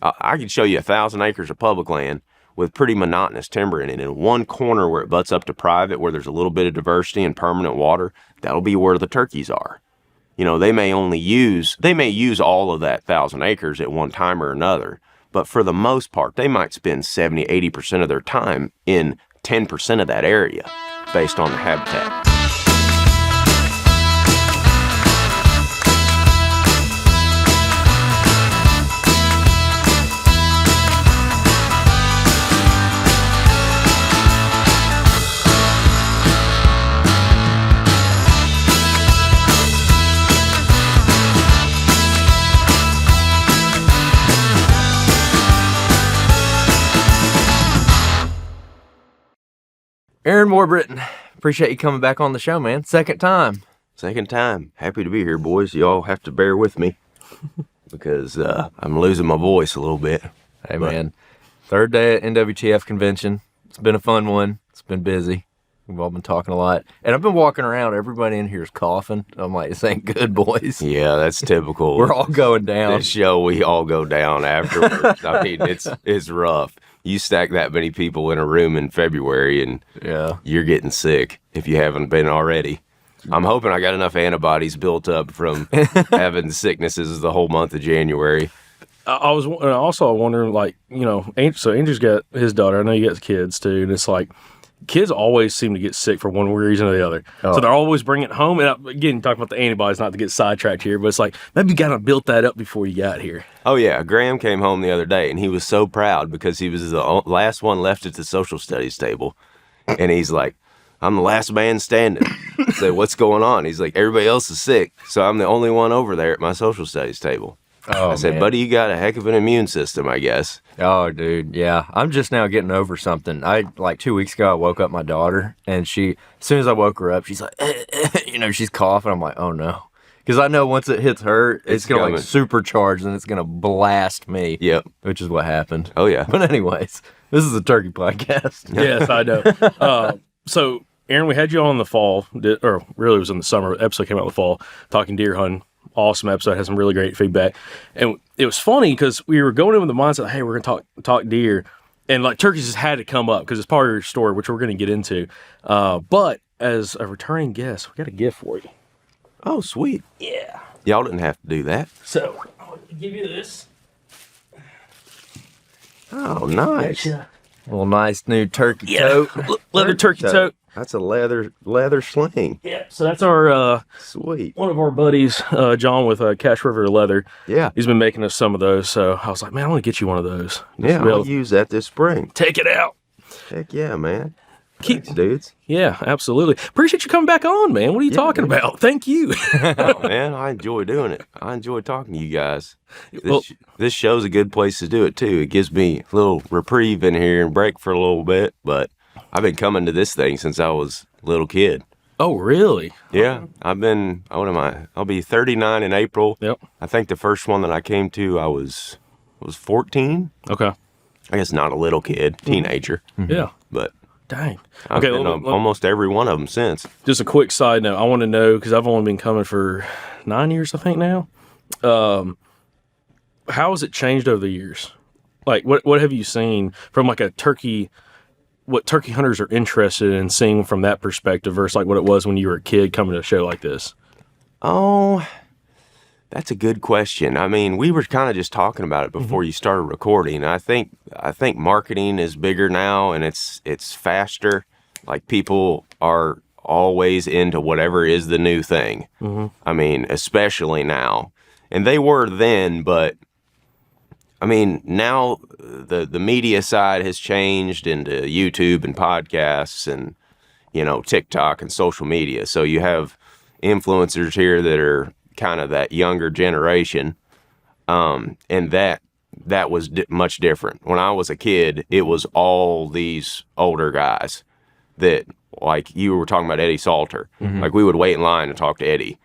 I could show you 1,000 acres of public land with pretty monotonous timber in it. In one corner where it butts up to private, where there's a little bit of diversity and permanent water, that'll be where the turkeys are. You know, they may use all of that 1,000 acres at one time or another, but for the most part, they might spend 70, 80% of their time in 10% of that area based on the habitat. Aaron Warbritton, appreciate you coming back on the show, man. Second time. Happy to be here, boys. Y'all have to bear with me because I'm losing my voice a little bit. Hey, man. Third day at NWTF convention. It's been a fun one. It's been busy. We've all been talking a lot. And I've been walking around. Everybody in here is coughing. I'm like, this ain't good, boys. Yeah, that's typical. We're all going down. This show, we all go down afterwards. I mean, it's rough. You stack that many people in a room in February and you're getting sick if you haven't been already. I'm hoping I got enough antibodies built up from having sicknesses the whole month of January. I was also wondering, like, you know, so Andrew's got his daughter. I know you got kids too, and it's like kids always seem to get sick for one reason or the other. Oh. So they're always bringing it home. And again, talking about the antibodies, not to get sidetracked here, but it's like maybe you got to build that up before you got here. Oh, yeah. Graham came home the other day, and he was so proud because he was the last one left at the social studies table. And he's like, I'm the last man standing. I said, what's going on? He's like, everybody else is sick, so I'm the only one over there at my social studies table. I said, man. Buddy, you got a heck of an immune system, I guess. Oh, dude, yeah. I'm just now getting over something. Like 2 weeks ago, I woke up my daughter, and as soon as I woke her up, she's like, you know, she's coughing. I'm like, oh, no. Because I know once it hits her, it's going to like supercharge, and it's going to blast me. Yep. Which is what happened. Oh, yeah. But anyways, this is a turkey podcast. Yes, I know. So, Aaron, we had you on in the fall, or really it was in the summer. The episode came out in the fall, talking deer hunting. Awesome episode, had some really great feedback. And it was funny because we were going in with the mindset, hey, we're going to talk deer. And like turkeys just had to come up because it's part of your story, which we're going to get into. But as a returning guest, we got a gift for you. Oh, sweet. Yeah. Y'all didn't have to do that. So, I'll give you this. Oh, nice. A little nice new turkey tote. Leather turkey tote. That's a leather sling. Yeah, so that's our sweet. One of our buddies, John with Cache River Leather. Yeah, he's been making us some of those. So I was like, man, I want to get you one of those. Yeah, I'll use that this spring. Take it out. Heck yeah, man. Thanks, dudes. Yeah, absolutely. Appreciate you coming back on, man. What are you talking about? Thank you. Oh, man, I enjoy doing it. I enjoy talking to you guys. This show's a good place to do it too. It gives me a little reprieve in here and break for a little bit, but I've been coming to this thing since I was a little kid. Oh, really? Yeah. I've been, what am I? I'll be 39 in April. Yep. I think the first one that I came to, I was 14. Okay. I guess not a little kid, teenager. Mm-hmm. Yeah. But dang. I've been almost every one of them since. Just a quick side note. I want to know, because I've only been coming for 9 years, I think now. How has it changed over the years? Like, what have you seen from like a turkey... what turkey hunters are interested in seeing from that perspective versus like what it was when you were a kid coming to a show like this? Oh, that's a good question. I mean, we were kind of just talking about it before you started recording. I think marketing is bigger now and it's faster. Like people are always into whatever is the new thing. I mean, especially now. And they were then, but I mean, now the media side has changed into YouTube and podcasts and, you know, TikTok and social media. So you have influencers here that are kind of that younger generation. And that was much different. When I was a kid, it was all these older guys that, like you were talking about Eddie Salter. Like we would wait in line to talk to Eddie.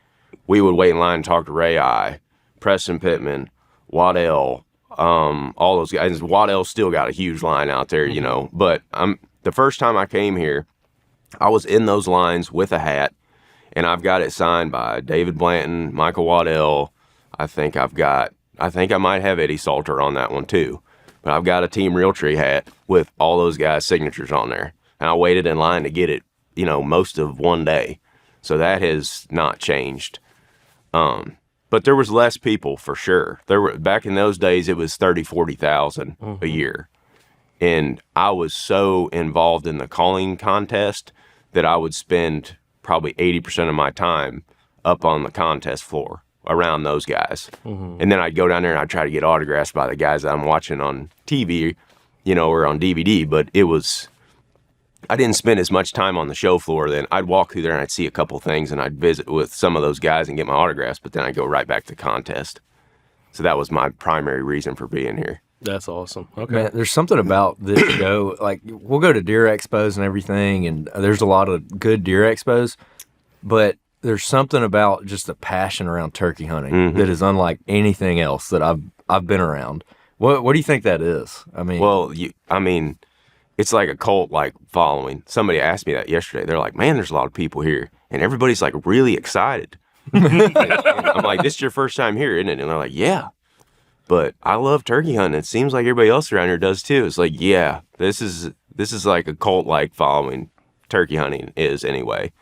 We would wait in line to talk to Ray I, Preston Pittman, Waddell, all those guys. Waddell still got a huge line out there, you know. But the first time I came here, I was in those lines with a hat, and I've got it signed by David Blanton, Michael Waddell. I think I've got I think I might have Eddie Salter on that one too. But I've got a Team Realtree hat with all those guys' signatures on there. And I waited in line to get it, most of one day. So that has not changed. But there was less people for sure. Back in those days, it was 30, 40,000 a year. And I was so involved in the calling contest that I would spend probably 80% of my time up on the contest floor around those guys. And then I'd go down there and I'd try to get autographs by the guys that I'm watching on TV, or on DVD. But I didn't spend as much time on the show floor. Then I'd walk through there and I'd see a couple things and I'd visit with some of those guys and get my autographs, but then I'd go right back to the contest. So that was my primary reason for being here. That's awesome. Okay. Man, there's something about this show. Like, we'll go to deer expos and everything, and there's a lot of good deer expos, but there's something about just the passion around turkey hunting that is unlike anything else that I've been around. What do you think that is? I mean, well, it's like a cult-like following. Somebody asked me that yesterday. They're like, man, there's a lot of people here, and everybody's like really excited. I'm like, this is your first time here, isn't it? And they're like, yeah. But I love turkey hunting. It seems like everybody else around here does too. It's like, yeah, this is like a cult-like following. Turkey hunting is anyway.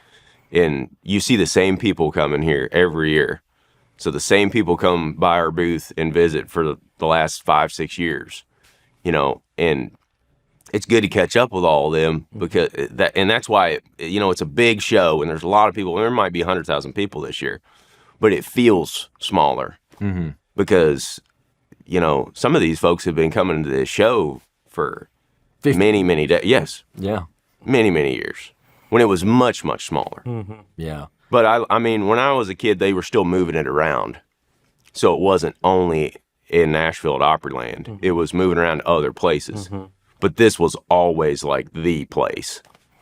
And you see the same people coming here every year. So the same people come by our booth and visit for the last 5-6 years, and it's good to catch up with all of them because that's why, it's a big show and there's a lot of people. There might be 100,000 people this year, but it feels smaller because, some of these folks have been coming to this show for 50. many, many days. Yes. Yeah. Many, many years when it was much, much smaller. Yeah. But I mean, when I was a kid, they were still moving it around. So it wasn't only in Nashville at Opryland. It was moving around to other places. But this was always like the place.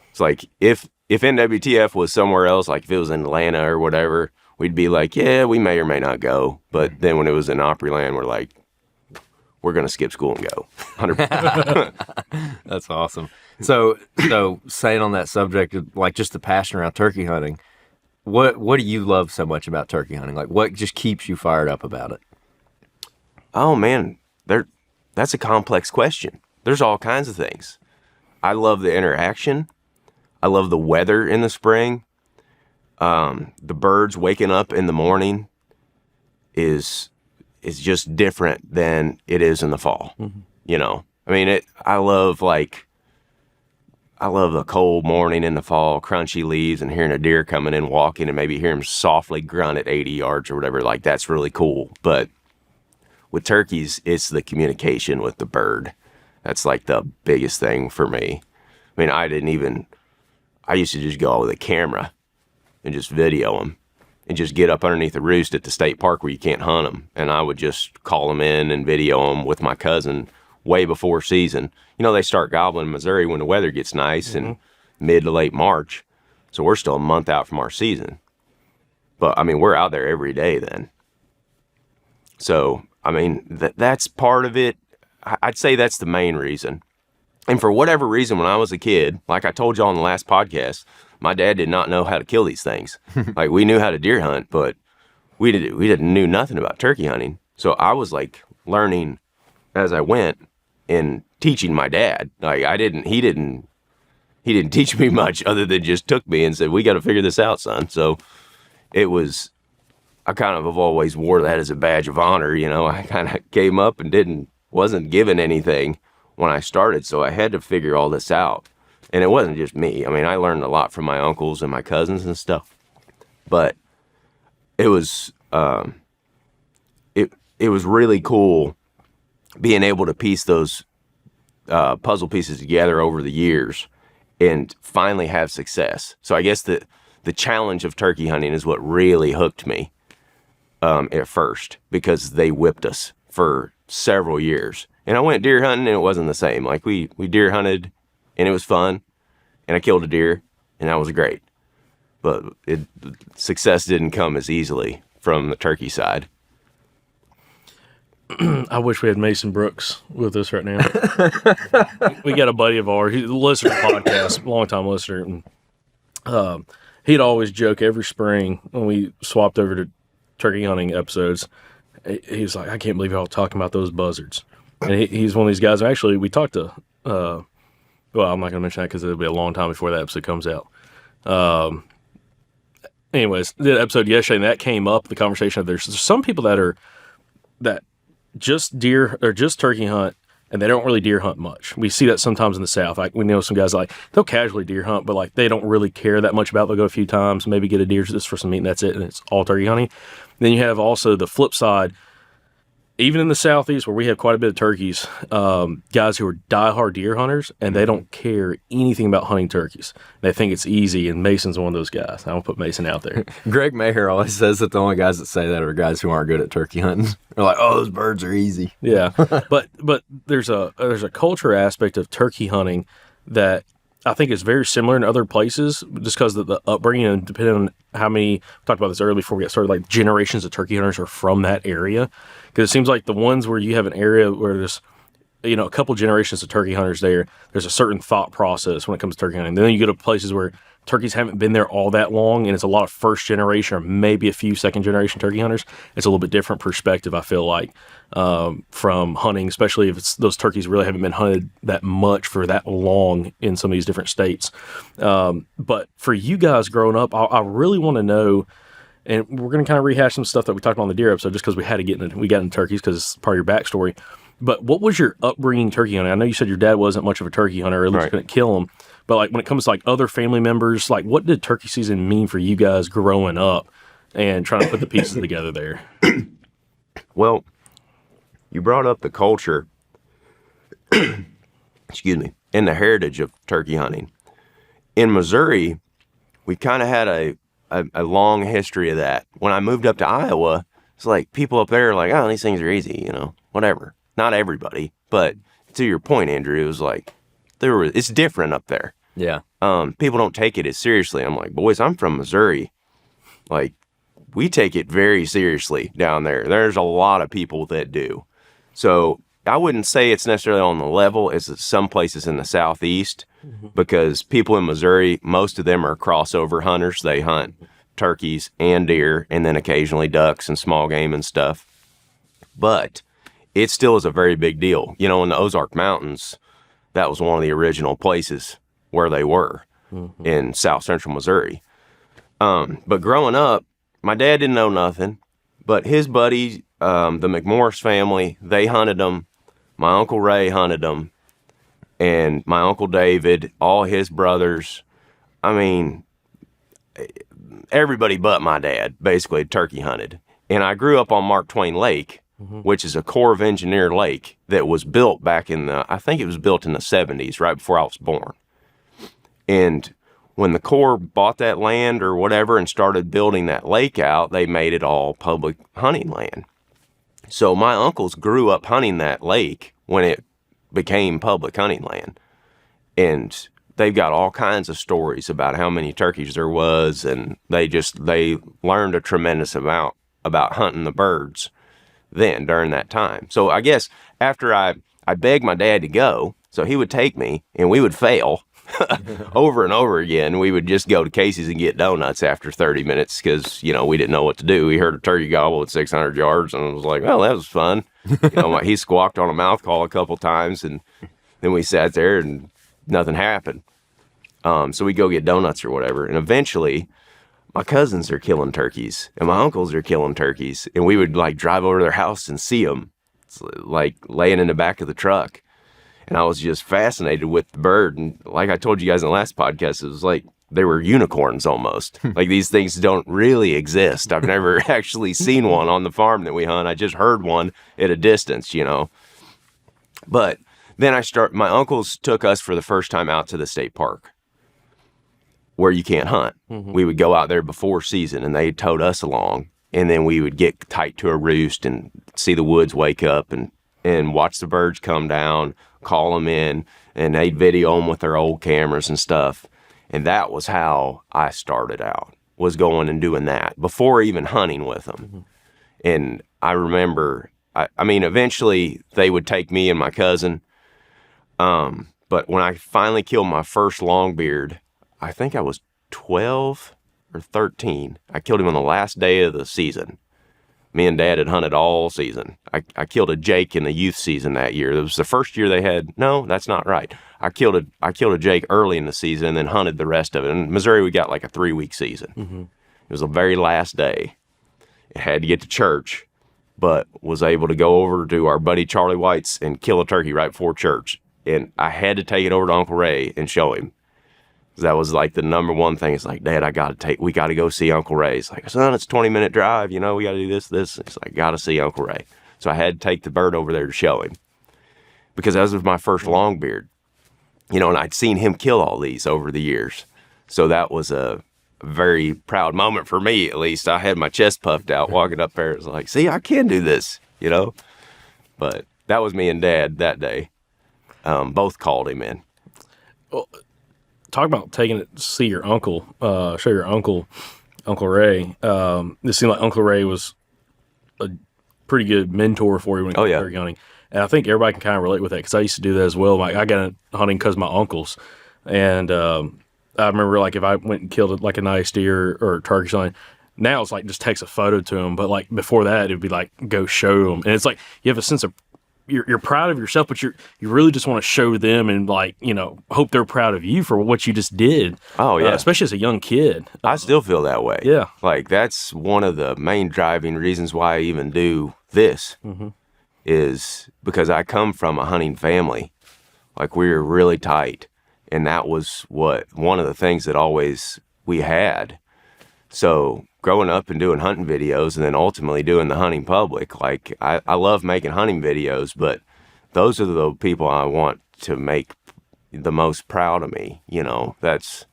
It's like if NWTF was somewhere else, like if it was in Atlanta or whatever, we'd be like, yeah, we may or may not go. But then when it was in Opryland, we're like, we're going to skip school and go. 100%. That's awesome. So saying on that subject, like just the passion around turkey hunting, what do you love so much about turkey hunting? Like, what just keeps you fired up about it? Oh, man, that's a complex question. There's all kinds of things. I love the interaction. I love the weather in the spring. The birds waking up in the morning is just different than it is in the fall. I mean, I love the cold morning in the fall, crunchy leaves, and hearing a deer coming in walking and maybe hear him softly grunt at 80 yards or whatever. Like, that's really cool. But with turkeys, it's the communication with the bird. That's like the biggest thing for me. I mean, I used to just go with a camera and just video them and just get up underneath the roost at the state park where you can't hunt them. And I would just call them in and video them with my cousin way before season. They start gobbling in Missouri when the weather gets nice in mid to late March. So we're still a month out from our season. But, I mean, we're out there every day then. So, I mean, that's part of it. I'd say that's the main reason. And for whatever reason, when I was a kid, like I told y'all on the last podcast, my dad did not know how to kill these things. Like, we knew how to deer hunt, but we didn't knew nothing about turkey hunting. So I was like learning as I went and teaching my dad. Like, he didn't teach me much other than just took me and said, we got to figure this out, son. So I kind of have always wore that as a badge of honor. I kind of came up and wasn't given anything when I started. So I had to figure all this out. And it wasn't just me. I mean, I learned a lot from my uncles and my cousins and stuff. But it was it was really cool being able to piece those puzzle pieces together over the years and finally have success. So I guess the challenge of turkey hunting is what really hooked me at first, because they whipped us for several years. And I went deer hunting and it wasn't the same. Like, we deer hunted and it was fun, and I killed a deer and that was great. But success didn't come as easily from the turkey side. I wish we had Mason Brooks with us right now. We got a buddy of ours, he's a listener to the podcast, long-time listener. And, he'd always joke every spring when we swapped over to turkey hunting episodes. He was like, I can't believe y'all talking about those buzzards. And he's one of these guys. Actually, we talked to, well, I'm not going to mention that because it'll be a long time before that episode comes out. Anyways, the episode yesterday, and that came up, the conversation of there's some people that just deer or just turkey hunt, and they don't really deer hunt much. We see that sometimes in the South. Like, we know some guys like they'll casually deer hunt, but like they don't really care that much about it. They'll go a few times, maybe get a deer just for some meat, and that's it. And it's all turkey hunting. Then you have also the flip side. Even in the Southeast, where we have quite a bit of turkeys, guys who are diehard deer hunters, and they don't care anything about hunting turkeys. They think it's easy, and Mason's one of those guys. I don't put Mason out there. Greg Maher always says that the only guys that say that are guys who aren't good at turkey hunting. They're like, oh, those birds are easy. Yeah, but there's a culture aspect of turkey hunting that I think is very similar in other places, just because of the upbringing, and depending on how many, we talked about this earlier before we got started, like generations of turkey hunters are from that area. Because it seems like the ones where you have an area where there's, a couple generations of turkey hunters there's a certain thought process when it comes to turkey hunting. Then you go to places where turkeys haven't been there all that long, and it's a lot of first generation or maybe a few second generation turkey hunters. It's a little bit different perspective, I feel like, from hunting, especially if those turkeys really haven't been hunted that much for that long in some of these different states. But for you guys growing up, I really want to know, and we're going to kind of rehash some stuff that we talked about on the deer episode, just because we got into turkeys because it's part of your backstory. But what was your upbringing turkey hunting? I know you said your dad wasn't much of a turkey hunter, or at least couldn't kill them. But like when it comes to like other family members, like what did turkey season mean for you guys growing up and trying to put the pieces together there? Well, you brought up the culture, excuse me, and the heritage of turkey hunting. In Missouri, we kind of had a long history of that. When I moved up to Iowa, it's like people up there are like, oh, these things are easy, whatever. Not everybody, but to your point, Andrew, it was like it's different up there. Yeah. People don't take it as seriously. I'm like, boys, I'm from Missouri. Like, we take it very seriously down there. There's a lot of people that do. So I wouldn't say it's necessarily on the level as some places in the Southeast, because people in Missouri, most of them are crossover hunters. They hunt turkeys and deer, and then occasionally ducks and small game and stuff. But it still is a very big deal. In the Ozark Mountains, that was one of the original places where they were in South Central Missouri. But growing up, my dad didn't know nothing, but his buddies, the McMorris family, they hunted them. My Uncle Ray hunted them, and my Uncle David, all his brothers. I mean, everybody but my dad basically turkey hunted. And I grew up on Mark Twain Lake, which is a Corps of Engineer lake that was built back I think it was built in the 70s, right before I was born. And when the Corps bought that land or whatever and started building that lake out, they made it all public hunting land. So my uncles grew up hunting that lake when it became public hunting land. And they've got all kinds of stories about how many turkeys there was, and they learned a tremendous amount about hunting the birds then during that time. So I guess after I begged my dad to go, so he would take me, and we would fail over and over again. We would just go to Casey's and get donuts after 30 minutes because, we didn't know what to do. We heard a turkey gobble at 600 yards, and it was like, well, that was fun. He squawked on a mouth call a couple times, and then we sat there and nothing happened. So we go get donuts or whatever, and eventually my cousins are killing turkeys and my uncles are killing turkeys, and we would like drive over to their house and see them like laying in the back of the truck. And I was just fascinated with the bird. And like I told you guys in the last podcast, it was like they were unicorns almost. Like these things don't really exist. I've never actually seen one on the farm that we hunt. I just heard one at a distance, But then my uncles took us for the first time out to the state park where you can't hunt. We would go out there before season, and they towed us along, and then we would get tight to a roost and see the woods wake up and watch the birds come down, call them in, and they'd video them with their old cameras and stuff. And that was how I started out, was going and doing that before even hunting with them. And I remember, I mean, eventually they would take me and my cousin. But when I finally killed my first longbeard, I think I was 12 or 13. I killed him on the last day of the season. Me and Dad had hunted all season. I killed a Jake in the youth season that year. It was the first year they had. No, that's not right. I killed a Jake early in the season and then hunted the rest of it. In Missouri, we got like a 3-week season. It was the very last day. It had to get to church, but was able to go over to our buddy Charlie White's and kill a turkey right before church. And I had to take it over to Uncle Ray and show him. That was like the number one thing. It's like, Dad, we got to go see Uncle Ray. It's like, son, it's a 20-minute drive. You know, we got to do this. It's like, got to see Uncle Ray. So I had to take the bird over there to show him because that was my first longbeard, you know, and I'd seen him kill all these over the years. So that was a very proud moment for me, at least. I had my chest puffed out walking up there. It was like, see, I can do this, you know. But that was me and Dad that day. Both called him in. Well, talk about taking it to see your uncle, show your Uncle Ray. It seemed like Uncle Ray was a pretty good mentor for you when it came to turkey hunting. And I think everybody can kind of relate with that because I used to do that as well. Like, I got into hunting because of my uncles. And I remember, like, if I went and killed like a nice deer or turkey or something, now it's like just takes a photo to him. But like before that, it'd be like go show them. And it's like you have a sense of you're proud of yourself, but you really just want to show them and, like, you know, hope they're proud of you for what you just did. Oh yeah, especially as a young kid. I still feel that way. Yeah, like that's one of the main driving reasons why I even do this is because I come from a hunting family. Like, we were really tight, and that was one of the things that always we had. So growing up and doing hunting videos and then ultimately doing the hunting public, like I love making hunting videos, but those are the people I want to make the most proud of me. You know, that's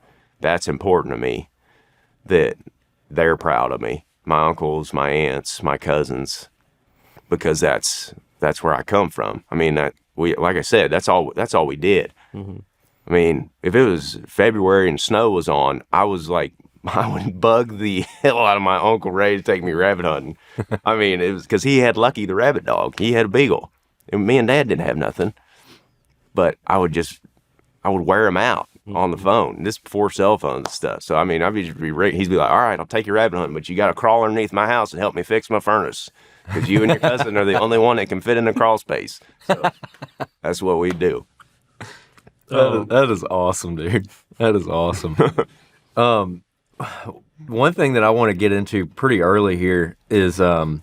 important to me, that they're proud of me. My uncles, my aunts, my cousins, because that's where I come from. I mean, like I said, that's all we did. I mean, if it was February and snow was on, I would bug the hell out of my Uncle Ray to take me rabbit hunting. I mean, it was because he had Lucky the rabbit dog. He had a beagle. And me and Dad didn't have nothing. But I would wear him out on the phone. This before cell phones and stuff. So, I mean, he'd be like, all right, I'll take you rabbit hunting, but you got to crawl underneath my house and help me fix my furnace. Because you and your cousin are the only one that can fit in the crawl space. So that's what we do. That is awesome, dude. That is awesome. One thing that I want to get into pretty early here is when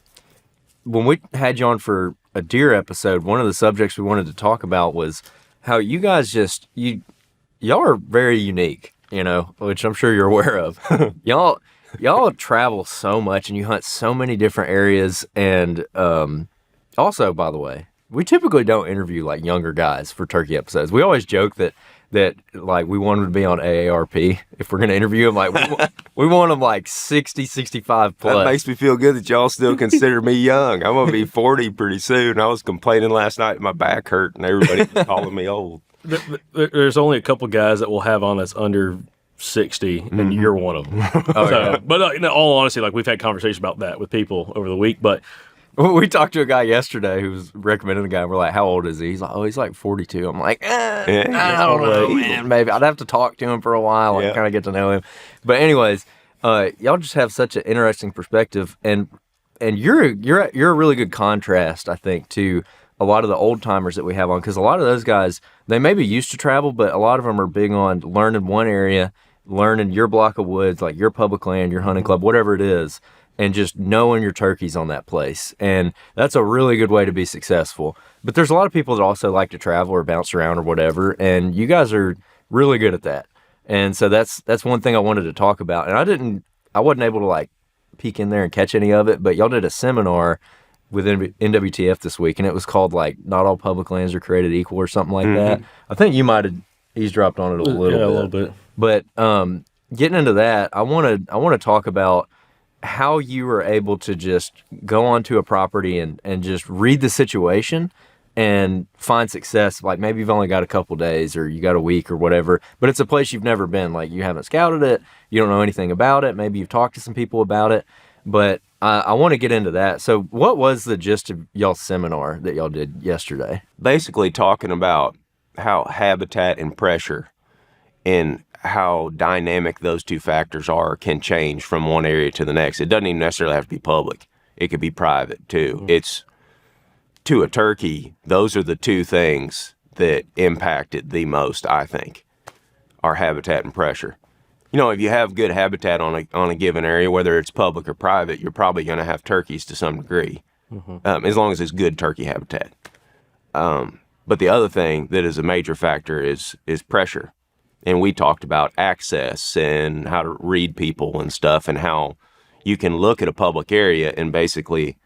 we had you on for a deer episode, one of the subjects we wanted to talk about was how you guys y'all are very unique, you know, which I'm sure you're aware of. Y'all travel so much and you hunt so many different areas. And also, by the way, we typically don't interview like younger guys for turkey episodes. We always joke that like we want them to be on AARP if we're going to interview them. Like we want them like 60, 65 plus. That makes me feel good that y'all still consider me young. I'm going to be 40 pretty soon. I was complaining last night my back hurt and everybody was calling me old. There's only a couple guys that we'll have on that's under 60, and you're one of them. But in all honesty, like, we've had conversations about that with people over the week, but we talked to a guy yesterday who was recommending the guy. We're like, how old is he? He's like, he's like 42. I'm like, I don't know, man. Maybe I'd have to talk to him for a while and kind of get to know him. But anyways, y'all just have such an interesting perspective, and you're a really good contrast, I think, to a lot of the old timers that we have on, because a lot of those guys, they may be used to travel, but a lot of them are big on learning one area, learning your block of woods, like your public land, your hunting club, whatever it is, and just knowing your turkeys on that place. And that's a really good way to be successful. But there's a lot of people that also like to travel or bounce around or whatever, and you guys are really good at that. And so that's one thing I wanted to talk about. And I wasn't able to like peek in there and catch any of it, but y'all did a seminar with NWTF this week, and it was called like "Not All Public Lands Are Created Equal" or something like that. I think you might have eavesdropped on it a little bit. But getting into that, I want to talk about how you were able to just go onto a property and just read the situation and find success. Like, maybe you've only got a couple days or you got a week or whatever, but it's a place you've never been. Like, you haven't scouted it, you don't know anything about it. Maybe you've talked to some people about it, but I want to get into that. So what was the gist of y'all's seminar that y'all did yesterday? Basically talking about how habitat and pressure and how dynamic those two factors can change from one area to the next. It doesn't even necessarily have to be public. It could be private too. It's to a turkey, those are the two things that impact it the most, I think, are habitat and pressure. You know, if you have good habitat on a given area, whether it's public or private, you're probably going to have turkeys to some degree, as long as it's good turkey habitat. But the other thing that is a major factor is pressure. And we talked about access and how to read people and stuff, and how you can look at a public area and basically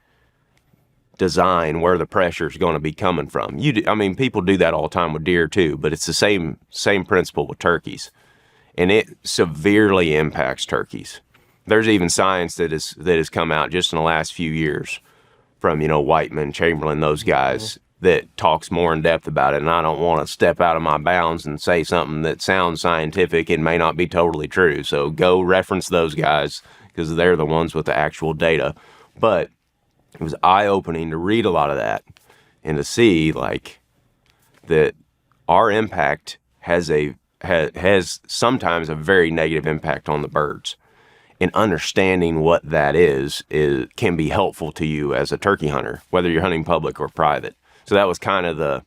design where the pressure is going to be coming from. I mean, people do that all the time with deer too, but it's the same principle with turkeys. And it severely impacts turkeys. There's even science that has come out just in the last few years from, Whiteman, Chamberlain, those guys, that talks more in depth about it. And I don't want to step out of my bounds and say something that sounds scientific and may not be totally true. So go reference those guys, because they're the ones with the actual data. But it was eye-opening to read a lot of that and to see that our impact has sometimes a very negative impact on the birds. And understanding what that is can be helpful to you as a turkey hunter, whether you're hunting public or private. So that was kind of the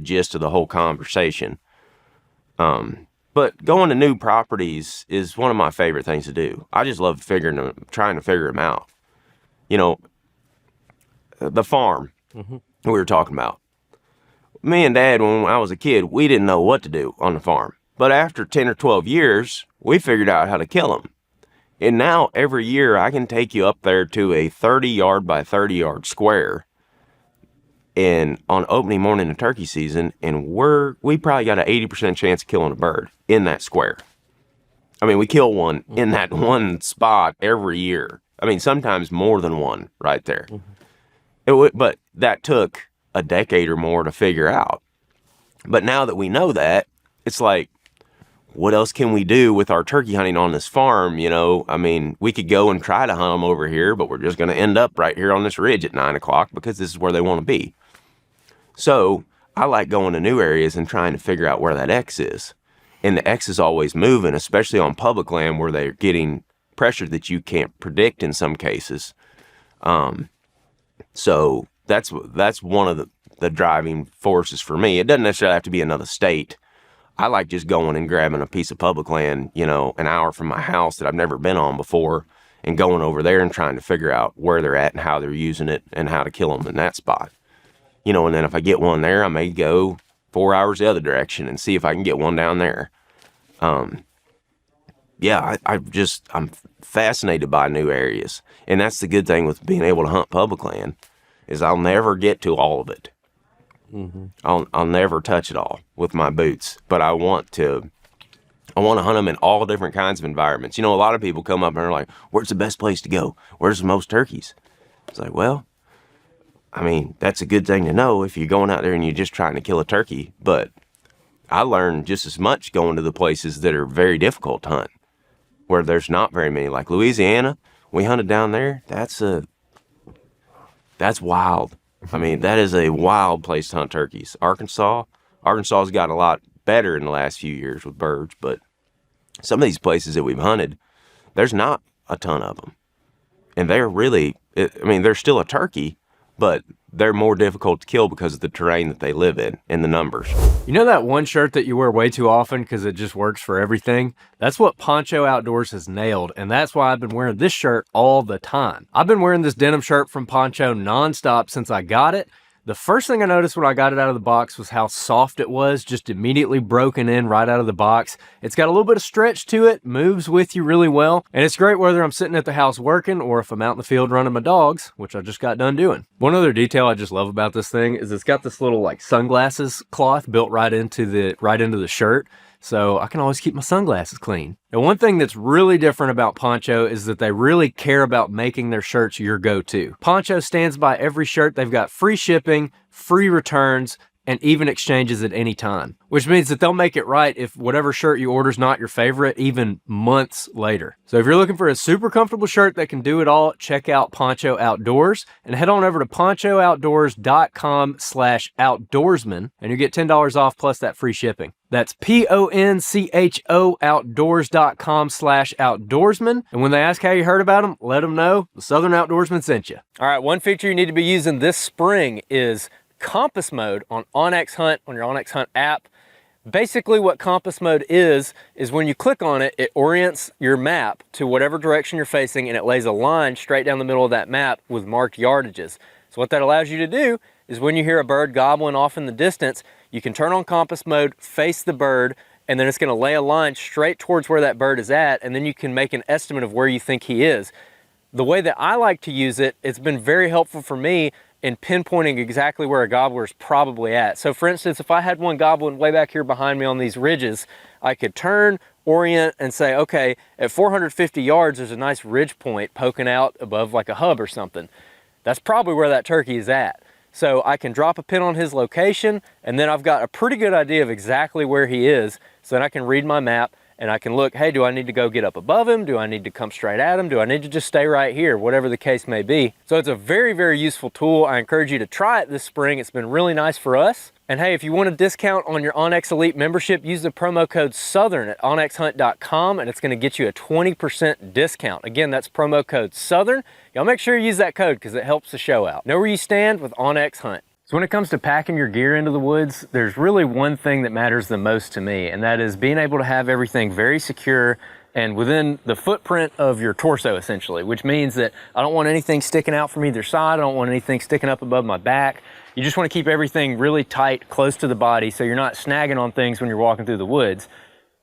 gist of the whole conversation. But going to new properties is one of my favorite things to do. I just love trying to figure them out. The farm we were talking about. Me and Dad, when I was a kid, we didn't know what to do on the farm. But after 10 or 12 years, we figured out how to kill them. And now every year I can take you up there to a 30-yard by 30-yard square, and on opening morning of turkey season, and we probably got an 80% chance of killing a bird in that square. I mean, we kill one in that one spot every year. I mean, sometimes more than one right there. But that took a decade or more to figure out. But now that we know that, it's like, what else can we do with our turkey hunting on this farm? I mean, we could go and try to hunt them over here, but we're just going to end up right here on this ridge at 9 o'clock because this is where they want to be. So I like going to new areas and trying to figure out where that X is. And the X is always moving, especially on public land where they're getting pressure that you can't predict in some cases. So that's one of the driving forces for me. It doesn't necessarily have to be another state. I like just going and grabbing a piece of public land, an hour from my house that I've never been on before, and going over there and trying to figure out where they're at and how they're using it and how to kill them in that spot. And then if I get one there, I may go 4 hours the other direction and see if I can get one down there. I'm fascinated by new areas. And that's the good thing with being able to hunt public land, is I'll never get to all of it. I'll never touch it all with my boots, but I want to hunt them in all different kinds of environments. A lot of people come up and are like, where's the best place to go? Where's the most turkeys? It's like, well, I mean, that's a good thing to know if you're going out there and you're just trying to kill a turkey. But I learned just as much going to the places that are very difficult to hunt, where there's not very many. Like Louisiana, we hunted down there. That's wild. I mean, that is a wild place to hunt turkeys. Arkansas's got a lot better in the last few years with birds, but some of these places that we've hunted, there's not a ton of them. And they're still a turkey, but they're more difficult to kill because of the terrain that they live in and the numbers. You know that one shirt that you wear way too often because it just works for everything? That's what Poncho Outdoors has nailed, and that's why I've been wearing this shirt all the time. I've been wearing this denim shirt from Poncho nonstop since I got it. The first thing I noticed when I got it out of the box was how soft it was, just immediately broken in right out of the box. It's got a little bit of stretch to it, moves with you really well, and it's great whether I'm sitting at the house working or if I'm out in the field running my dogs, which I just got done doing. One other detail I just love about this thing is it's got this little sunglasses cloth built right into the shirt. So I can always keep my sunglasses clean. And one thing that's really different about Poncho is that they really care about making their shirts your go-to. Poncho stands by every shirt. They've got free shipping, free returns, and even exchanges at any time, which means that they'll make it right if whatever shirt you order is not your favorite, even months later. So if you're looking for a super comfortable shirt that can do it all, check out Poncho Outdoors and head on over to ponchooutdoors.com/outdoorsman and you'll get $10 off plus that free shipping. That's PONCHO outdoors.com/outdoorsman. And when they ask how you heard about them, let them know the Southern Outdoorsman sent you. All right, one feature you need to be using this spring is compass mode on onX Hunt, on your onX Hunt app. Basically what compass mode is when you click on it, it orients your map to whatever direction you're facing and it lays a line straight down the middle of that map with marked yardages. So what that allows you to do is when you hear a bird gobbling off in the distance, you can turn on compass mode, face the bird, and then it's going to lay a line straight towards where that bird is at, and then you can make an estimate of where you think he is. The way that I like to use it, it's been very helpful for me in pinpointing exactly where a gobbler is probably at. So for instance, if I had one gobbling way back here behind me on these ridges, I could turn, orient, and say, okay, at 450 yards, there's a nice ridge point poking out above like a hub or something. That's probably where that turkey is at. So I can drop a pin on his location, and then I've got a pretty good idea of exactly where he is. So then I can read my map and I can look, hey, do I need to go get up above him? Do I need to come straight at him? Do I need to just stay right here? Whatever the case may be. So it's a very, very useful tool. I encourage you to try it this spring. It's been really nice for us. And hey, if you want a discount on your onX Elite membership, use the promo code SOUTHERN at onxhunt.com and it's going to get you a 20% discount. Again, that's promo code SOUTHERN. Y'all make sure you use that code because it helps the show out. Know where you stand with onX Hunt. So when it comes to packing your gear into the woods, there's really one thing that matters the most to me, and that is being able to have everything very secure and within the footprint of your torso, essentially, which means that I don't want anything sticking out from either side. I don't want anything sticking up above my back. You just want to keep everything really tight, close to the body, so you're not snagging on things when you're walking through the woods.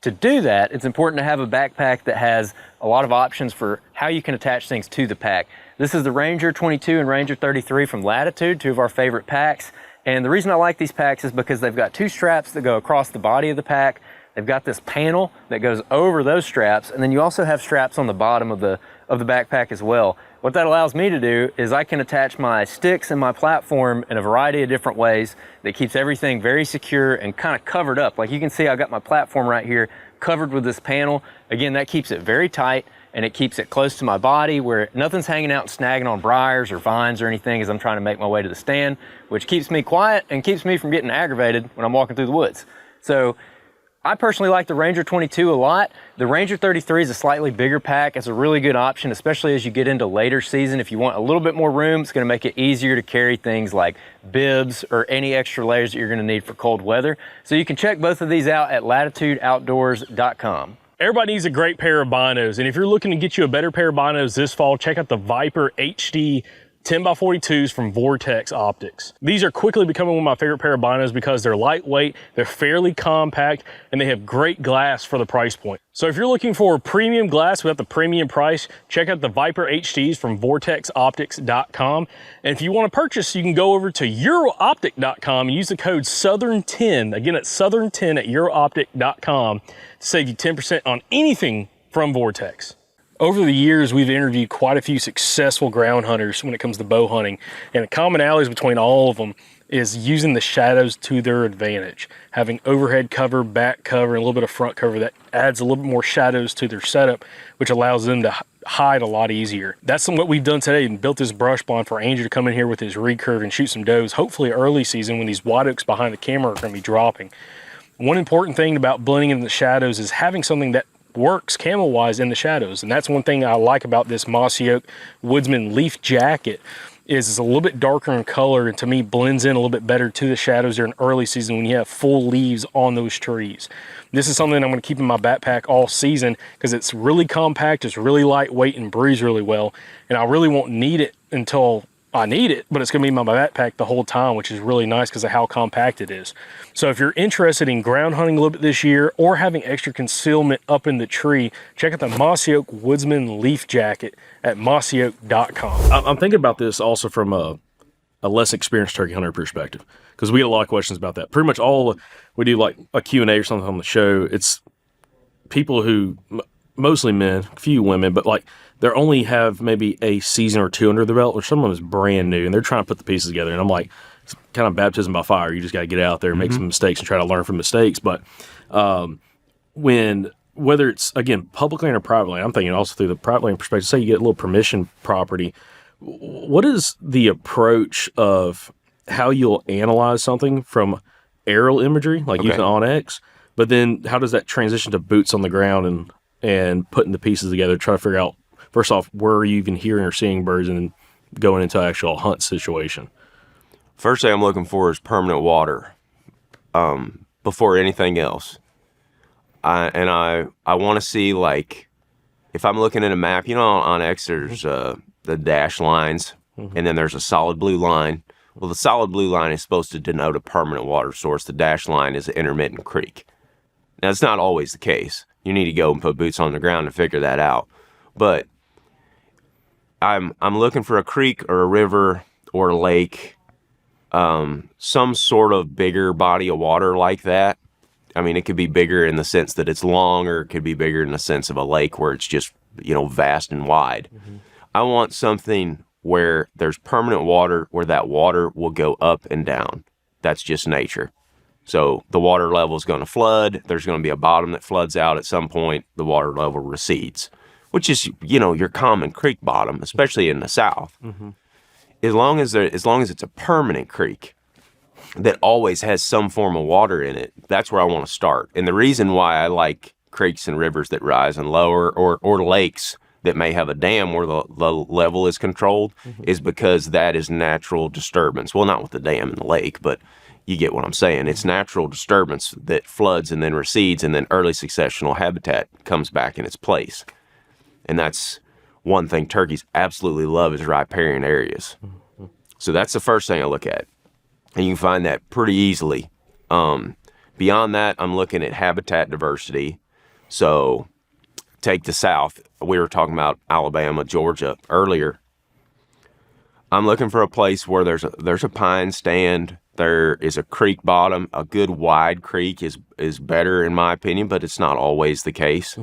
To do that, it's important to have a backpack that has a lot of options for how you can attach things to the pack. This is the Ranger 22 and Ranger 33 from Latitude, two of our favorite packs. And the reason I like these packs is because they've got two straps that go across the body of the pack. They've got this panel that goes over those straps, and then you also have straps on the bottom of the backpack as well. What that allows me to do is I can attach my sticks and my platform in a variety of different ways that keeps everything very secure and kind of covered up. Like you can see, I've got my platform right here covered with this panel. Again, that keeps it very tight and it keeps it close to my body where nothing's hanging out and snagging on briars or vines or anything as I'm trying to make my way to the stand, which keeps me quiet and keeps me from getting aggravated when I'm walking through the woods. So I personally like the Ranger 22 a lot. The Ranger 33 is a slightly bigger pack. It's a really good option, especially as you get into later season. If you want a little bit more room, it's gonna make it easier to carry things like bibs or any extra layers that you're gonna need for cold weather. So you can check both of these out at latitudeoutdoors.com. Everybody needs a great pair of binos, and if you're looking to get you a better pair of binos this fall, check out the Viper HD 10x42s from Vortex Optics. These are quickly becoming one of my favorite pair of binos because they're lightweight, they're fairly compact, and they have great glass for the price point. So if you're looking for premium glass without the premium price, check out the Viper HDs from vortexoptics.com. And if you want to purchase, you can go over to eurooptic.com and use the code SOUTHERN10. Again, it's SOUTHERN10 at eurooptic.com to save you 10% on anything from Vortex. Over the years, we've interviewed quite a few successful ground hunters when it comes to bow hunting, and the commonalities between all of them is using the shadows to their advantage. Having overhead cover, back cover, and a little bit of front cover that adds a little bit more shadows to their setup, which allows them to hide a lot easier. That's what we've done today and built this brush blind for Andrew to come in here with his recurve and shoot some does, hopefully early season when these white oaks behind the camera are going to be dropping. One important thing about blending in the shadows is having something that works camo wise in the shadows, and that's one thing I like about this mossy oak woodsman leaf jacket is it's a little bit darker in color and to me blends in a little bit better to the shadows during early season when you have full leaves on those trees. This is something I'm going to keep in my backpack all season because it's really compact, it's really lightweight, and breathes really well, and I really won't need it until I need it, but it's going to be in my backpack the whole time, which is really nice because of how compact it is. So if you're interested in ground hunting a little bit this year or having extra concealment up in the tree, check out the Mossy Oak Woodsman Leaf Jacket at mossyoak.com. I'm thinking about this also from a less experienced turkey hunter perspective because we get a lot of questions about that. Pretty much all we do, like a Q&A or something on the show, it's people who, mostly men, a few women, but like they only have maybe a season or two under their belt, or some of them is brand new and they're trying to put the pieces together. And I'm like, it's kind of baptism by fire. You just got to get out there and make some mistakes and try to learn from mistakes. But whether it's, again, public land or private land, I'm thinking also through the private land perspective, say you get a little permission property, what is the approach of how you'll analyze something from aerial imagery, like using OnX, but then how does that transition to boots on the ground and putting the pieces together, try to figure out, first off, where are you even hearing or seeing birds, and then going into an actual hunt situation? First thing I'm looking for is permanent water before anything else. I want to see, like, if I'm looking at a map, on X there's the dash lines, and then there's a solid blue line. Well, the solid blue line is supposed to denote a permanent water source. The dash line is an intermittent creek. Now, it's not always the case. You need to go and put boots on the ground to figure that out. But I'm looking for a creek or a river or a lake, some sort of bigger body of water like that. I mean, it could be bigger in the sense that it's long, or it could be bigger in the sense of a lake where it's just, vast and wide. I want something where there's permanent water, where that water will go up and down. That's just nature. So the water level is going to flood. There's going to be a bottom that floods out at some point. The water level recedes, which is, your common creek bottom, especially in the South. As long as it's a permanent creek that always has some form of water in it, that's where I want to start. And the reason why I like creeks and rivers that rise and lower, or lakes that may have a dam where the level is controlled, is because that is natural disturbance. Well, not with the dam and the lake, but you get what I'm saying. It's natural disturbance that floods and then recedes, and then early successional habitat comes back in its place. And that's one thing turkeys absolutely love, is riparian areas. So that's the first thing I look at. And you can find that pretty easily. Beyond that, I'm looking at habitat diversity. So take the South. We were talking about Alabama, Georgia earlier. I'm looking for a place where there's a pine stand. There is a creek bottom. A good wide creek is better in my opinion, but it's not always the case.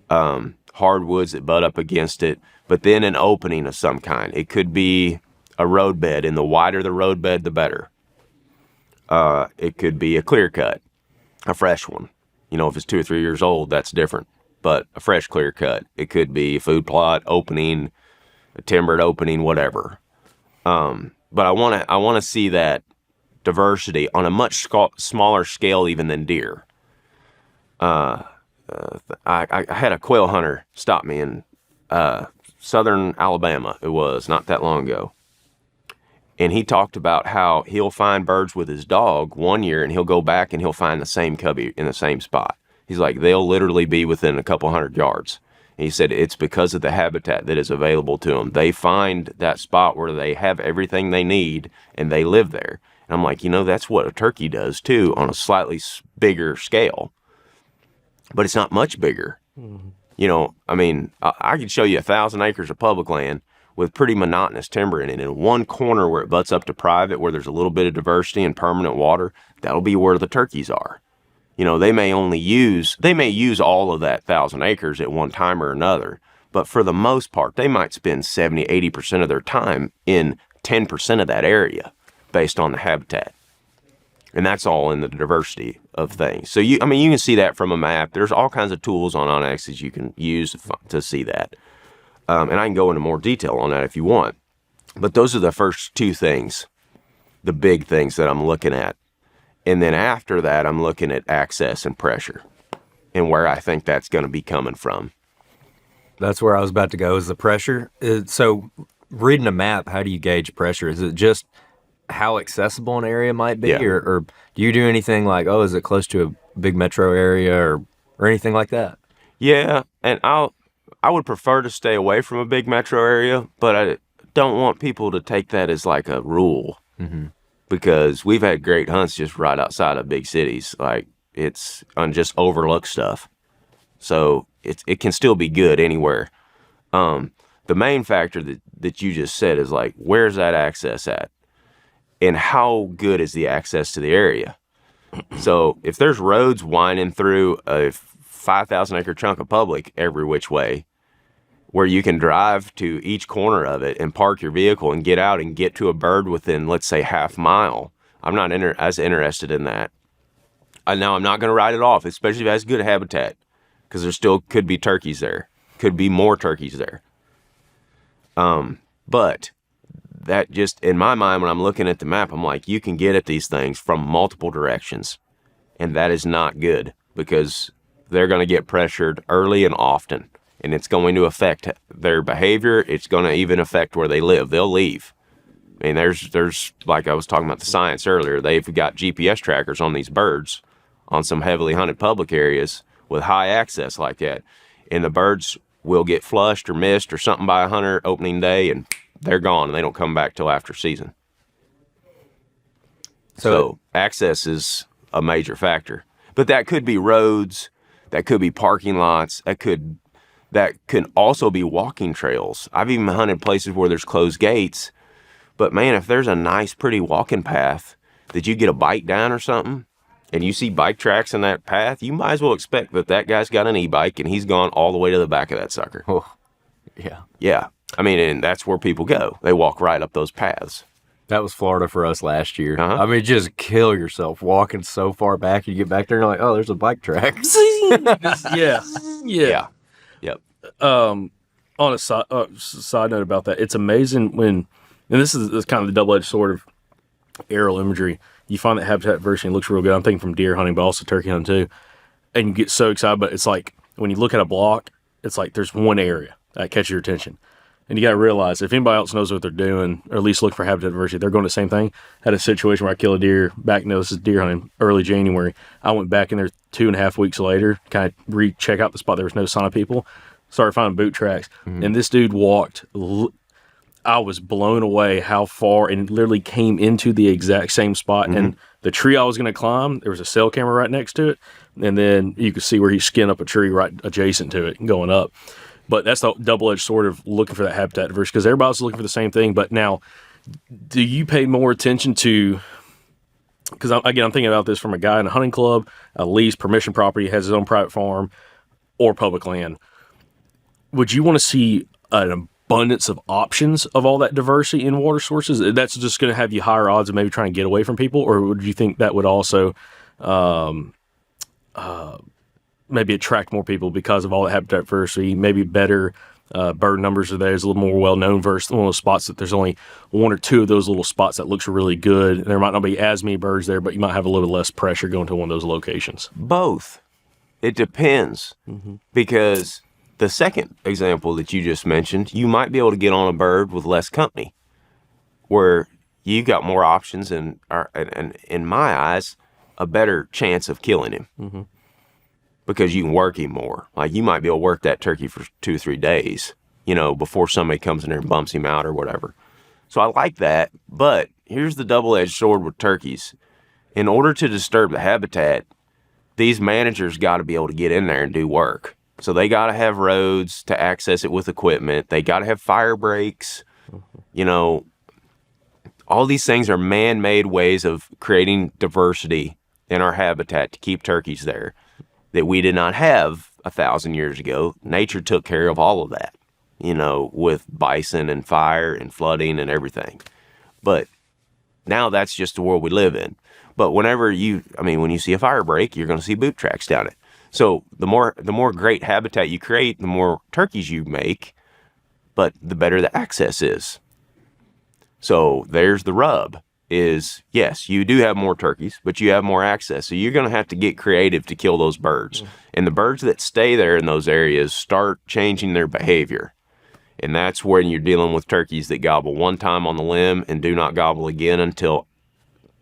Hardwoods that butt up against it, but then an opening of some kind. It could be a roadbed, and the wider the roadbed, the better. It could be a clear cut, a fresh one. If it's 2 or 3 years old, that's different. But a fresh clear cut. It could be a food plot opening, a timbered opening, whatever. But I want to see that diversity on a much smaller scale even than deer. I had a quail hunter stop me in southern Alabama. It was not that long ago. And he talked about how he'll find birds with his dog one year, and he'll go back and he'll find the same cubby in the same spot. He's like, they'll literally be within a couple hundred yards. And he said it's because of the habitat that is available to them. They find that spot where they have everything they need, and they live there. And I'm like, that's what a turkey does too, on a slightly bigger scale. But it's not much bigger. I could show you 1,000 acres of public land with pretty monotonous timber in it. In one corner where it butts up to private, where there's a little bit of diversity and permanent water, that'll be where the turkeys are. They may use all of that 1,000 acres at one time or another, but for the most part, they might spend 70, 80% of their time in 10% of that area based on the habitat. And that's all in the diversity of things. So you can see that from a map. There's all kinds of tools on OnX that you can use to see that. And I can go into more detail on that if you want. But those are the first two things, the big things that I'm looking at. And then after that, I'm looking at access and pressure and where I think that's going to be coming from. That's where I was about to go, is the pressure. So reading a map, how do you gauge pressure? Is it just how accessible an area might be? Yeah. Or do you do anything like, is it close to a big metro area or anything like that? Yeah, and I would prefer to stay away from a big metro area, but I don't want people to take that as like a rule. Because we've had great hunts just right outside of big cities. Like, it's on just overlooked stuff. So it can still be good anywhere. The main factor that you just said is like, where's that access at? And how good is the access to the area? So if there's roads winding through a 5,000 acre chunk of public every which way, where you can drive to each corner of it and park your vehicle and get out and get to a bird within, let's say, half mile. I'm not as interested in that. Now, I'm not going to write it off, especially if it has good habitat, because there still could be turkeys there. Could be more turkeys there. But that just, in my mind, when I'm looking at the map, I'm like, you can get at these things from multiple directions. And that is not good, because they're going to get pressured early and often. And it's going to affect their behavior. It's going to even affect where they live. They'll leave. I mean, there's like I was talking about the science earlier, they've got GPS trackers on these birds on some heavily hunted public areas with high access like that. And the birds will get flushed or missed or something by a hunter opening day, and they're gone, and they don't come back till after season. So access is a major factor. But that could be roads, that could be parking lots, that can also be walking trails. I've even hunted places where there's closed gates. But man, if there's a nice, pretty walking path that you get a bike down or something, and you see bike tracks in that path, you might as well expect that guy's got an e-bike and he's gone all the way to the back of that sucker. Oh, yeah. Yeah. I mean, and that's where people go. They walk right up those paths. That was Florida for us last year. Uh-huh. I mean, just kill yourself walking so far back. You get back there and you're like, oh, there's a bike track. Yeah. Yep. On a side note about that, it's amazing when, and this is kind of the double-edged sword of aerial imagery. You find that habitat diversity looks real good. I'm thinking from deer hunting, but also turkey hunting too. And you get so excited, but it's like when you look at a block, it's like there's one area that catches your attention. And you got to realize if anybody else knows what they're doing, or at least look for habitat diversity, they're going to the same thing. Had a situation where I killed a deer back, this is deer hunting, early January. I went back in there 2.5 weeks later, kind of recheck out the spot. There was no sign of people. Started finding boot tracks. Mm-hmm. And this dude walked, I was blown away how far, and literally came into the exact same spot. Mm-hmm. And the tree I was going to climb, there was a cell camera right next to it. And then you could see where he skinned up a tree right adjacent to it and going up. But that's the double-edged sword of looking for that habitat diversity, because everybody's looking for the same thing. But now, do you pay more attention to, because I'm thinking about this from a guy in a hunting club, a lease, permission property, has his own private farm, or public land. Would you want to see an abundance of options of all that diversity in water sources? That's just going to have you higher odds of maybe trying to get away from people? Or would you think that would also maybe attract more people because of all the habitat diversity, maybe better bird numbers are there, is a little more well-known versus one of those spots that there's only one or two of those little spots that looks really good. And there might not be as many birds there, but you might have a little less pressure going to one of those locations. Both. It depends. Mm-hmm. Because the second example that you just mentioned, you might be able to get on a bird with less company, where you got more options and in my eyes, a better chance of killing him. Mm-hmm. Because you can work him more. Like, you might be able to work that turkey for 2 or 3 days, before somebody comes in there and bumps him out or whatever. So I like that, but here's the double-edged sword with turkeys. In order to disturb the habitat, these managers got to be able to get in there and do work. So they got to have roads to access it with equipment. They got to have fire breaks. All these things are man-made ways of creating diversity in our habitat to keep turkeys there that we did not have 1,000 years ago. Nature took care of all of that, with bison and fire and flooding and everything. But now that's just the world we live in. But when you see a fire break, you're going to see boot tracks down it. So the more great habitat you create, the more turkeys you make, but the better the access is. So there's the rub. Is, yes, you do have more turkeys, but you have more access. So you're going to have to get creative to kill those birds. Mm. And the birds that stay there in those areas start changing their behavior. And that's when you're dealing with turkeys that gobble one time on the limb and do not gobble again until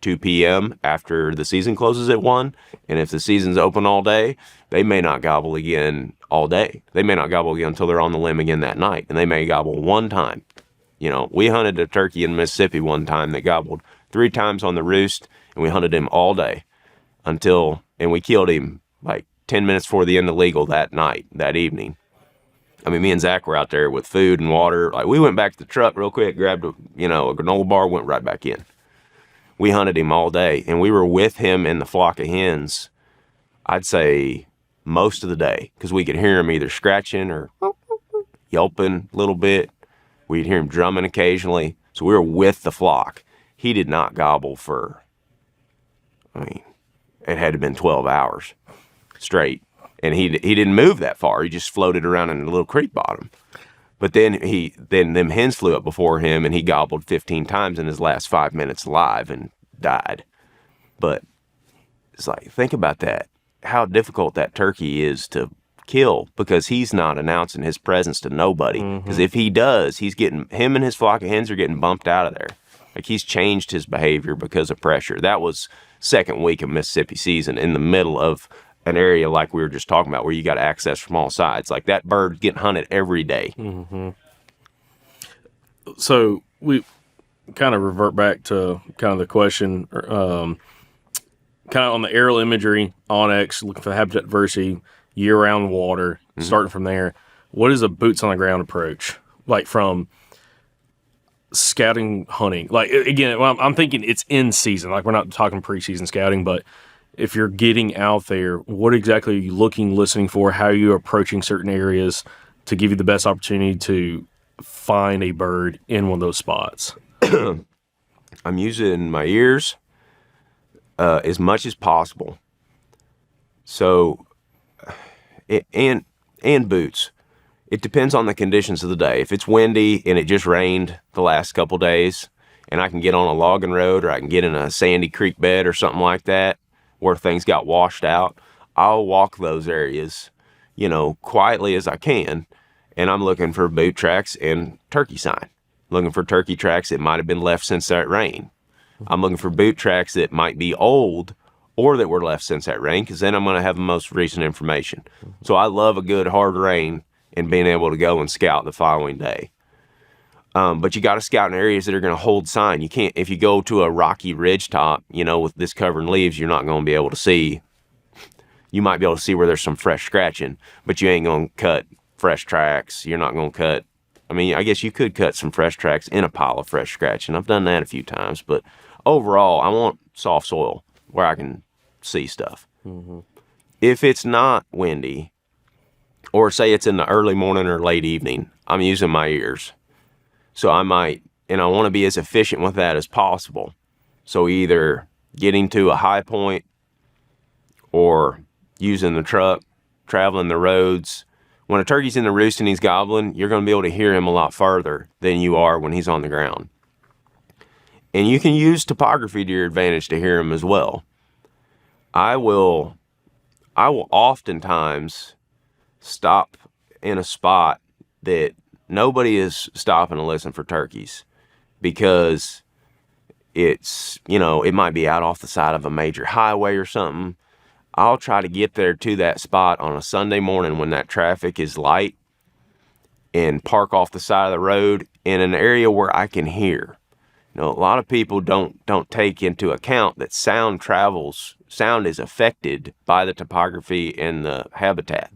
2 p.m. after the season closes at 1. And if the season's open all day, they may not gobble again all day. They may not gobble again until they're on the limb again that night. And they may gobble one time. We hunted a turkey in Mississippi one time that gobbled 3 times on the roost, and we hunted him all day and we killed him like 10 minutes before the end of legal that evening. I mean, me and Zach were out there with food and water. Like, we went back to the truck real quick, grabbed a granola bar, went right back in. We hunted him all day, and we were with him in the flock of hens, I'd say most of the day, because we could hear him either scratching or, yelping a little bit. We'd hear him drumming occasionally. So we were with the flock. He did not gobble for, I mean, it had to have been 12 hours straight. And he didn't move that far. He just floated around in a little creek bottom. But then them hens flew up before him, and he gobbled 15 times in his last 5 minutes alive and died. But it's like, think about that. How difficult that turkey is to kill, because he's not announcing his presence to nobody. Because if he does, him and his flock of hens are getting bumped out of there. Like, he's changed his behavior because of pressure. That was second week of Mississippi season in the middle of an area like we were just talking about, where you got access from all sides. Like, that bird's getting hunted every day. So we kind of revert back to kind of the question, kind of on the aerial imagery, Onyx, looking for the habitat diversity, year-round water, starting from there. What is a boots-on-the-ground approach? Like, from scouting, hunting? Like, again, I'm thinking it's in season. Like, we're not talking preseason scouting, but if you're getting out there, what exactly are you looking, listening for? How are you approaching certain areas to give you the best opportunity to find a bird in one of those spots? I'm using my ears as much as possible. So, and boots. It depends on the conditions of the day. If it's windy and it just rained the last couple days, and I can get on a logging road, or I can get in a sandy creek bed or something like that, where things got washed out, I'll walk those areas, quietly as I can. And I'm looking for boot tracks and turkey sign. Looking for turkey tracks that might have been left since that rain. I'm looking for boot tracks that might be old or that were left since that rain, because then I'm going to have the most recent information. So I love a good hard rain and being able to go and scout the following day. But you got to scout in areas that are going to hold sign. You can't, if you go to a rocky ridge top, with this covering leaves, you're not going to be able to see. You might be able to see where there's some fresh scratching, but you ain't going to cut fresh tracks. You're not going to cut. I mean, I guess you could cut some fresh tracks in a pile of fresh scratching. I've done that a few times, but overall, I want soft soil where I can see stuff. If it's not windy, or say it's in the early morning or late evening, I'm using my ears. So I might, and I want to be as efficient with that as possible. So either getting to a high point, or using the truck, traveling the roads. When a turkey's in the roost and he's gobbling, you're going to be able to hear him a lot farther than you are when he's on the ground. And you can use topography to your advantage to hear him as well. I will oftentimes stop in a spot that nobody is stopping to listen for turkeys, because it's, it might be out off the side of a major highway or something. I'll try to get there to that spot on a Sunday morning when that traffic is light, and park off the side of the road in an area where I can hear. A lot of people don't take into account that sound is affected by the topography and the habitat.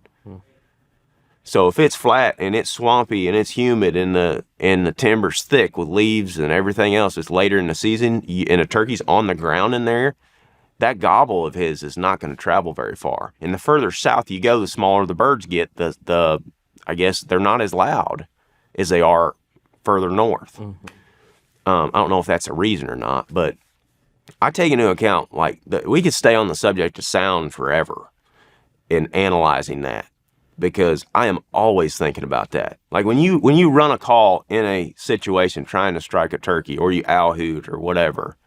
So if it's flat and it's swampy and it's humid and the timber's thick with leaves and everything else, it's later in the season, and a turkey's on the ground in there, that gobble of his is not going to travel very far. And the further south you go, the smaller the birds get. I guess they're not as loud as they are further north. I don't know if that's a reason or not, but I take into account, we could stay on the subject of sound forever in analyzing that, because I am always thinking about that. Like, when you run a call in a situation trying to strike a turkey, or you owl hoot or whatever,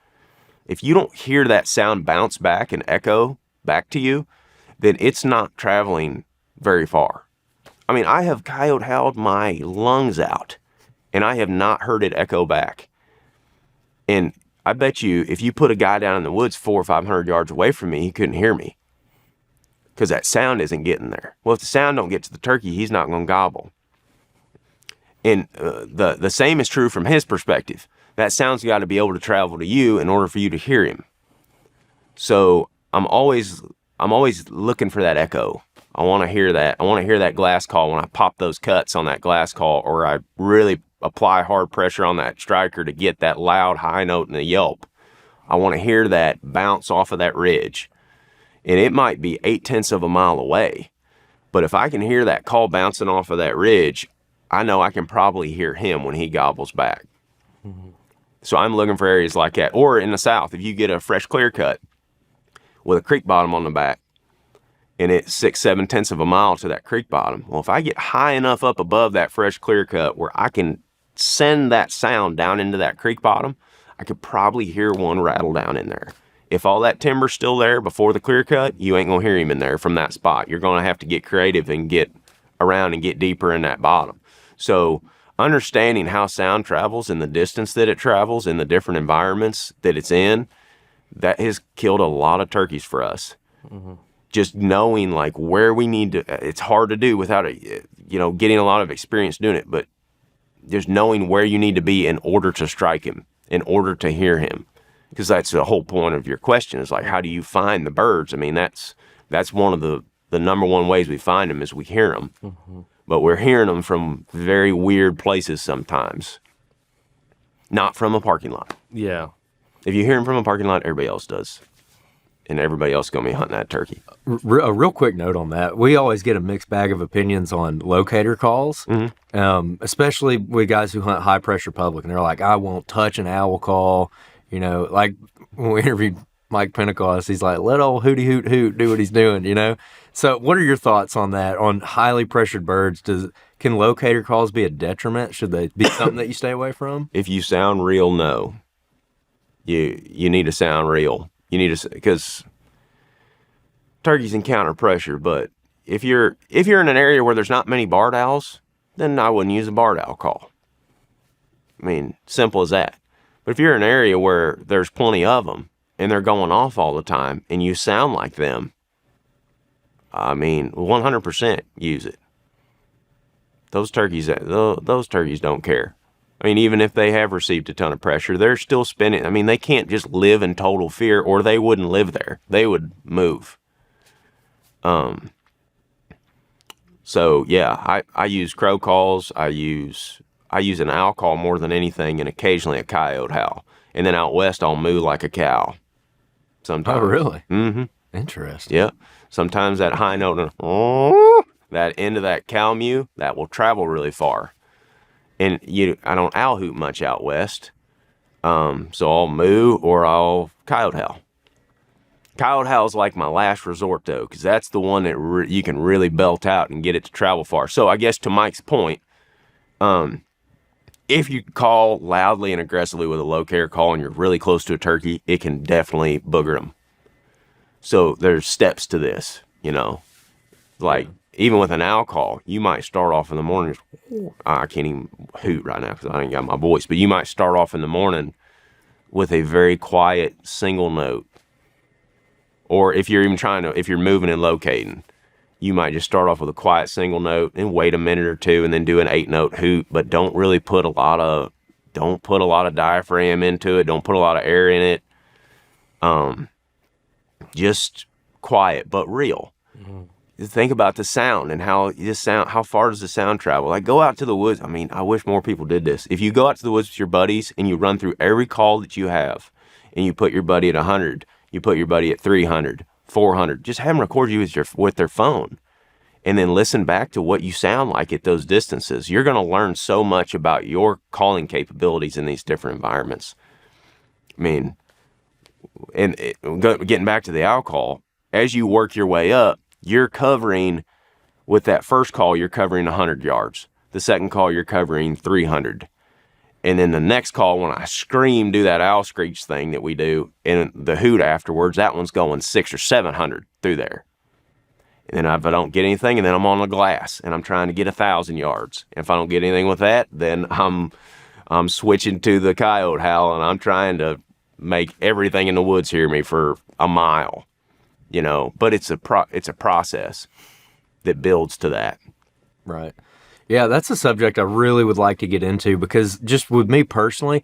if you don't hear that sound bounce back and echo back to you, then it's not traveling very far. I mean, I have coyote howled my lungs out, and I have not heard it echo back. And I bet you, if you put a guy down in the woods 400 or 500 yards away from me, he couldn't hear me, because that sound isn't getting there. Well, if the sound don't get to the turkey, he's not going to gobble. And the same is true from his perspective. That sound's got to be able to travel to you in order for you to hear him. So I'm always looking for that echo. I want to hear that. I want to hear that glass call when I pop those cuts on that glass call, or I really apply hard pressure on that striker to get that loud high note in the yelp. I want to hear that bounce off of that ridge. And it might be 0.8 of a mile away, but if I can hear that call bouncing off of that ridge, I know I can probably hear him when he gobbles back. So I'm looking for areas like that. Or in the south, if you get a fresh clear cut with a creek bottom on the back, and it's 6/7 of a mile to that creek bottom. Well, if I get high enough up above that fresh clear cut where I can send that sound down into that creek bottom, I could probably hear one rattle down in there. If all that timber's still there before the clear cut, you ain't gonna hear him in there from that spot. You're gonna have to get creative and get around and get deeper in that bottom. So understanding how sound travels and the distance that it travels in the different environments that it's in, that has killed a lot of turkeys for us. Just knowing like where we need to, it's hard to do without getting a lot of experience doing it, but just knowing where you need to be in order to strike him, in order to hear him. Because that's the whole point of your question is like, how do you find the birds? I mean, that's one of the number one ways we find them is we hear them, but we're hearing them from very weird places sometimes, not from a parking lot. Yeah. If you hear them from a parking lot, everybody else does. And everybody else is going to be hunting that turkey. A real quick note on that. We always get a mixed bag of opinions on locator calls, especially with guys who hunt high-pressure public. And they're like, I won't touch an owl call. You know, like when we interviewed Mike Pentecost, he's like, let old hooty hoot hoot do what he's doing, you know? So what are your thoughts on that, on highly pressured birds? Can locator calls be a detriment? Should they be something that you stay away from? If you sound real, no. You need to sound real. You need to, because turkeys encounter pressure, but if you're in an area where there's not many barred owls, then I wouldn't use a barred owl call. I mean, simple as that. But if you're in an area where there's plenty of them and they're going off all the time and you sound like them, I mean, 100% use it. Those turkeys don't care. I mean, even if they have received a ton of pressure, they're still spinning. I mean, they can't just live in total fear or they wouldn't live there. They would move. So yeah, I use crow calls. I use an owl call more than anything and occasionally a coyote howl. And then out west, I'll moo like a cow. Sometimes. Oh, really? Mm-hmm. Interesting. Yeah. Sometimes that high note, that end of that cow mew, that will travel really far. And I don't owl hoot much out west, so I'll moo or I'll coyote howl. Coyote howl's like my last resort though, because that's the one that you can really belt out and get it to travel far. So I guess to Mike's point, if you call loudly and aggressively with a locator call and you're really close to a turkey, it can definitely booger them. So there's steps to this, like. Even with an owl call, you might start off in the morning. I can't even hoot right now because I ain't got my voice. But you might start off in the morning with a very quiet single note. Or if you're if you're moving and locating, you might just start off with a quiet single note and wait a minute or two and then do an 8-note hoot. But don't really put a lot of diaphragm into it. Don't put a lot of air in it. Just quiet but real. Mm-hmm. Think about the sound and how far does the sound travel? Like go out to the woods. I mean, I wish more people did this. If you go out to the woods with your buddies and you run through every call that you have and you put your buddy at 100, you put your buddy at 300, 400, just have them record you with their phone and then listen back to what you sound like at those distances. You're going to learn so much about your calling capabilities in these different environments. I mean, and getting back to the owl call, as you work your way up, you're covering, with that first call, you're covering 100 yards. The second call, you're covering 300. And then the next call, when I scream, do that owl screech thing that we do, and the hoot afterwards, that one's going 600 or 700 through there. And then if I don't get anything, and then I'm on the glass, and I'm trying to get 1,000 yards. And if I don't get anything with that, then I'm switching to the coyote howl, and I'm trying to make everything in the woods hear me for a mile. But it's a process that builds to that. Right. Yeah, that's a subject I really would like to get into because just with me personally,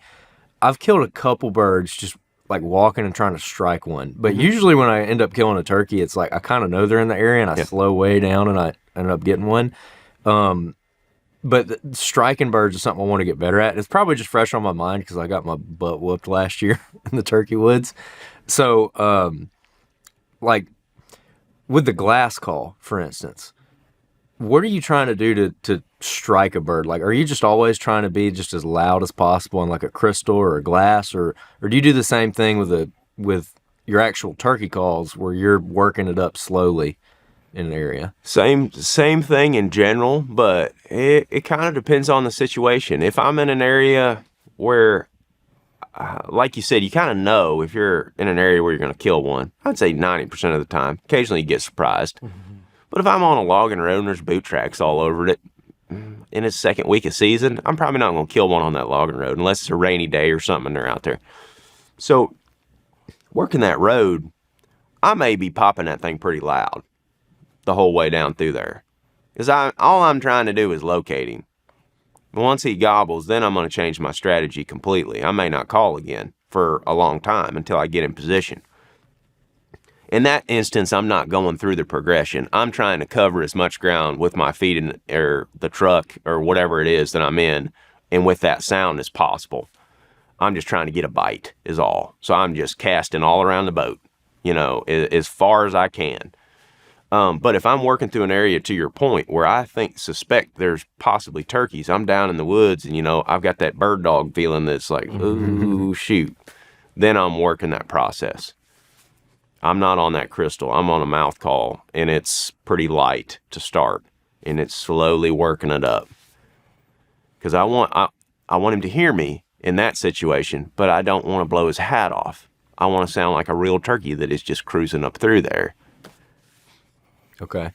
I've killed a couple birds just like walking and trying to strike one. But usually when I end up killing a turkey, it's like I kind of know they're in the area and I slow way down and I end up getting one. But striking birds is something I want to get better at. It's probably just fresh on my mind because I got my butt whooped last year in the turkey woods. So, like with the glass call, for instance, what are you trying to do to strike a bird? Like, are you just always trying to be just as loud as possible on like a crystal or a glass, or do you do the same thing with your actual turkey calls where you're working it up slowly in an area? Same thing in general, but it kind of depends on the situation. If I'm in an area where, like you said, you kind of know if you're in an area where you're going to kill one, I'd say 90% of the time. Occasionally you get surprised. But if I'm on a logging road and there's boot tracks all over it, in its second week of season, I'm probably not going to kill one on that logging road unless it's a rainy day or something and they're out there. So working that road, I may be popping that thing pretty loud the whole way down through there. Because all I'm trying to do is locate him. Once he gobbles, then I'm going to change my strategy completely. I may not call again for a long time until I get in position. In that instance, I'm not going through the progression. I'm trying to cover as much ground with my feet in or the truck or whatever it is that I'm in, and with that sound as possible. I'm just trying to get a bite is all. So I'm just casting all around the boat, as far as I can. But if I'm working through an area, to your point, where I suspect there's possibly turkeys, I'm down in the woods and, I've got that bird dog feeling that's like, ooh, shoot. Then I'm working that process. I'm not on that crystal. I'm on a mouth call, and it's pretty light to start, and it's slowly working it up. Because I want him to hear me in that situation, but I don't want to blow his hat off. I want to sound like a real turkey that is just cruising up through there. Okay.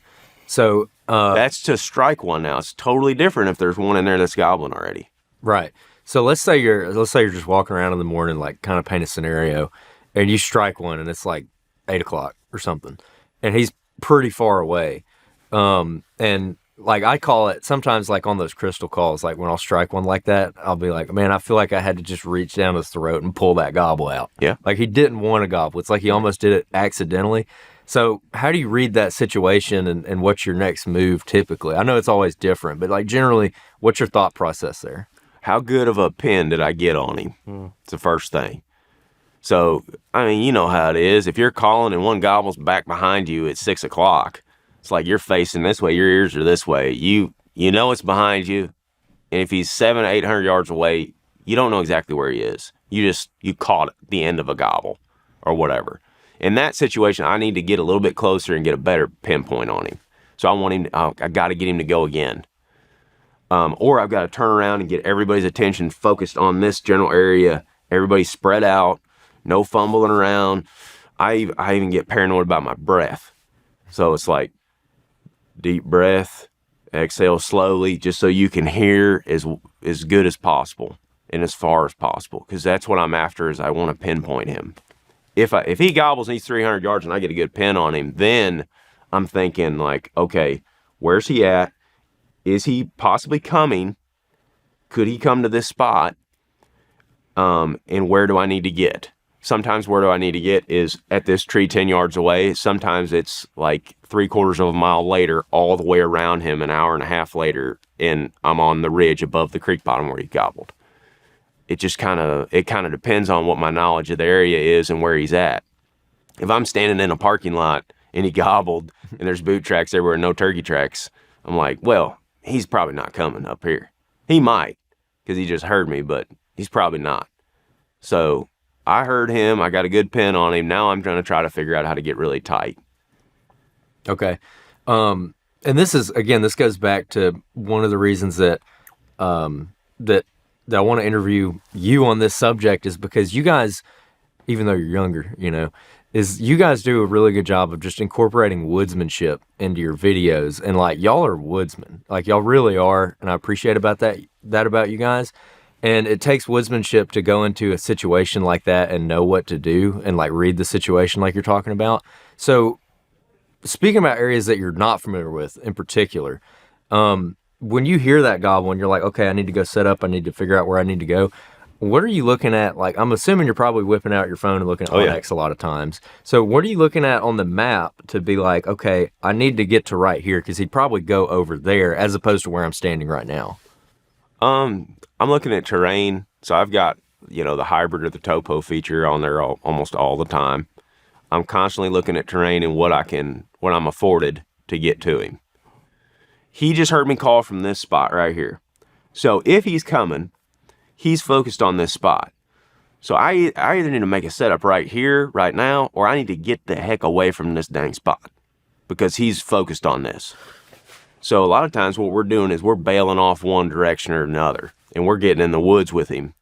So that's to strike one now. It's totally different if there's one in there that's gobbling already. Right. So let's say you're just walking around in the morning, like kind of paint a scenario, and you strike one and it's like 8:00 or something, and he's pretty far away. And like I call it sometimes, like on those crystal calls, like when I'll strike one like that, I'll be like, man, I feel like I had to just reach down his throat and pull that gobble out. Yeah. Like he didn't want to gobble. It's like he almost did it accidentally. So how do you read that situation and what's your next move typically? I know it's always different, but like generally, what's your thought process there? How good of a pin did I get on him? It's the first thing. So, I mean, you know how it is. If you're calling and one gobbles back behind you at 6:00, it's like you're facing this way, your ears are this way. You know it's behind you. And if he's 700 to 800 yards away, you don't know exactly where he is. You caught the end of a gobble or whatever. In that situation, I need to get a little bit closer and get a better pinpoint on him. So I got to get him to go again. Or I've got to turn around and get everybody's attention focused on this general area. Everybody spread out. No fumbling around. I even get paranoid about my breath. So it's like deep breath, exhale slowly, just so you can hear as good as possible and as far as possible. Because that's what I'm after, is I want to pinpoint him. If he gobbles and he's 300 yards and I get a good pin on him, then I'm thinking like, okay, where's he at? Is he possibly coming? Could he come to this spot? And where do I need to get? Sometimes where do I need to get is at this tree 10 yards away. Sometimes it's like 3/4 of a mile later, all the way around him, an hour and a half later, and I'm on the ridge above the creek bottom where he gobbled. It just kind of depends on what my knowledge of the area is and where he's at. If I'm standing in a parking lot and he gobbled and there's boot tracks everywhere, no turkey tracks, I'm like, well, he's probably not coming up here. He might, because he just heard me, but he's probably not. So I heard him. I got a good pin on him. Now I'm going to try to figure out how to get really tight. Okay. And this goes back to one of the reasons that that I want to interview you on this subject, is because you guys, even though you're younger, you guys do a really good job of just incorporating woodsmanship into your videos. And like, y'all are woodsmen, like y'all really are. And I appreciate that about you guys. And it takes woodsmanship to go into a situation like that and know what to do and like read the situation like you're talking about. So speaking about areas that you're not familiar with in particular, when you hear that gobble and you're like, okay, I need to go set up, I need to figure out where I need to go. What are you looking at? Like, I'm assuming you're probably whipping out your phone and looking at Onyx a lot of times. So what are you looking at on the map to be like, okay, I need to get to right here, because he'd probably go over there as opposed to where I'm standing right now? I'm looking at terrain. So I've got, the hybrid or the topo feature on there almost all the time. I'm constantly looking at terrain and what I'm afforded to get to him. he just heard me call from this spot right here. So if he's coming, he's focused on this spot. So I either need to make a setup right here, right now, or I need to get the heck away from this dang spot because he's focused on this. So a lot of times what we're doing is we're bailing off one direction or another, and we're getting in the woods with him,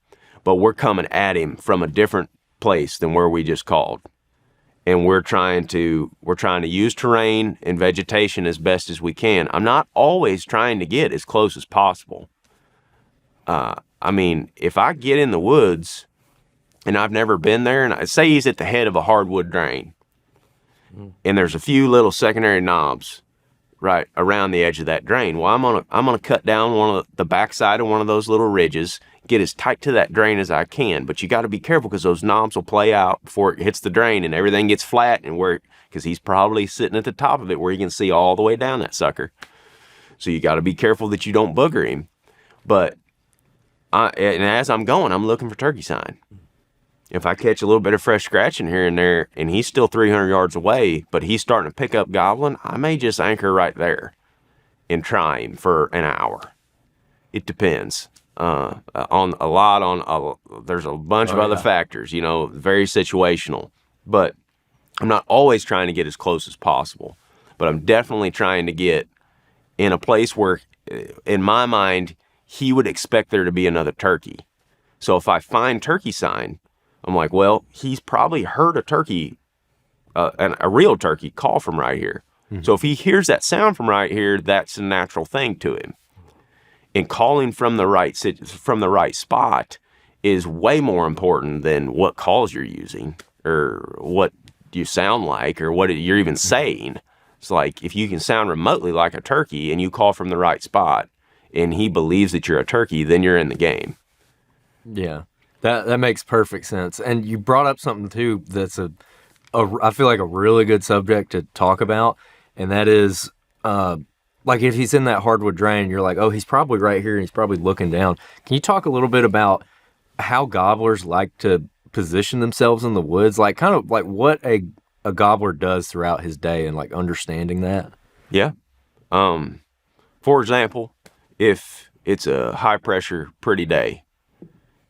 but we're coming at him from a different place than where we just called. And we're trying to use terrain and vegetation as best as we can. I'm not always trying to get as close as possible. I mean, if I get in the woods and I've never been there, and I say he's at the head of a hardwood drain, and there's a few little secondary knobs right around the edge of that drain. Well, I'm gonna cut down one of the backside of one of those little ridges, get as tight to that drain as I can. But you got to be careful because those knobs will play out before it hits the drain, and everything gets flat. And because he's probably sitting at the top of it where you can see all the way down that sucker. So you got to be careful that you don't booger him. But and as I'm going, I'm looking for turkey sign. If I catch a little bit of fresh scratching here and there, and he's still 300 yards away, but he's starting to pick up gobbling, I may just anchor right there and try him for an hour. It depends. There's a bunch of other factors, very situational. But I'm not always trying to get as close as possible. But I'm definitely trying to get in a place where, in my mind, he would expect there to be another turkey. So if I find turkey sign, I'm like, well, he's probably heard a turkey, a real turkey call from right here. Mm-hmm. So if he hears that sound from right here, that's a natural thing to him. And calling from the right spot is way more important than what calls you're using or what you sound like or what you're even saying. It's like if you can sound remotely like a turkey and you call from the right spot and he believes that you're a turkey, then you're in the game. Yeah. That makes perfect sense. And you brought up something too that's I feel like a really good subject to talk about, and that is like if he's in that hardwood drain, you're like, oh, he's probably right here and he's probably looking down. Can you talk a little bit about how gobblers like to position themselves in the woods, like kind of like what a gobbler does throughout his day and like understanding that? Yeah. For example, if it's a high pressure, pretty day,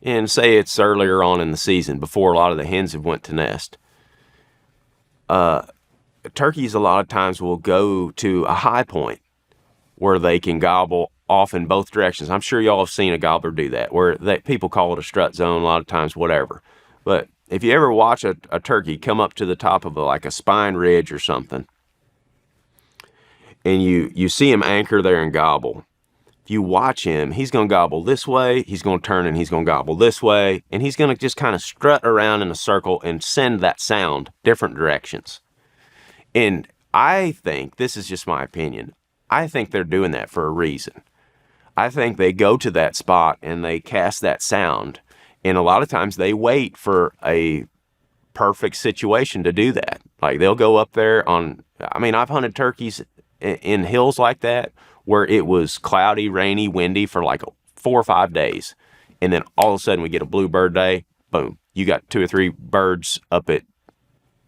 and say it's earlier on in the season before a lot of the hens have went to nest, turkeys a lot of times will go to a high point where they can gobble off in both directions. I'm sure y'all have seen a gobbler do that, where people call it a strut zone a lot of times, whatever. But if you ever watch a turkey come up to the top of a spine ridge or something, and you see him anchor there and gobble, if you watch him, he's going to gobble this way, he's going to turn and he's going to gobble this way, and he's going to just kind of strut around in a circle and send that sound different directions. And I think, this is just my opinion, I think they're doing that for a reason. I think they go to that spot and they cast that sound, and a lot of times they wait for a perfect situation to do that. Like they'll go up there I've hunted turkeys in hills like that where it was cloudy, rainy, windy for like 4 or 5 days. And then all of a sudden we get a bluebird day, boom, you got 2 or 3 birds up at,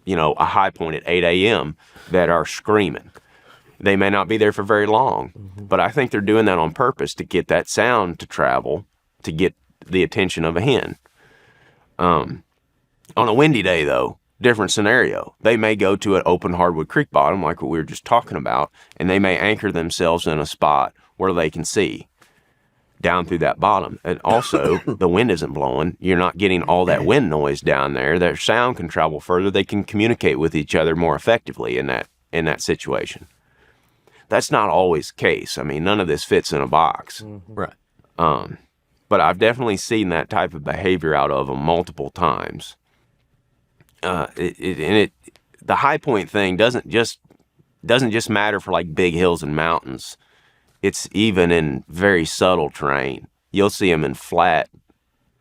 a high point at 8 a.m. that are screaming. They may not be there for very long, but I think they're doing that on purpose to get that sound to travel, to get the attention of a hen. On a windy day, though, different scenario. They may go to an open hardwood creek bottom like what we were just talking about, and they may anchor themselves in a spot where they can see down through that bottom. And also, the wind isn't blowing. You're not getting all that wind noise down there. Their sound can travel further. They can communicate with each other more effectively in that situation. That's not always the case. I mean, none of this fits in a box. Mm-hmm. Right. But I've definitely seen that type of behavior out of them multiple times. The high point thing doesn't just matter for like big hills and mountains. It's even in very subtle terrain. You'll see them in flat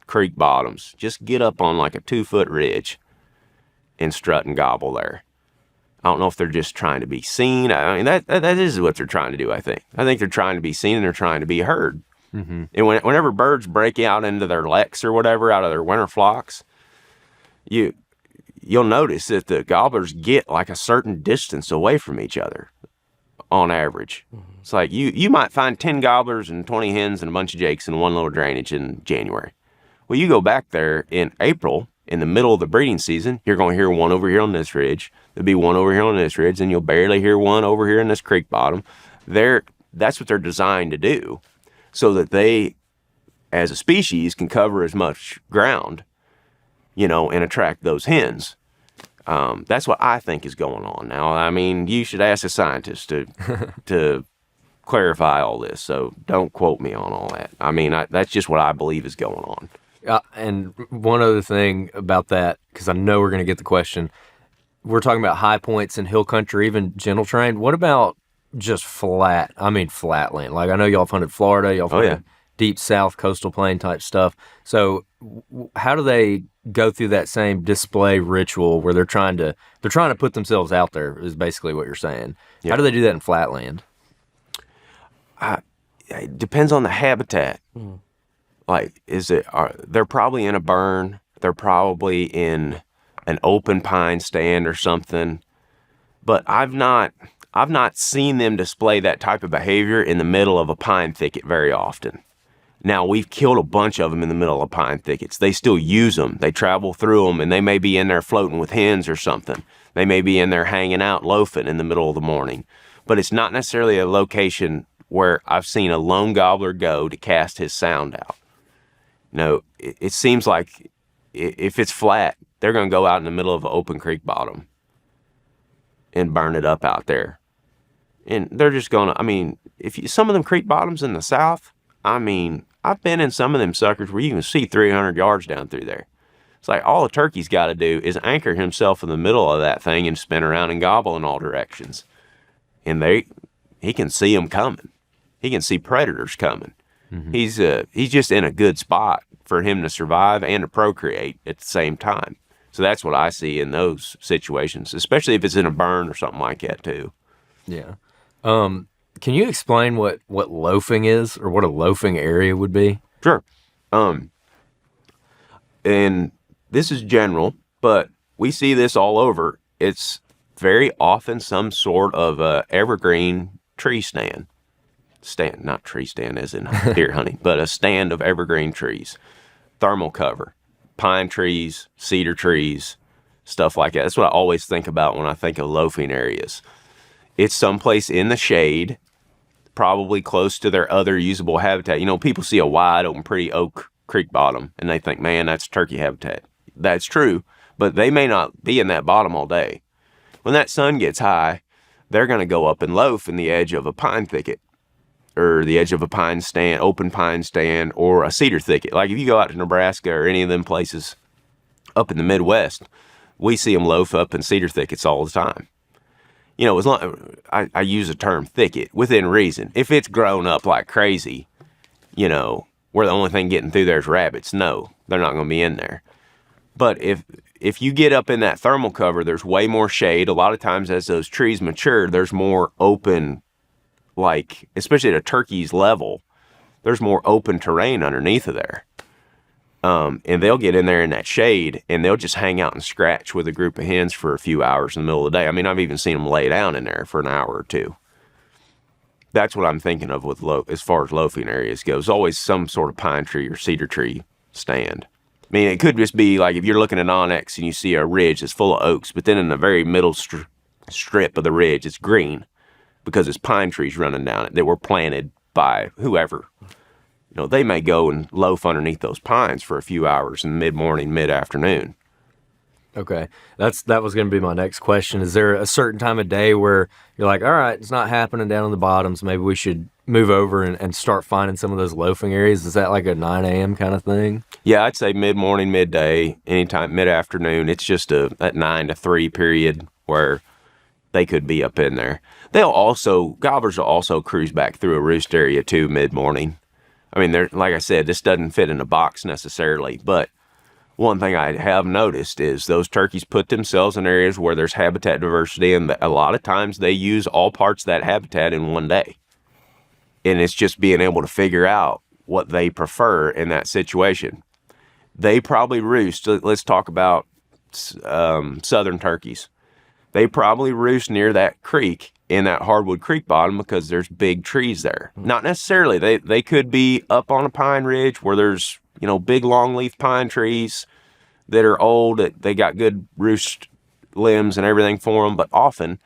creek bottoms. Just get up on like a 2-foot ridge and strut and gobble there. I don't know if they're just trying to be seen. I mean, that is what they're trying to do, I think. I think they're trying to be seen and they're trying to be heard. Mm-hmm. And whenever birds break out into their leks or whatever, out of their winter flocks, you'll notice that the gobblers get like a certain distance away from each other. on average. It's like you might find 10 gobblers and 20 hens and a bunch of jakes in one little drainage in January. Well, you go back there in April, in the middle of the breeding season, you're going to hear one over here on this ridge. There'll be one over here on this ridge, and you'll barely hear one over here in this creek bottom. That's what they're designed to do, so that they, as a species, can cover as much ground, and attract those hens. That's what I think is going on. Now, I mean, you should ask a scientist to clarify all this, so don't quote me on all that. I mean, that's just what I believe is going on. And one other thing about that, because I know we're going to get the question, we're talking about high points in hill country, even gentle terrain. What about just flat land? Like, I know y'all have hunted Florida, y'all have hunted deep south coastal plain type stuff. So how do they go through that same display ritual where they're trying to put themselves out there, is basically what you're saying? Yeah. How do they do that in flat land? It depends on the habitat. Like, they're probably in a burn. They're probably in an open pine stand or something. But I've not seen them display that type of behavior in the middle of a pine thicket very often. Now, we've killed a bunch of them in the middle of pine thickets. They still use them. They travel through them, and they may be in there floating with hens or something. They may be in there hanging out, loafing in the middle of the morning. But it's not necessarily a location where I've seen a lone gobbler go to cast his sound out. It seems like if it's flat, they're going to go out in the middle of an open creek bottom and burn it up out there. And they're just going to, some of them creek bottoms in the south, I've been in some of them suckers where you can see 300 yards down through there. It's like all a turkey's got to do is anchor himself in the middle of that thing and spin around and gobble in all directions. And he can see them coming. He can see predators coming. Mm-hmm. He's just in a good spot for him to survive and to procreate at the same time. So that's what I see in those situations, especially if it's in a burn or something like that too. Yeah. Can you explain what loafing is, or what a loafing area would be? Sure. And this is general, but we see this all over. It's very often some sort of evergreen tree stand. Not tree stand as in deer hunting, but a stand of evergreen trees. Thermal cover, pine trees, cedar trees, stuff like that. That's what I always think about when I think of loafing areas. It's someplace in the shade, probably close to their other usable habitat. People see a wide open, pretty oak creek bottom, and they think, man, that's turkey habitat. That's true, but they may not be in that bottom all day. When that sun gets high, they're going to go up and loaf in the edge of a pine thicket, or the edge of a pine stand, open pine stand, or a cedar thicket. Like if you go out to Nebraska or any of them places up in the Midwest, we see them loaf up in cedar thickets all the time. As long, I use the term thicket within reason. If it's grown up like crazy, where the only thing getting through there is rabbits, no, they're not going to be in there. But if you get up in that thermal cover, there's way more shade. A lot of times as those trees mature, there's more open, like, especially at a turkey's level, there's more open terrain underneath of there. And they'll get in there in that shade, and they'll just hang out and scratch with a group of hens for a few hours in the middle of the day. I've even seen them lay down in there for an hour or two. That's what I'm thinking of with as far as loafing areas goes. Always some sort of pine tree or cedar tree stand. It could just be like if you're looking at Onyx and you see a ridge that's full of oaks, but then in the very middle strip of the ridge, it's green because it's pine trees running down it that were planted by whoever. They may go and loaf underneath those pines for a few hours in mid-morning, mid-afternoon. Okay. That was going to be my next question. Is there a certain time of day where you're like, all right, it's not happening down in the bottoms, maybe we should move over and start finding some of those loafing areas? Is that like a 9 a.m. kind of thing? Yeah, I'd say mid-morning, midday, anytime, mid-afternoon. It's just that 9 to 3 period where they could be up in there. Gobblers will also cruise back through a roost area too mid-morning. Like I said, this doesn't fit in a box necessarily, but one thing I have noticed is those turkeys put themselves in areas where there's habitat diversity, and a lot of times they use all parts of that habitat in one day. And it's just being able to figure out what they prefer in that situation. They probably roost, let's talk about southern turkeys. They probably roost near that creek in that hardwood creek bottom because there's big trees there. Not necessarily. They could be up on a pine ridge where there's, big longleaf pine trees that are old, that they got good roost limbs and everything for them. But often,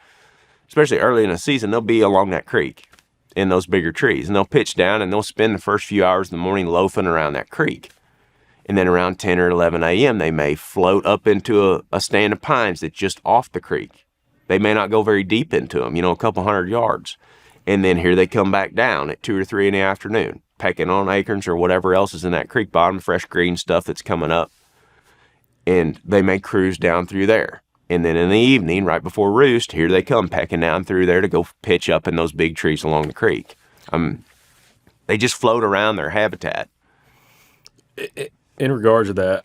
especially early in the season, they'll be along that creek in those bigger trees. And they'll pitch down and they'll spend the first few hours in the morning loafing around that creek. And then around 10 or 11 a.m., they may float up into a stand of pines that's just off the creek. They may not go very deep into them, a couple hundred yards. And then here they come back down at 2 or 3 in the afternoon, pecking on acorns or whatever else is in that creek bottom, fresh green stuff that's coming up. And they may cruise down through there. And then in the evening, right before roost, here they come pecking down through there to go pitch up in those big trees along the creek. They just float around their habitat. In regards to that,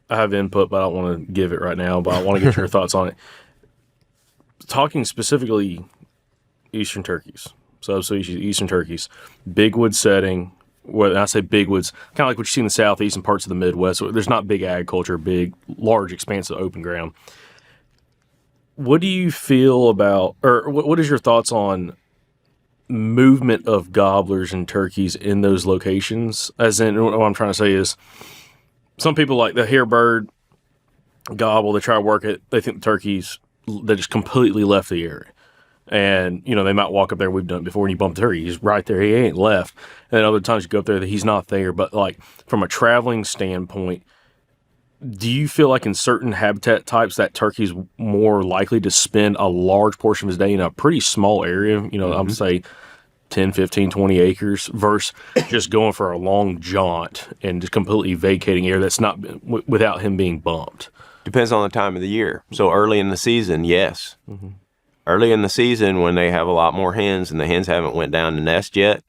I have input, but I don't want to give it right now, but I want to get your thoughts on it. Talking specifically eastern turkeys, subspecies eastern turkeys, big wood setting. When I say big woods, kind of like what you see in the southeast and parts of the Midwest. So there's not big agriculture, big, large, expansive open ground. What do you feel about, or what is your thoughts on movement of gobblers and turkeys in those locations? As in, what I'm trying to say is, some people like the hear bird gobble, they try to work it, they think the turkeys, they just completely left the area. And, they might walk up there, we've done it before, and you bump the turkey, he's right there, he ain't left. And then other times you go up there, that he's not there. But like, from a traveling standpoint, do you feel like in certain habitat types that turkey's more likely to spend a large portion of his day in a pretty small area, I'm going to say 10, 15, 20 acres, versus just going for a long jaunt and just completely vacating area that's not without him being bumped? Depends on the time of the year. So early in the season, yes. Early in the season, when they have a lot more hens and the hens haven't went down to nest yet,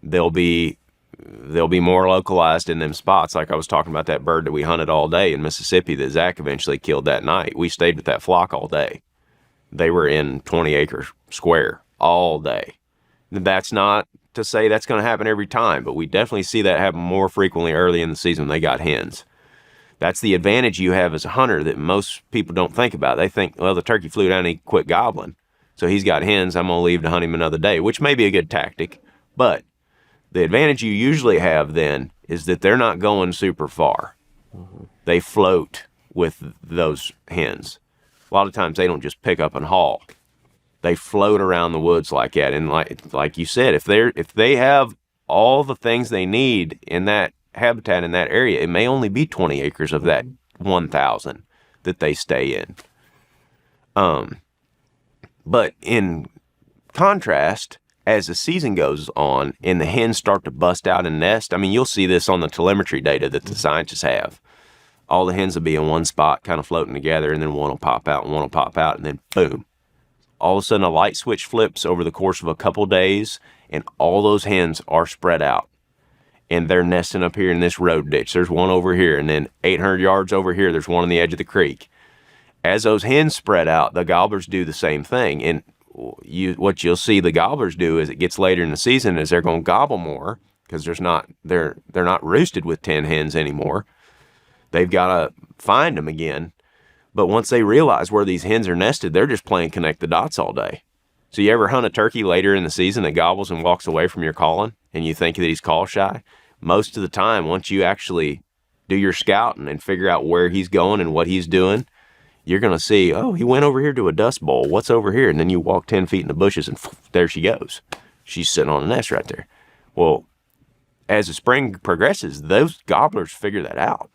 they'll be more localized in them spots. Like I was talking about that bird that we hunted all day in Mississippi that Zach eventually killed that night. We stayed with that flock all day. They were in 20 acre square all day. That's not to say that's going to happen every time, but we definitely see that happen more frequently early in the season when they got hens. That's the advantage you have as a hunter that most people don't think about. They think, well, the turkey flew down and he quit gobbling, so he's got hens, I'm going to leave to hunt him another day, which may be a good tactic. But the advantage you usually have then is that they're not going super far. They float with those hens. A lot of times they don't just pick up and haul. They float around the woods like that. And like you said, if they have all the things they need in that habitat in that area, it may only be 20 acres of that 1,000 that they stay in. But in contrast, as the season goes on and the hens start to bust out and nest, you'll see this on the telemetry data that the scientists have. All the hens will be in one spot kind of floating together, and then one will pop out and one will pop out, and then boom. All of a sudden a light switch flips over the course of a couple days, and all those hens are spread out. And they're nesting up here in this road ditch. There's one over here, and then 800 yards over here, there's one on the edge of the creek. As those hens spread out, the gobblers do the same thing. And what you'll see the gobblers do as it gets later in the season is they're going to gobble more because they're not roosted with 10 hens anymore. They've got to find them again. But once they realize where these hens are nested, they're just playing connect the dots all day. So you ever hunt a turkey later in the season that gobbles and walks away from your calling and you think that he's call shy? Most of the time, once you actually do your scouting and figure out where he's going and what he's doing, you're going to see, oh, he went over here to a dust bowl. What's over here? And then you walk 10 feet in the bushes and there she goes. She's sitting on a nest right there. Well, as the spring progresses, those gobblers figure that out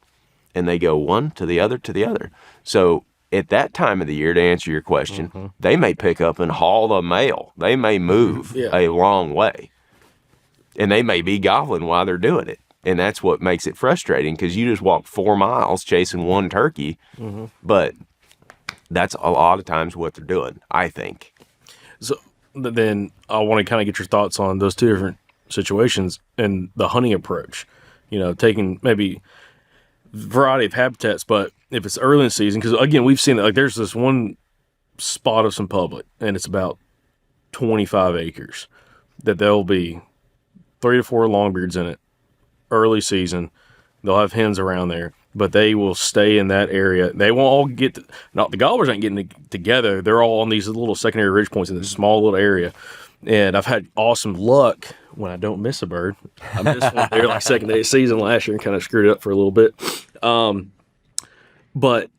and they go one to the other to the other. So at that time of the year, to answer your question, they may pick up and haul the male. They may move a long way. And they may be gobbling while they're doing it. And that's what makes it frustrating because you just walk 4 miles chasing one turkey. But that's a lot of times what they're doing, I think. So then I want to kind of get your thoughts on those two different situations and the hunting approach. Taking maybe variety of habitats, but if it's early in the season, because again, we've seen that, like there's this one spot of some public and it's about 25 acres that there'll be 3 to 4 longbeards in it early season. They'll have hens around there. but they will stay in that area. They won't all not the gobblers ain't getting together. They're all on these little secondary ridge points in this small little area. And I've had awesome luck when I don't miss a bird. I missed one there like second day of season last year and kind of screwed it up for a little bit. But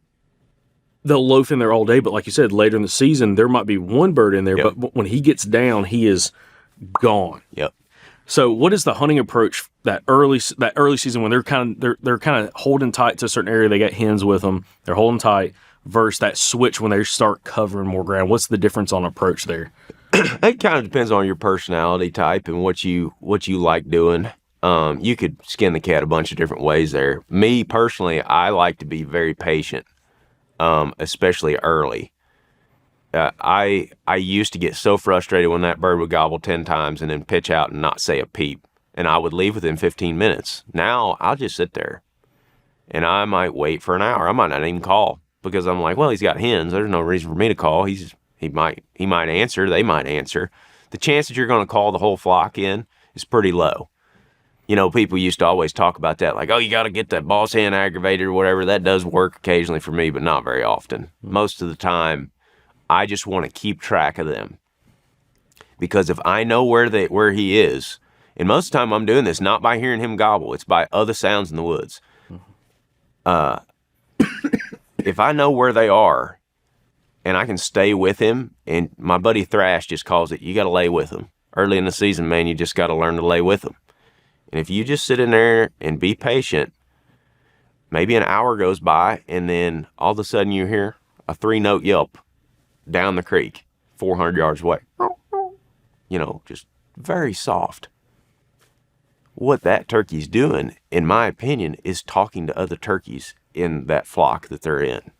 they'll loaf in there all day. But like you said, later in the season, there might be one bird in there, Yep. but when he gets down, he is gone. Yep. So what is the hunting approach that early season when they're kind of holding tight to a certain area? They got hens with them. They're holding tight versus that switch when they start covering more ground. What's the difference on approach there? It kind of depends on your personality type and what you like doing. You could skin the cat a bunch of different ways there. Me personally, I like to be very patient, especially early. I used to get so frustrated when that bird would gobble 10 times and then pitch out and not say a peep, and I would leave within 15 minutes. Now I'll just sit there, and I might wait for an hour. I might not even call because I'm like, well, he's got hens. There's no reason for me to call. He might answer. They might answer. The chance that you're going to call the whole flock in is pretty low. You know, people used to always talk about that, like, oh, you got to get that boss hen aggravated or whatever. That does work occasionally for me, but not very often. Most of the time, I just want to keep track of them. Because if I know where he is, and most of the time I'm doing this not by hearing him gobble, it's by other sounds in the woods. If I know where they are, and I can stay with him, and my buddy Thrash just calls it, you got to lay with him. Early in the season, man, you just got to learn to lay with him. And if you just sit in there and be patient, maybe an hour goes by, and then all of a sudden you hear a 3-note yelp down the creek, 400 yards away. You know, just very soft. What that turkey's doing, in my opinion, is talking to other turkeys in that flock that they're in.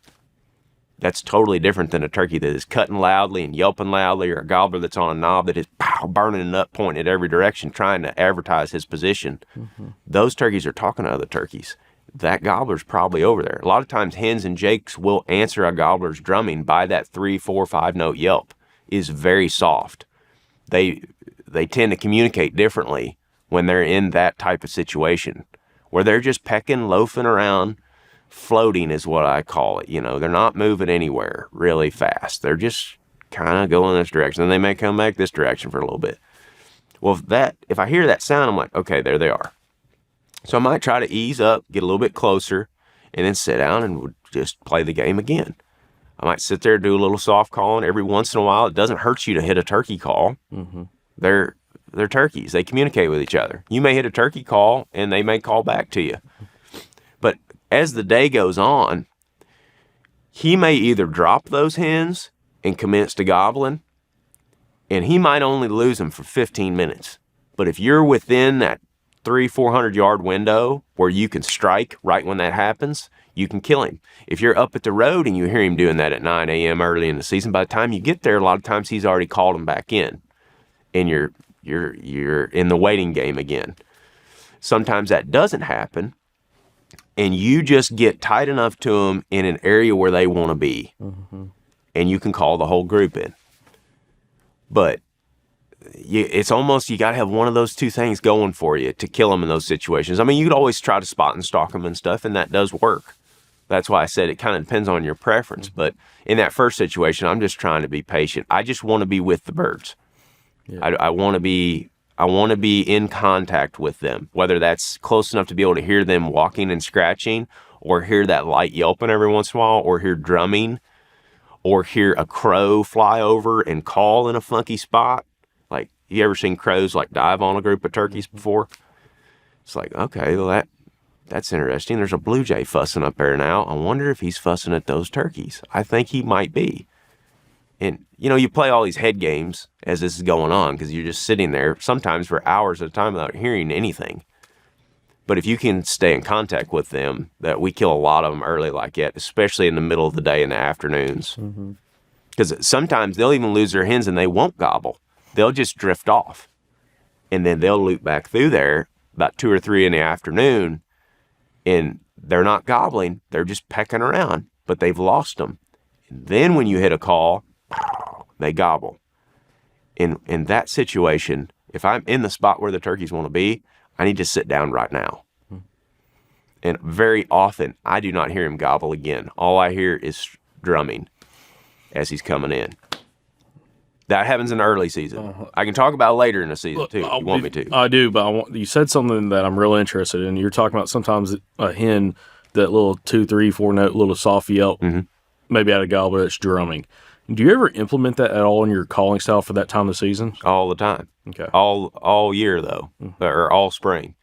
That's totally different than a turkey that is cutting loudly and yelping loudly, or a gobbler that's on a knob that is burning a nut point in every direction trying to advertise his position. Mm-hmm. Those turkeys are talking to other turkeys. That gobbler's probably over there. A lot of times hens and jakes will answer a gobbler's drumming by that 3, 4, 5-note yelp. Is very soft. They tend to communicate differently when they're in that type of situation, where they're just pecking, loafing around. Floating is what I call it. You know, they're not moving anywhere really fast. They're just kind of going this direction. And they may come back this direction for a little bit. Well, if I hear that sound, I'm like, okay, there they are. So I might try to ease up, get a little bit closer, and then sit down and just play the game again. I might sit there and do a little soft calling every once in a while. It doesn't hurt you to hit a turkey call. Mm-hmm. They're turkeys. They communicate with each other. You may hit a turkey call, and they may call back to you. But as the day goes on, he may either drop those hens and commence to gobbling, and he might only lose them for 15 minutes. But if you're within that 300-400 yard window where you can strike right when that happens, you can kill him. If you're up at the road and you hear him doing that at 9 a.m. early in the season, by the time you get there, a lot of times he's already called him back in, and you're in the waiting game again. Sometimes that doesn't happen, and you just get tight enough to them in an area where they want to be, mm-hmm. and you can call the whole group in. But it's almost, you got to have one of those two things going for you to kill them in those situations. I mean, you could always try to spot and stalk them and stuff, and that does work. That's why I said it kind of depends on your preference. Mm-hmm. But in that first situation, I'm just trying to be patient. I just want to be with the birds. Yeah. I want to be in contact with them, whether that's close enough to be able to hear them walking and scratching, or hear that light yelping every once in a while, or hear drumming, or hear a crow fly over and call in a funky spot. Like, you ever seen crows like dive on a group of turkeys before? It's like, okay, well, that's interesting. There's a blue jay fussing up there now. I wonder if he's fussing at those turkeys. I think he might be. And, you know, you play all these head games as this is going on, because you're just sitting there sometimes for hours at a time without hearing anything. But if you can stay in contact with them, that we kill a lot of them early like that, especially in the middle of the day in the afternoons. Because sometimes they'll even lose their hens and they won't gobble. They'll just drift off. And then they'll loop back through there about 2 or 3 in the afternoon, and they're not gobbling. They're just pecking around, but they've lost them. And then when you hit a call, they gobble. In that situation, if I'm in the spot where the turkeys want to be, I need to sit down right now. And very often, I do not hear him gobble again. All I hear is drumming as he's coming in. That happens in the early season. I can talk about later in the season, too, if you want me to. I do, but you said something that I'm really interested in. You're talking about sometimes a hen, that little 2, 3, 4 note, little soft yelp, maybe out of gobbler that's drumming. Do you ever implement that at all in your calling style for that time of the season? All the time. Okay. All year, though, or all spring.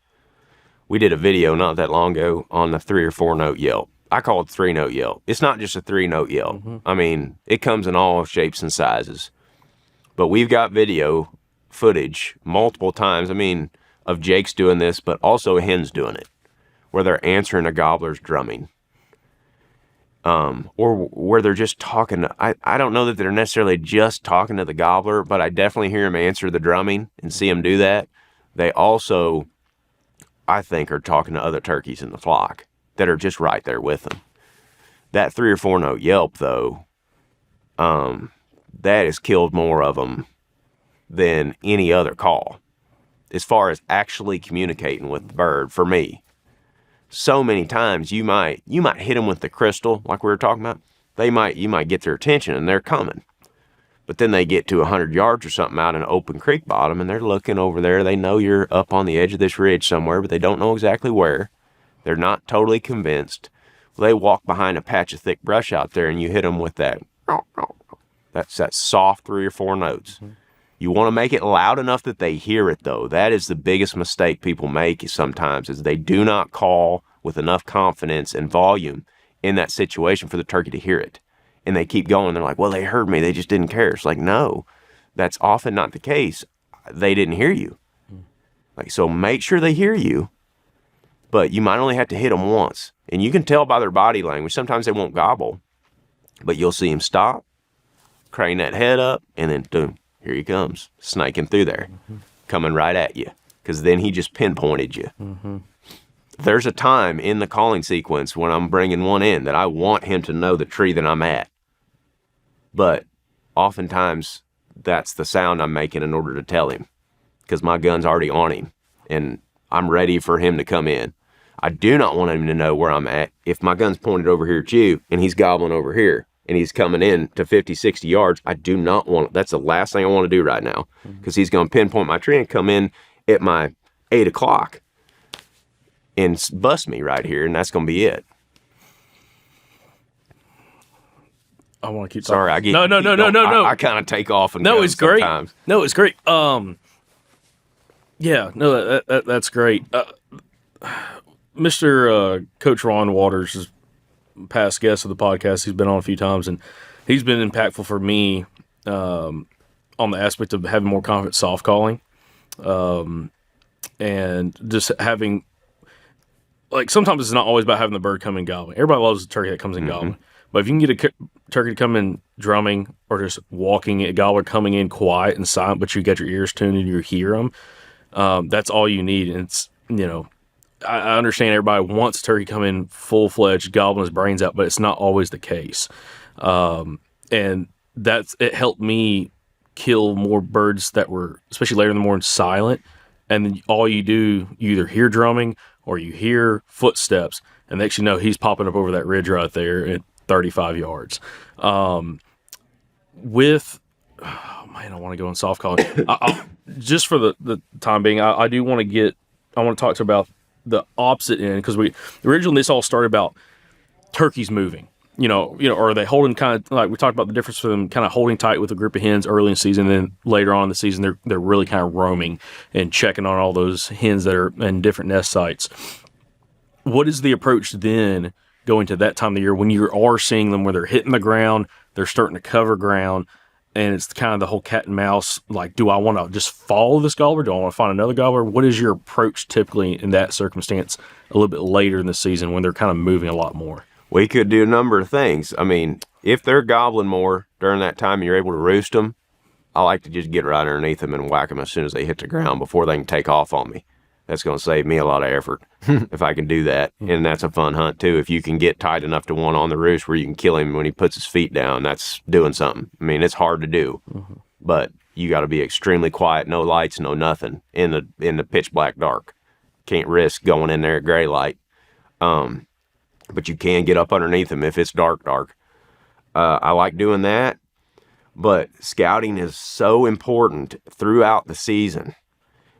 We did a video not that long ago on the 3 or 4 note yelp. I call it 3 note yelp. It's not just a 3 note yelp. I mean, it comes in all shapes and sizes. But we've got video footage multiple times, of Jake's doing this, but also hens doing it, where they're answering a gobbler's drumming. Or where they're just talking. I don't know that they're necessarily just talking to the gobbler, but I definitely hear them answer the drumming and see them do that. They also, I think, are talking to other turkeys in the flock that are just right there with them. That 3 or 4 note yelp, though, that has killed more of them than any other call, as far as actually communicating with the bird, for me. So many times you might hit them with the crystal, like we were talking about. You might get their attention and they're coming. But then they get to 100 yards or something out in an open creek bottom, and they're looking over there. They know you're up on the edge of this ridge somewhere, but they don't know exactly where. They're not totally convinced. They walk behind a patch of thick brush out there, and you hit them with that's that soft 3 or 4 notes. You want to make it loud enough that they hear it, though. That is the biggest mistake people make sometimes, is they do not call with enough confidence and volume in that situation for the turkey to hear it. And they keep going. They're like, well, they heard me. They just didn't care. It's like, no, that's often not the case. They didn't hear you. So make sure they hear you, but you might only have to hit them once. And you can tell by their body language. Sometimes they won't gobble, but you'll see them stop, crane that head up, and then boom, here he comes, snaking through there, coming right at you, because then he just pinpointed you. There's a time in the calling sequence when I'm bringing one in that I want him to know the tree that I'm at. But oftentimes, that's the sound I'm making in order to tell him, because my gun's already on him, and I'm ready for him to come in. I do not want him to know where I'm at. If my gun's pointed over here at you, and he's gobbling over here, and he's coming in to 50, 60 yards, I do not want, that's the last thing I want to do right now, because he's going to pinpoint my tree and come in at my 8 o'clock and bust me right here, and that's going to be it. I want to keep talking. Sorry, I get no. I kind of take off and no, it's great. Sometimes. No, it's great. Yeah, no, that's great. Mr. Coach Ron Waters is past guest of the podcast. He's been on a few times, and he's been impactful for me on the aspect of having more confident soft calling, and just having, like, sometimes it's not always about having the bird come in gobbling. Everybody loves the turkey that comes in gobbling, but if you can get a turkey to come in drumming or just walking, a gobbler coming in quiet and silent, but you get your ears tuned and you hear them, that's all you need. And it's, I understand everybody wants turkey come in full-fledged, gobbling his brains out, but it's not always the case. And it helped me kill more birds that were, especially later in the morning, silent. And then all you do, you either hear drumming or you hear footsteps, and next you know he's popping up over that ridge right there at 35 yards. I want to go on soft calling. Just for the time being, I do want to talk about the opposite end, because originally this all started about turkeys moving. Are they holding, kind of like we talked about the difference for them kind of holding tight with a group of hens early in the season, and then later on in the season they're really kind of roaming and checking on all those hens that are in different nest sites. What is the approach then going to that time of the year when you are seeing them where they're hitting the ground, they're starting to cover ground, and it's kind of the whole cat and mouse, like, do I want to just follow this gobbler? Do I want to find another gobbler? What is your approach typically in that circumstance a little bit later in the season when they're kind of moving a lot more? We could do a number of things. If they're gobbling more during that time and you're able to roost them, I like to just get right underneath them and whack them as soon as they hit the ground before they can take off on me. That's going to save me a lot of effort if I can do that. And that's a fun hunt, too. If you can get tight enough to one on the roost where you can kill him when he puts his feet down, that's doing something. It's hard to do, but you got to be extremely quiet, no lights, no nothing, in the pitch black dark. Can't risk going in there at gray light. But you can get up underneath them if it's dark. I like doing that, but scouting is so important throughout the season,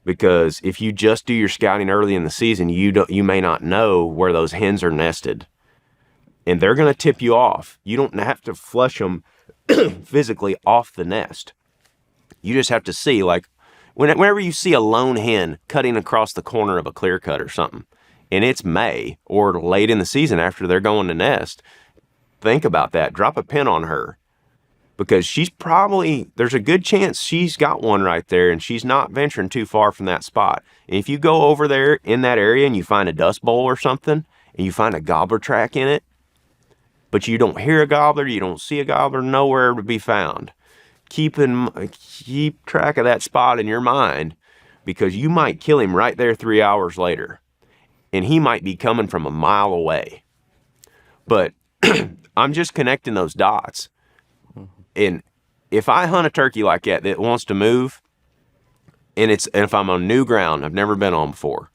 because if you just do your scouting early in the season, you may not know where those hens are nested, and they're going to tip you off. You don't have to flush them physically off the nest. You just have to see, like, whenever you see a lone hen cutting across the corner of a clear cut or something, and it's May or late in the season after they're going to nest, think about that. Drop a pin on her, because there's a good chance she's got one right there, and she's not venturing too far from that spot. And if you go over there in that area and you find a dust bowl or something, and you find a gobbler track in it, but you don't hear a gobbler, you don't see a gobbler, nowhere to be found, keep track of that spot in your mind, because you might kill him right there 3 hours later, and he might be coming from a mile away. But I'm just connecting those dots. And if I hunt a turkey like that wants to move, and if I'm on new ground I've never been on before,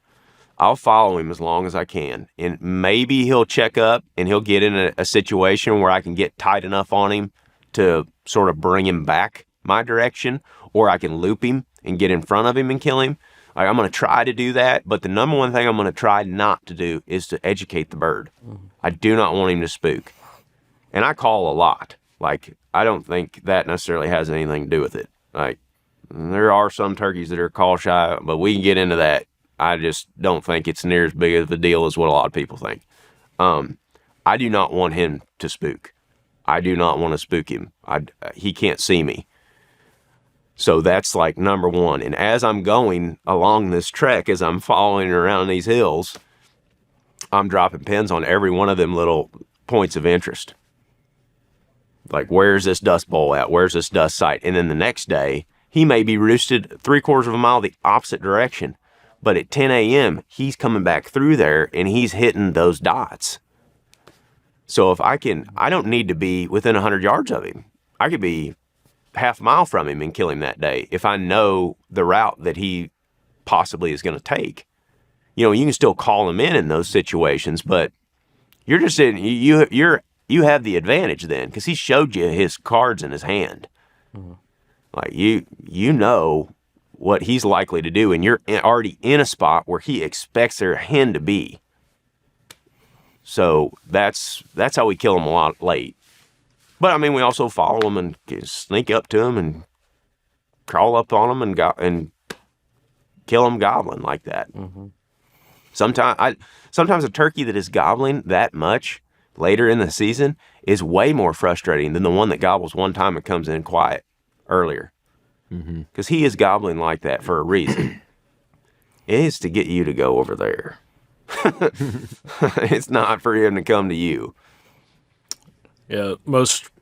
I'll follow him as long as I can. And maybe he'll check up and he'll get in a situation where I can get tight enough on him to sort of bring him back my direction, or I can loop him and get in front of him and kill him. Like, I'm going to try to do that, but the number one thing I'm going to try not to do is to educate the bird. I do not want him to spook. And I call a lot. Like, I don't think that necessarily has anything to do with it. Like, there are some turkeys that are call shy, but we can get into that. I just don't think it's near as big of a deal as what a lot of people think. I do not want him to spook. I do not want to spook him. He can't see me. So that's like number one. And as I'm going along this trek, as I'm following around these hills, I'm dropping pins on every one of them little points of interest. Like, where's this dust bowl at? Where's this dust site? And then the next day, he may be roosted 3/4 of a mile the opposite direction. But at 10 a.m., he's coming back through there and he's hitting those dots. So if I don't need to be within 100 yards of him. I could be half a mile from him and kill him that day if I know the route that he possibly is going to take. You can still call him in those situations, but you're just you have the advantage then, because he showed you his cards in his hand. Mm-hmm. Like, you know what he's likely to do, and you're already in a spot where he expects their hen to be. So that's how we kill them a lot late. But I mean, we also follow them and sneak up to them and crawl up on them and kill them gobbling like that. Mm-hmm. Sometimes a turkey that is gobbling that much later in the season is way more frustrating than the one that gobbles one time and comes in quiet earlier. Because he is gobbling like that for a reason. It is to get you to go over there. It's not for him to come to you. Yeah,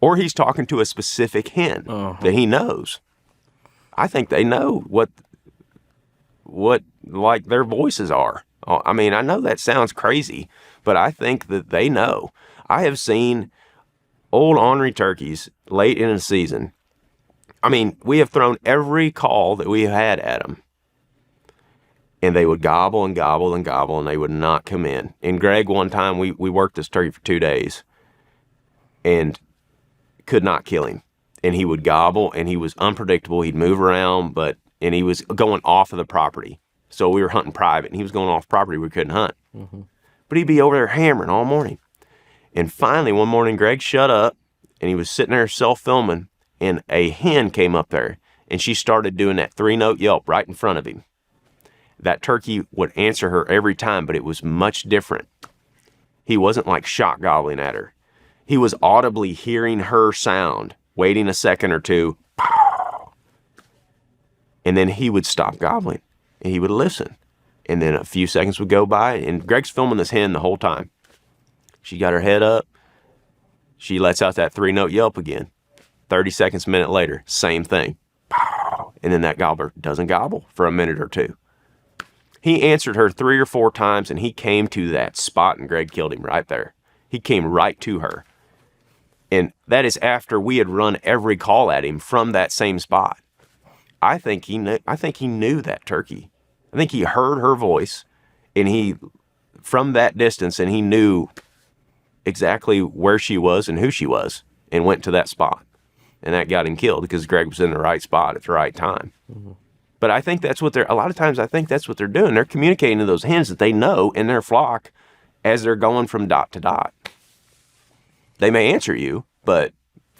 or he's talking to a specific hen that he knows. I think they know what like their voices are. I mean, I know that sounds crazy, but I think that they know. I have seen old ornery turkeys late in the season. I mean, we have thrown every call that we had at them, and they would gobble and gobble and gobble, and they would not come in. And Greg, one time, we worked this turkey for 2 days and could not kill him. And he would gobble, and he was unpredictable. He'd move around, and he was going off of the property. So we were hunting private, and he was going off property we couldn't hunt. Mm-hmm. But he'd be over there hammering all morning. And finally, one morning, Greg shut up, and he was sitting there self-filming, and a hen came up there, and she started doing that 3-note yelp right in front of him. That turkey would answer her every time, but it was much different. He wasn't like shot gobbling at her. He was audibly hearing her sound, waiting a second or two, and then he would stop gobbling, and he would listen. And then a few seconds would go by, and Greg's filming this hen the whole time. She got her head up. She lets out that 3-note yelp again. 30 seconds, a minute later, same thing. And then that gobbler doesn't gobble for a minute or two. He answered her 3 or 4 times, and he came to that spot, and Greg killed him right there. He came right to her. And that is after we had run every call at him from that same spot. I think he knew that turkey. I think he heard her voice, and he from that distance, and he knew exactly where she was and who she was, and went to that spot. And that got him killed because Greg was in the right spot at the right time. Mm-hmm. But I think that's what a lot of times I think that's what they're doing. They're communicating to those hens that they know in their flock as they're going from dot to dot. They may answer you, but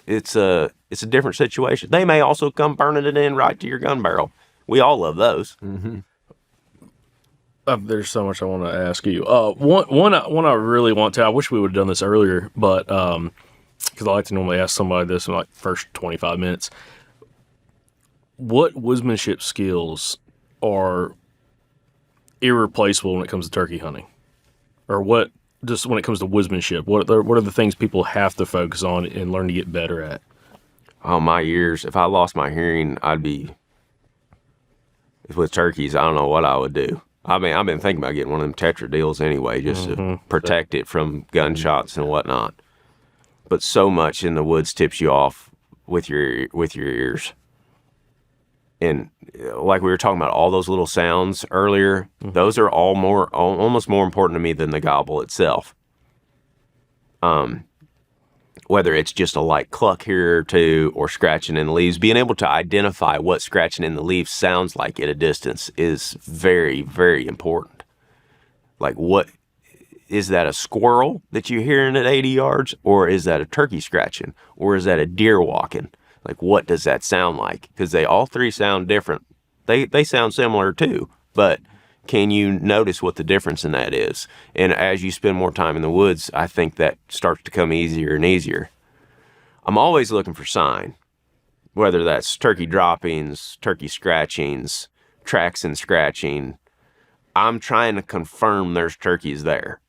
it's a different situation. They may also come burning it in right to your gun barrel. We all love those. Mm-hmm. There's so much I want to ask you. One I really want to. I wish we would have done this earlier, but because I like to normally ask somebody this in like first 25 minutes. What woodsmanship skills are irreplaceable when it comes to turkey hunting, or what? Just when it comes to woodsmanship, what are the things people have to focus on and learn to get better at? Oh, my ears. If I lost my hearing, I'd be with turkeys. I don't know what I would do. I mean, I've been thinking about getting one of them Tetra deals anyway, just to protect it from gunshots and whatnot. But so much in the woods tips you off with your ears. And like we were talking about, all those little sounds earlier, those are all almost more important to me than the gobble itself. Whether it's just a light cluck here or two, or scratching in the leaves, being able to identify what scratching in the leaves sounds like at a distance is very, very important. Like, what is that, a squirrel that you're hearing at 80 yards, or is that a turkey scratching, or is that a deer walking? Like, what does that sound like? Because they all three sound different. They sound similar too, but can you notice what the difference in that is? And as you spend more time in the woods, I think that starts to come easier and easier. I'm always looking for sign, whether that's turkey droppings, turkey scratchings, tracks and scratching. I'm trying to confirm there's turkeys there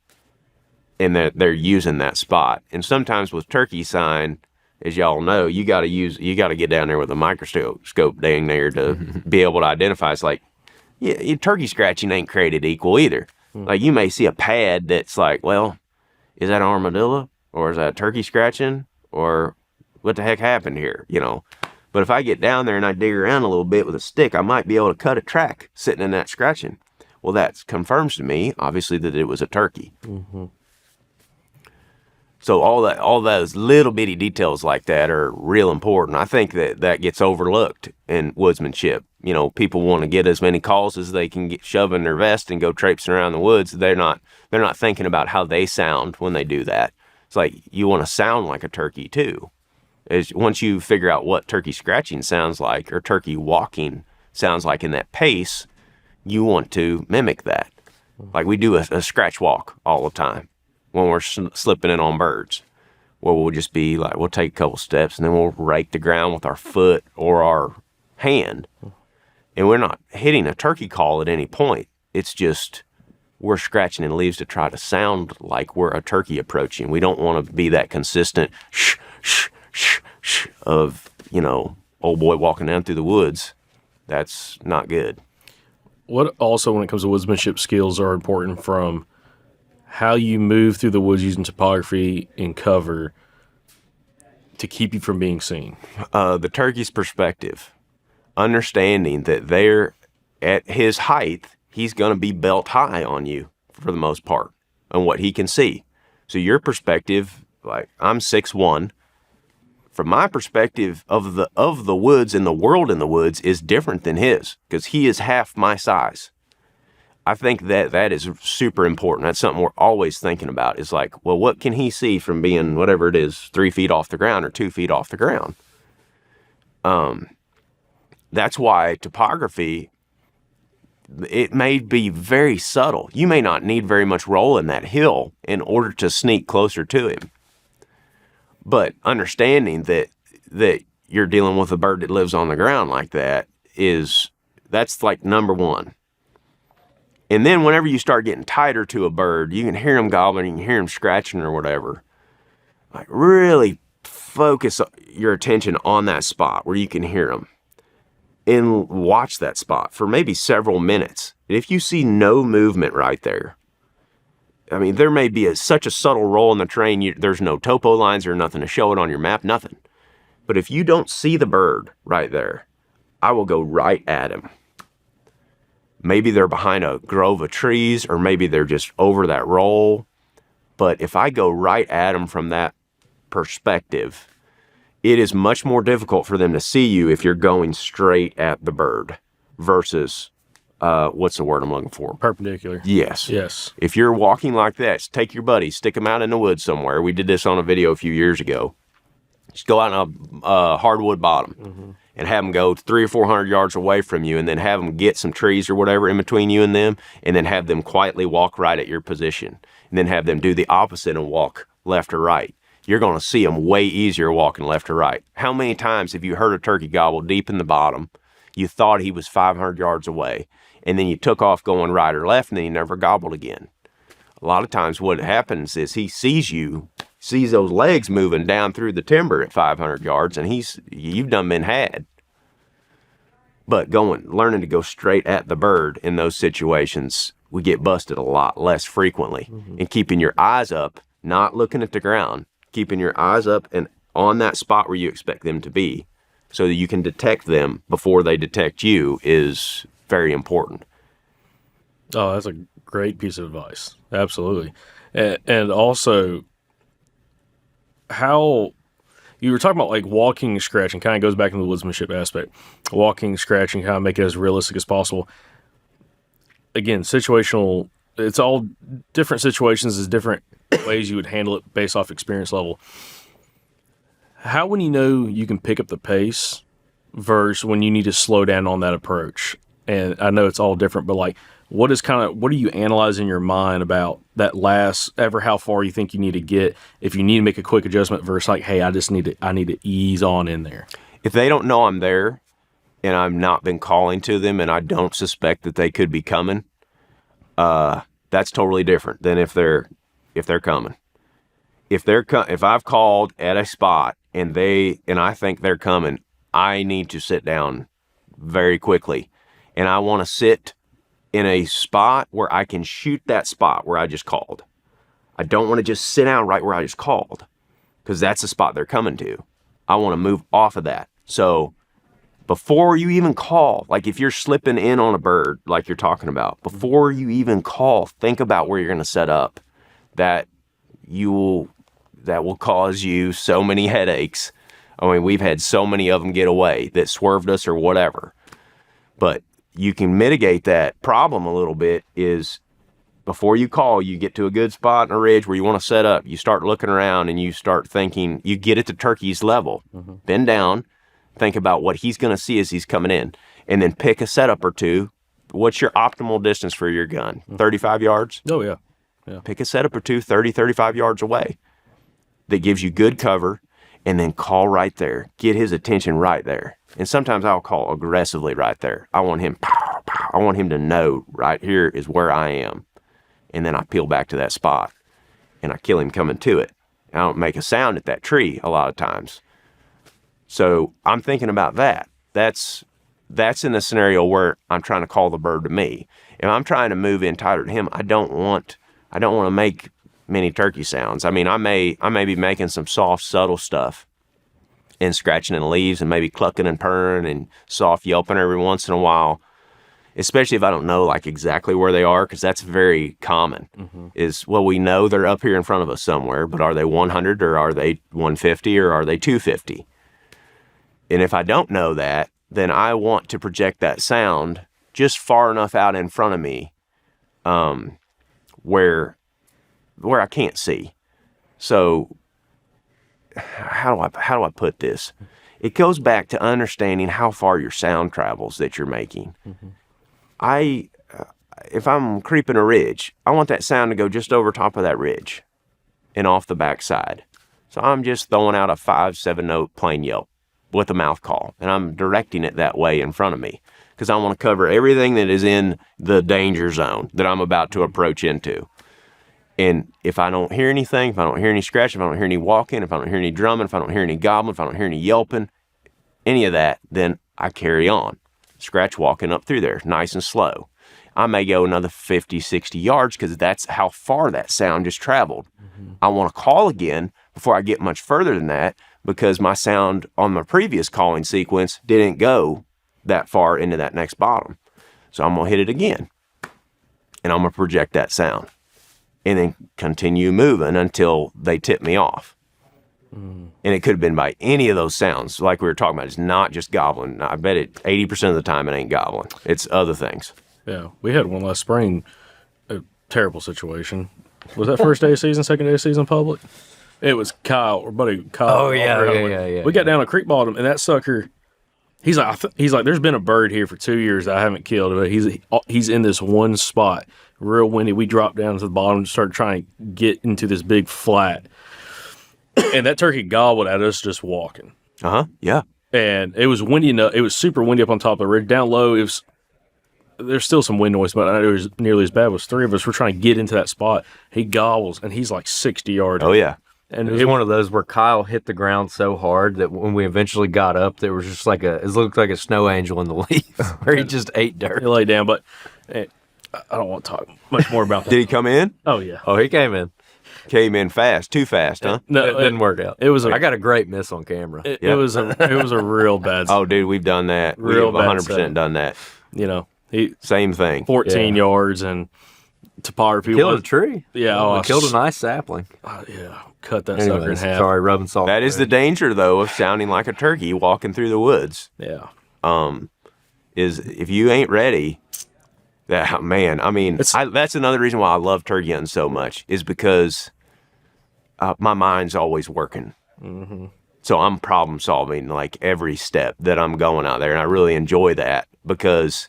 and that they're using that spot. And sometimes with turkey sign, as y'all know, you got to get down there with a microscope dang there to be able to identify. It's like, yeah, turkey scratching ain't created equal either. Like, you may see a pad that's like, well, is that an armadillo, or is that a turkey scratching, or what the heck happened here, you know? But if I get down there and I dig around a little bit with a stick, I might be able to cut a track sitting in that scratching. Well, that confirms to me, obviously, that it was a turkey. Mm-hmm. So all those little bitty details like that are real important. I think that gets overlooked in woodsmanship. You know, people want to get as many calls as they can get shoved in their vest and go traipsing around the woods. They're not thinking about how they sound when they do that. It's like, you want to sound like a turkey too. Once you figure out what turkey scratching sounds like, or turkey walking sounds like in that pace, you want to mimic that. Like, we do a scratch walk all the time when we're slipping in on birds, where we'll just be like, we'll take a couple steps and then we'll rake the ground with our foot or our hand. And we're not hitting a turkey call at any point. It's just, we're scratching in leaves to try to sound like we're a turkey approaching. We don't want to be that consistent shh, shh, shh, shh of, you know, old boy walking down through the woods. That's not good. What also, when it comes to woodsmanship skills, are important from how you move through the woods using topography and cover to keep you from being seen? The turkey's perspective, understanding that they're at his height, he's going to be belt high on you for the most part on what he can see. So your perspective, like, I'm 6'1". From my perspective of the woods and the world in the woods is different than his, because he is half my size. I think that is super important. That's something we're always thinking about. Is like, well, what can he see from being, whatever it is, 3 feet off the ground or 2 feet off the ground? That's why topography, it may be very subtle. You may not need very much roll in that hill in order to sneak closer to him. But understanding that you're dealing with a bird that lives on the ground like that that's like number one. And then whenever you start getting tighter to a bird, you can hear him gobbling, you can hear him scratching or whatever. Like, really focus your attention on that spot where you can hear him. And watch that spot for maybe several minutes. And if you see no movement right there, I mean, there may be such a subtle roll in the terrain, there's no topo lines or nothing to show it on your map, nothing. But if you don't see the bird right there, I will go right at him. maybe they're behind a grove of trees, or maybe they're just over that roll. But if I go right at them from that perspective, it is much more difficult for them to see you if you're going straight at the bird versus, what's the word I'm looking for? Perpendicular. Yes. Yes. If you're walking like that, take your buddies, stick them out in the woods somewhere. We did this on a video a few years ago. Just go out on a hardwood bottom and have them go 300 or 400 yards away from you, and then have them get some trees or whatever in between you and them, and then have them quietly walk right at your position, and then have them do the opposite and walk left or right. You're going to see them way easier walking left or right. How many times have you heard a turkey gobble deep in the bottom? You thought he was 500 yards away, and then you took off going right or left, and then he never gobbled again. A lot of times what happens is he sees you, sees those legs moving down through the timber at 500 yards, and you've done been had. But learning to go straight at the bird in those situations, we get busted a lot less frequently. And keeping your eyes up, not looking at the ground, keeping your eyes up and on that spot where you expect them to be, so that you can detect them before they detect you, is very important. Oh, that's a great piece of advice. Absolutely. And also, how you were talking about like walking, scratching, kind of goes back into the woodsmanship aspect. Walking, scratching, kind of make it as realistic as possible. Again, situational, it's all different situations, is different ways you would handle it based off experience level. How, when you know you can pick up the pace versus when you need to slow down on that approach? And I know it's all different, but like, what do you analyze in your mind about that how far you think you need to get if you need to make a quick adjustment versus like, hey, I need to ease on in there? If they don't know I'm there and I've not been calling to them and I don't suspect that they could be coming, that's totally different than if they're coming. If I've called at a spot and I think they're coming, I need to sit down very quickly, and I want to sit in a spot where I can shoot that spot where I just called. I don't want to just sit down right where I just called, because that's the spot they're coming to. I want to move off of that. So before you even call, like if you're slipping in on a bird like you're talking about, before you even call, think about where you're going to set up. That will cause you so many headaches. I mean, we've had so many of them get away that swerved us or whatever. But you can mitigate that problem a little bit is before you call, you get to a good spot in a ridge where you want to set up. You start looking around and you start thinking, you get at the turkey's level, bend down, think about what he's going to see as he's coming in, and then pick a setup or two. What's your optimal distance for your gun? 35 yards? Oh, yeah. Pick a setup or two, 30, 35 yards away that gives you good cover, and then call right there. Get his attention right there. And sometimes I'll call aggressively right there. I want him to know right here is where I am. And then I peel back to that spot and I kill him coming to it. I don't make a sound at that tree a lot of times. So I'm thinking about that. That's in the scenario where I'm trying to call the bird to me. If I'm trying to move in tighter to him, I don't want to make many turkey sounds. I mean, I may be making some soft, subtle stuff and scratching in the leaves and maybe clucking and purring and soft yelping every once in a while, especially if I don't know like exactly where they are, because that's very common. We know they're up here in front of us somewhere, but are they 100 or are they 150 or are they 250? And if I don't know that, then I want to project that sound just far enough out in front of me where I can't see. So how do I put this? It goes back to understanding how far your sound travels that you're making. If I'm creeping a ridge, I want that sound to go just over top of that ridge and off the backside. So I'm just throwing out a 5-7 note plain yelp with a mouth call, and I'm directing it that way in front of me because I want to cover everything that is in the danger zone that I'm about to approach into. And if I don't hear anything, if I don't hear any scratching, if I don't hear any walking, if I don't hear any drumming, if I don't hear any gobbling, if I don't hear any yelping, any of that, then I carry on. Scratch walking up through there, nice and slow. I may go another 50, 60 yards because that's how far that sound just traveled. I want to call again before I get much further than that because my sound on my previous calling sequence didn't go that far into that next bottom. So I'm going to hit it again. And I'm going to project that sound. And then continue moving until they tip me off. And it could have been by any of those sounds. Like we were talking about, it's not just gobbling. I bet it 80% of the time it ain't gobbling. It's other things. Yeah. We had one last spring, a terrible situation. Was that first day of season, second day of season public? It was Kyle, our buddy Kyle. Oh, yeah. We got down a creek bottom, and that sucker, he's like, there's been a bird here for 2 years that I haven't killed, but he's in this one spot, real windy. We dropped down to the bottom and started trying to get into this big flat, and that turkey gobbled at us just walking. Yeah. And it was windy enough. It was super windy up on top of the ridge. Down low, there's still some wind noise, but I know it was nearly as bad. It was three of us were trying to get into that spot. He gobbles, and he's like 60 yards. Oh, yeah. And It was one of those where Kyle hit the ground so hard that when we eventually got up, there was just like it looked like a snow angel in the leaf, where he just ate dirt. he lay down, but I don't want to talk much more about that. Did he come in? Oh, yeah. Oh, he came in. Came in fast. Too fast, huh? No, It didn't work out. It was I got a great miss on camera. It was a real bad. Oh, dude, we've done that. Real We've bad 100% setting. done that. He Same thing. 14 yards and topography. Killed a tree. Yeah, Killed a nice sapling. yeah, cut that sucker in Anyways, half. sorry, rubbing salt. That is the danger, though, of sounding like a turkey walking through the woods. Yeah, Is if you ain't ready, that man. I mean, that's another reason why I love turkey hunting so much is because my mind's always working. So I'm problem solving like every step that I'm going out there, and I really enjoy that because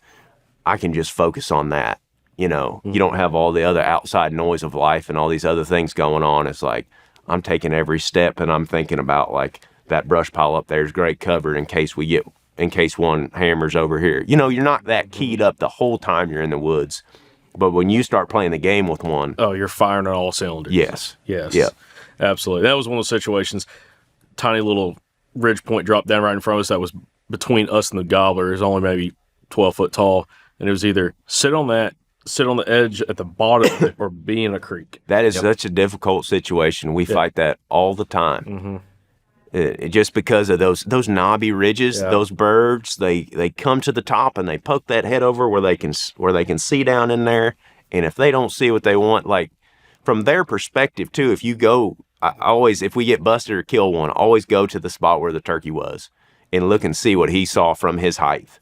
I can just focus on that. You know, you don't have all the other outside noise of life and all these other things going on. It's like I'm taking every step and I'm thinking about like that brush pile up there is great cover in case one hammers over here. You know, you're not that keyed up the whole time you're in the woods. But when you start playing the game with one, oh, you're firing on all cylinders. yes. Yeah, absolutely. That was one of those situations. Tiny little ridge point dropped down right in front of us. That was between us and the Gobbler. It was only maybe 12 foot tall, and it was either sit on the edge at the bottom of it, or be in a creek. That is such a difficult situation. We fight that all the time. Just because of those knobby ridges, those birds, they come to the top and they poke that head over where they can see down in there. And if they don't see what they want, like from their perspective too, if you go, if we get busted or kill one, always go to the spot where the turkey was and look and see what he saw from his height.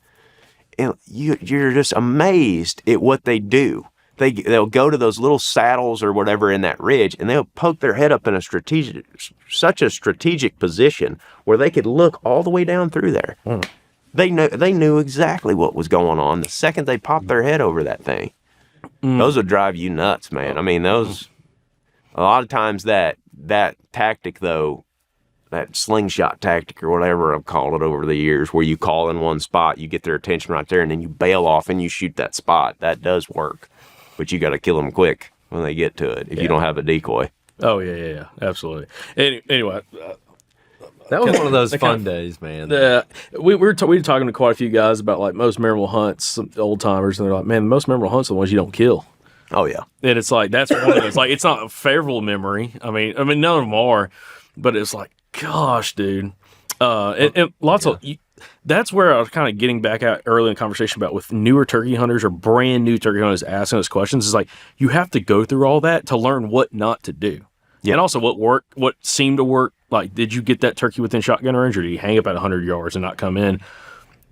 And you're just amazed at what they do. They'll go to those little saddles or whatever in that ridge, and they'll poke their head up in such a strategic position where they could look all the way down through there. They knew exactly what was going on the second they popped their head over that thing. Those would drive you nuts, man. I mean, a lot of times that tactic though, that slingshot tactic or whatever I've called it over the years, where you call in one spot, you get their attention right there, and then you bail off and you shoot that spot. That does work, but you got to kill them quick when they get to it if you don't have a decoy. Oh yeah, absolutely. Anyway, That was one of those fun days, man. we were talking to quite a few guys about like most memorable hunts, some old timers, and they're like, man, the most memorable hunts are the ones you don't kill. Oh yeah, And it's like that's one of those. Like, it's not a favorable memory. I mean, none of them are, but it's like, gosh, dude. And lots of that's where I was kind of getting back out early in the conversation about with newer turkey hunters or brand new turkey hunters asking us questions. Is like you have to go through all that to learn what not to do, and also what worked, what seemed to work. Like, did you get that turkey within shotgun range, or did you hang up at 100 yards and not come in?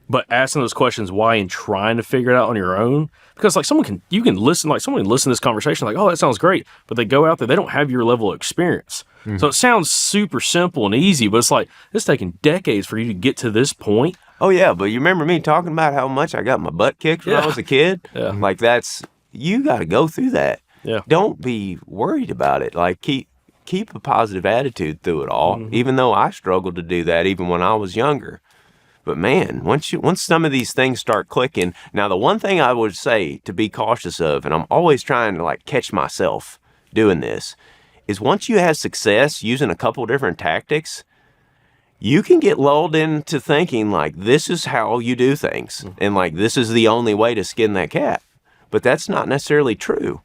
But asking those questions why and trying to figure it out on your own, because like someone can listen to this conversation like, oh, that sounds great, but they go out there, they don't have your level of experience. So it sounds super simple and easy, but it's like it's taking decades for you to get to this point. Oh yeah, but you remember me talking about how much I got my butt kicked when I was a kid? Yeah. Like you got to go through that. Yeah. Don't be worried about it. Like keep a positive attitude through it all, even though I struggled to do that even when I was younger. But man, once some of these things start clicking, now the one thing I would say to be cautious of, and I'm always trying to like catch myself doing this, is once you have success using a couple different tactics, you can get lulled into thinking like this is how you do things, and like this is the only way to skin that cat. But that's not necessarily true.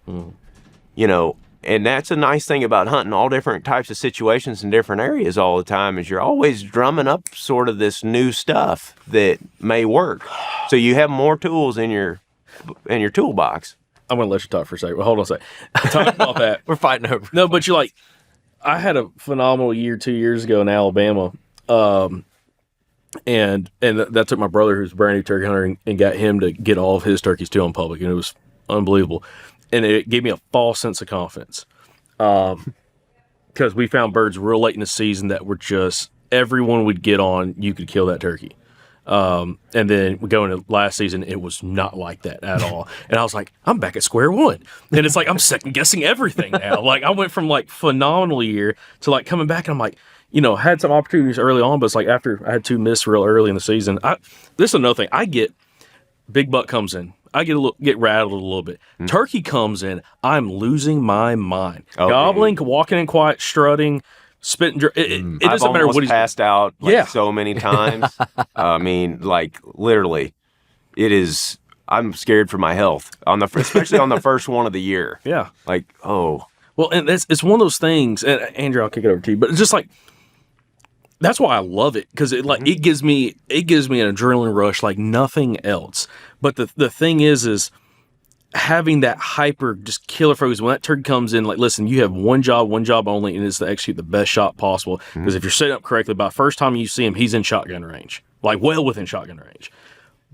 You know, and that's a nice thing about hunting all different types of situations in different areas all the time, is you're always drumming up sort of this new stuff that may work. So you have more tools in your in your toolbox. I'm going to let you talk for a second. Well, hold on a second. Talk about that. We're fighting over. No, but you're like, I had a phenomenal year 2 years ago in Alabama. And that took my brother, who's a brand new turkey hunter, and got him to get all of his turkeys too in public. And it was unbelievable. And it gave me a false sense of confidence. Because we found birds real late in the season that were just, everyone would get on, you could kill that turkey. And then we go into last season, it was not like that at all. And I was like, I'm back at square one. And it's like, I'm second guessing everything now. Like, I went from like phenomenal year to like coming back, and I'm like, had some opportunities early on, but it's like after I had 2 miss real early in the season. This is another thing. I get big buck comes in. I get rattled a little bit. Turkey comes in. I'm losing my mind. Gobbling, walking in quiet, strutting, spitting. It doesn't matter what he's passed out so many times. I mean, like literally, it is. I'm scared for my health especially on the first one of the year. Yeah. Like, oh. Well, and it's one of those things. And Andrew, I'll kick it over to you. But it's just like, that's why I love it, because it gives me an adrenaline rush like nothing else. But the thing is having that hyper just killer focus when that turkey comes in. Like, listen, you have one job only, and it's to execute the best shot possible. Because if you're setting up correctly, by the first time you see him, he's in shotgun range, like well within shotgun range.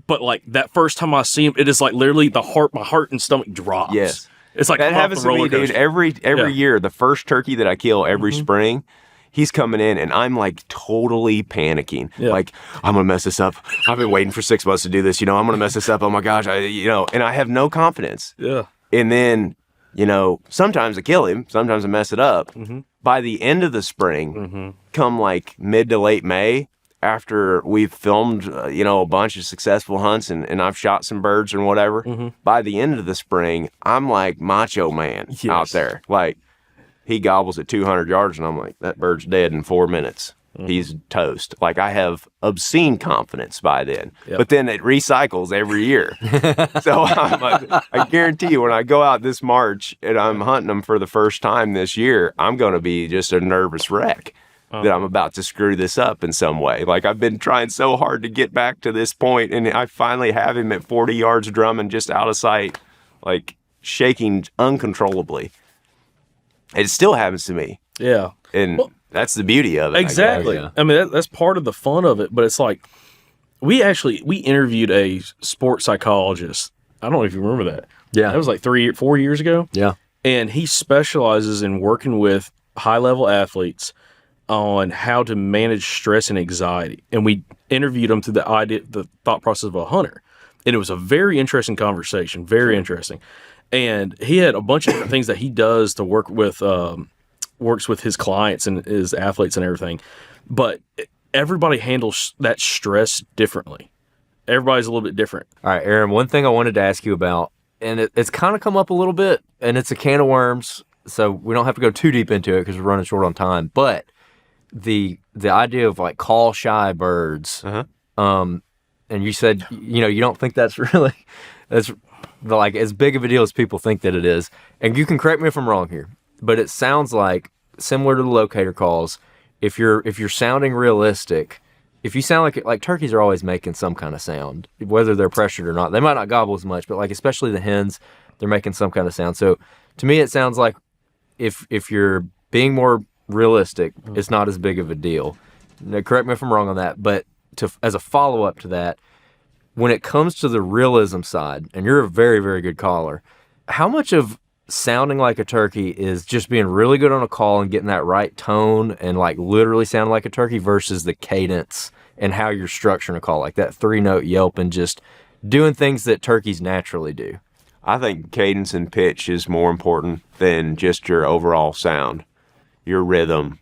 But like that first time I see him, it is like literally my heart and stomach drops. Yes, it's like that happens to me, dude. Every year, the first turkey that I kill every spring. He's coming in, and I'm like totally panicking. Yeah. Like, I'm gonna mess this up. I've been waiting for 6 months to do this. I'm gonna mess this up. Oh my gosh, and I have no confidence. Yeah. And then, sometimes I kill him, sometimes I mess it up. By the end of the spring, come like mid to late May, after we've filmed, a bunch of successful hunts and I've shot some birds and whatever. By the end of the spring, I'm like Macho Man out there, like. He gobbles at 200 yards, and I'm like, that bird's dead in 4 minutes. He's toast. Like, I have obscene confidence by then. Yep. But then it recycles every year. So I guarantee you, when I go out this March and I'm hunting them for the first time this year, I'm going to be just a nervous wreck that I'm about to screw this up in some way. Like, I've been trying so hard to get back to this point, and I finally have him at 40 yards drumming just out of sight, like shaking uncontrollably. It still happens to me. Yeah. And that's the beauty of it. Exactly. I mean, that's part of the fun of it. But it's like, we interviewed a sports psychologist. I don't know if you remember that. Yeah. That was like 4 years ago. Yeah. And he specializes in working with high-level athletes on how to manage stress and anxiety. And we interviewed him through the thought process of a hunter. And it was a very interesting conversation. Very interesting. And he had a bunch of different things that he does to work with, works with his clients and his athletes and everything. But everybody handles that stress differently. Everybody's a little bit different. All right, Aaron, one thing I wanted to ask you about, and it's kind of come up a little bit, and it's a can of worms, so we don't have to go too deep into it because we're running short on time. But the idea of like call shy birds, and you said, you don't think that's like as big of a deal as people think that it is. And you can correct me if I'm wrong here, but it sounds like similar to the locator calls. If you're sounding realistic, if you sound like turkeys are always making some kind of sound, whether they're pressured or not. They might not gobble as much, but like especially the hens, they're making some kind of sound. So to me, it sounds like if you're being more realistic, it's not as big of a deal. Now, correct me if I'm wrong on that, but as a follow up to that, when it comes to the realism side, and you're a very, very good caller, how much of sounding like a turkey is just being really good on a call and getting that right tone and like literally sounding like a turkey versus the cadence and how you're structuring a call, like that 3-note yelp and just doing things that turkeys naturally do? I think cadence and pitch is more important than just your overall sound. Your rhythm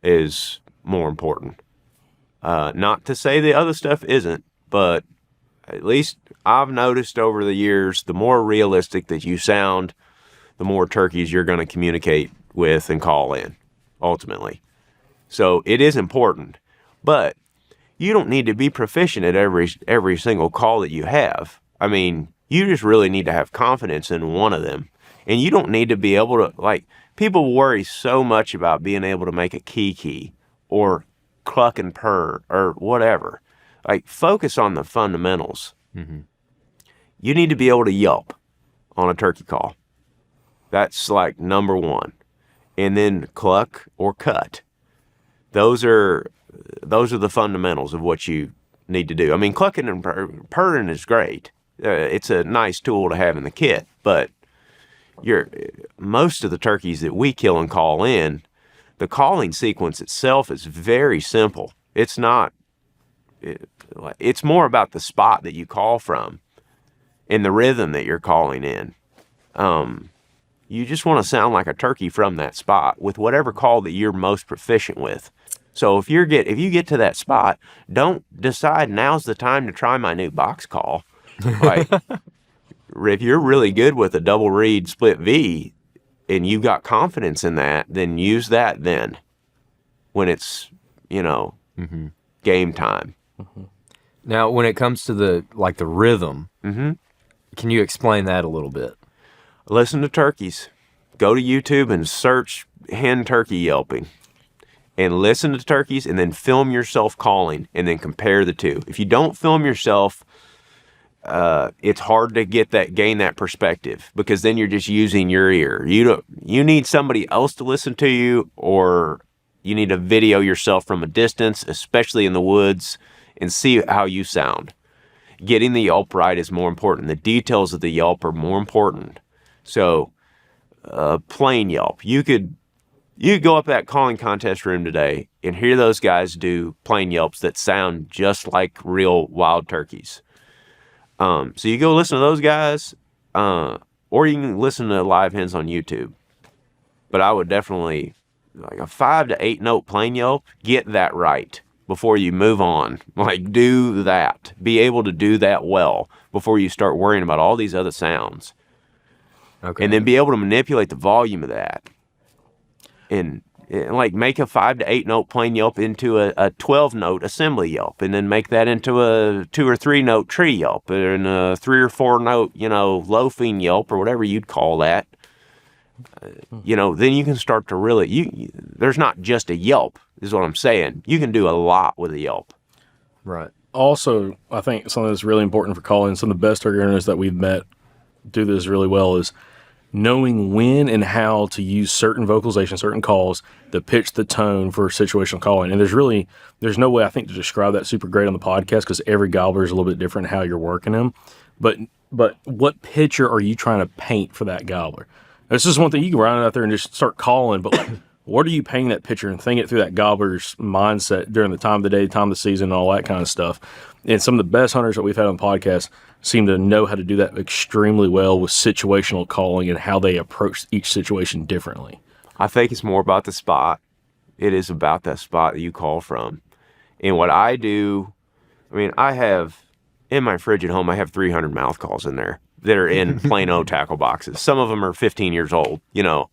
is more important. Not to say the other stuff isn't, but at least I've noticed over the years, the more realistic that you sound, the more turkeys you're going to communicate with and call in, ultimately. So it is important, but you don't need to be proficient at every single call that you have. I mean, you just really need to have confidence in one of them. And you don't need to be able to, like, people worry so much about being able to make a key or cluck and purr or whatever. Like, focus on the fundamentals. you need to be able to yelp on a turkey call. That's like number one. And then cluck or cut. Those are the fundamentals of what you need to do. I mean, clucking and purring is great. It's a nice tool to have in the kit, but most of the turkeys that we kill and call in, the calling sequence itself is very simple. It's not. It's more about the spot that you call from and the rhythm that you're calling in. You just want to sound like a turkey from that spot with whatever call that you're most proficient with. So if you get to that spot, don't decide now's the time to try my new box call. Like, if you're really good with a double reed split V and you got confidence in that, then use that then when it's, game time. Mm-hmm. Now, when it comes to the rhythm, Mm-hmm. can you explain that a little bit? Listen to turkeys. Go to YouTube and search hen turkey yelping. And listen to turkeys and then film yourself calling and then compare the two. If you don't film yourself, it's hard to gain that perspective because then you're just using your ear. You need somebody else to listen to you, or you need to video yourself from a distance, especially in the woods, and see how you sound. Getting the yelp right is more important. The details of the yelp are more important. So, plain yelp. You could go up that calling contest room today and hear those guys do plain yelps that sound just like real wild turkeys. So you go listen to those guys, or you can listen to live hens on YouTube. But I would definitely, like a 5 to 8 note plain yelp, get that right before you move on. Like, do that. Be able to do that well before you start worrying about all these other sounds. Okay. And then be able to manipulate the volume of that. And like make a 5 to 8 note plain yelp into a 12 note assembly yelp, and then make that into a 2 or 3 note tree yelp, and a 3 or 4 note, loafing yelp, or whatever you'd call that. Then you can start to really, there's not just a yelp, is what I'm saying. You can do a lot with a yelp. Right. Also, I think something that's really important for calling, some of the best turkey owners that we've met do this really well, is knowing when and how to use certain vocalizations, certain calls, to pitch the tone for situational calling. And there's no way, I think, to describe that super great on the podcast, because every gobbler is a little bit different in how you're working them. But what picture are you trying to paint for that gobbler? This is one thing. You can run out there and just start calling, but what are you painting that picture and think it through that gobbler's mindset during the time of the day, time of the season, and all that kind of stuff. And some of the best hunters that we've had on the podcast seem to know how to do that extremely well with situational calling and how they approach each situation differently. I think it's more about the spot. It is about that spot that you call from. And what I do, I have, in my fridge at home, I have 300 mouth calls in there that are in plain old tackle boxes. Some of them are 15 years old.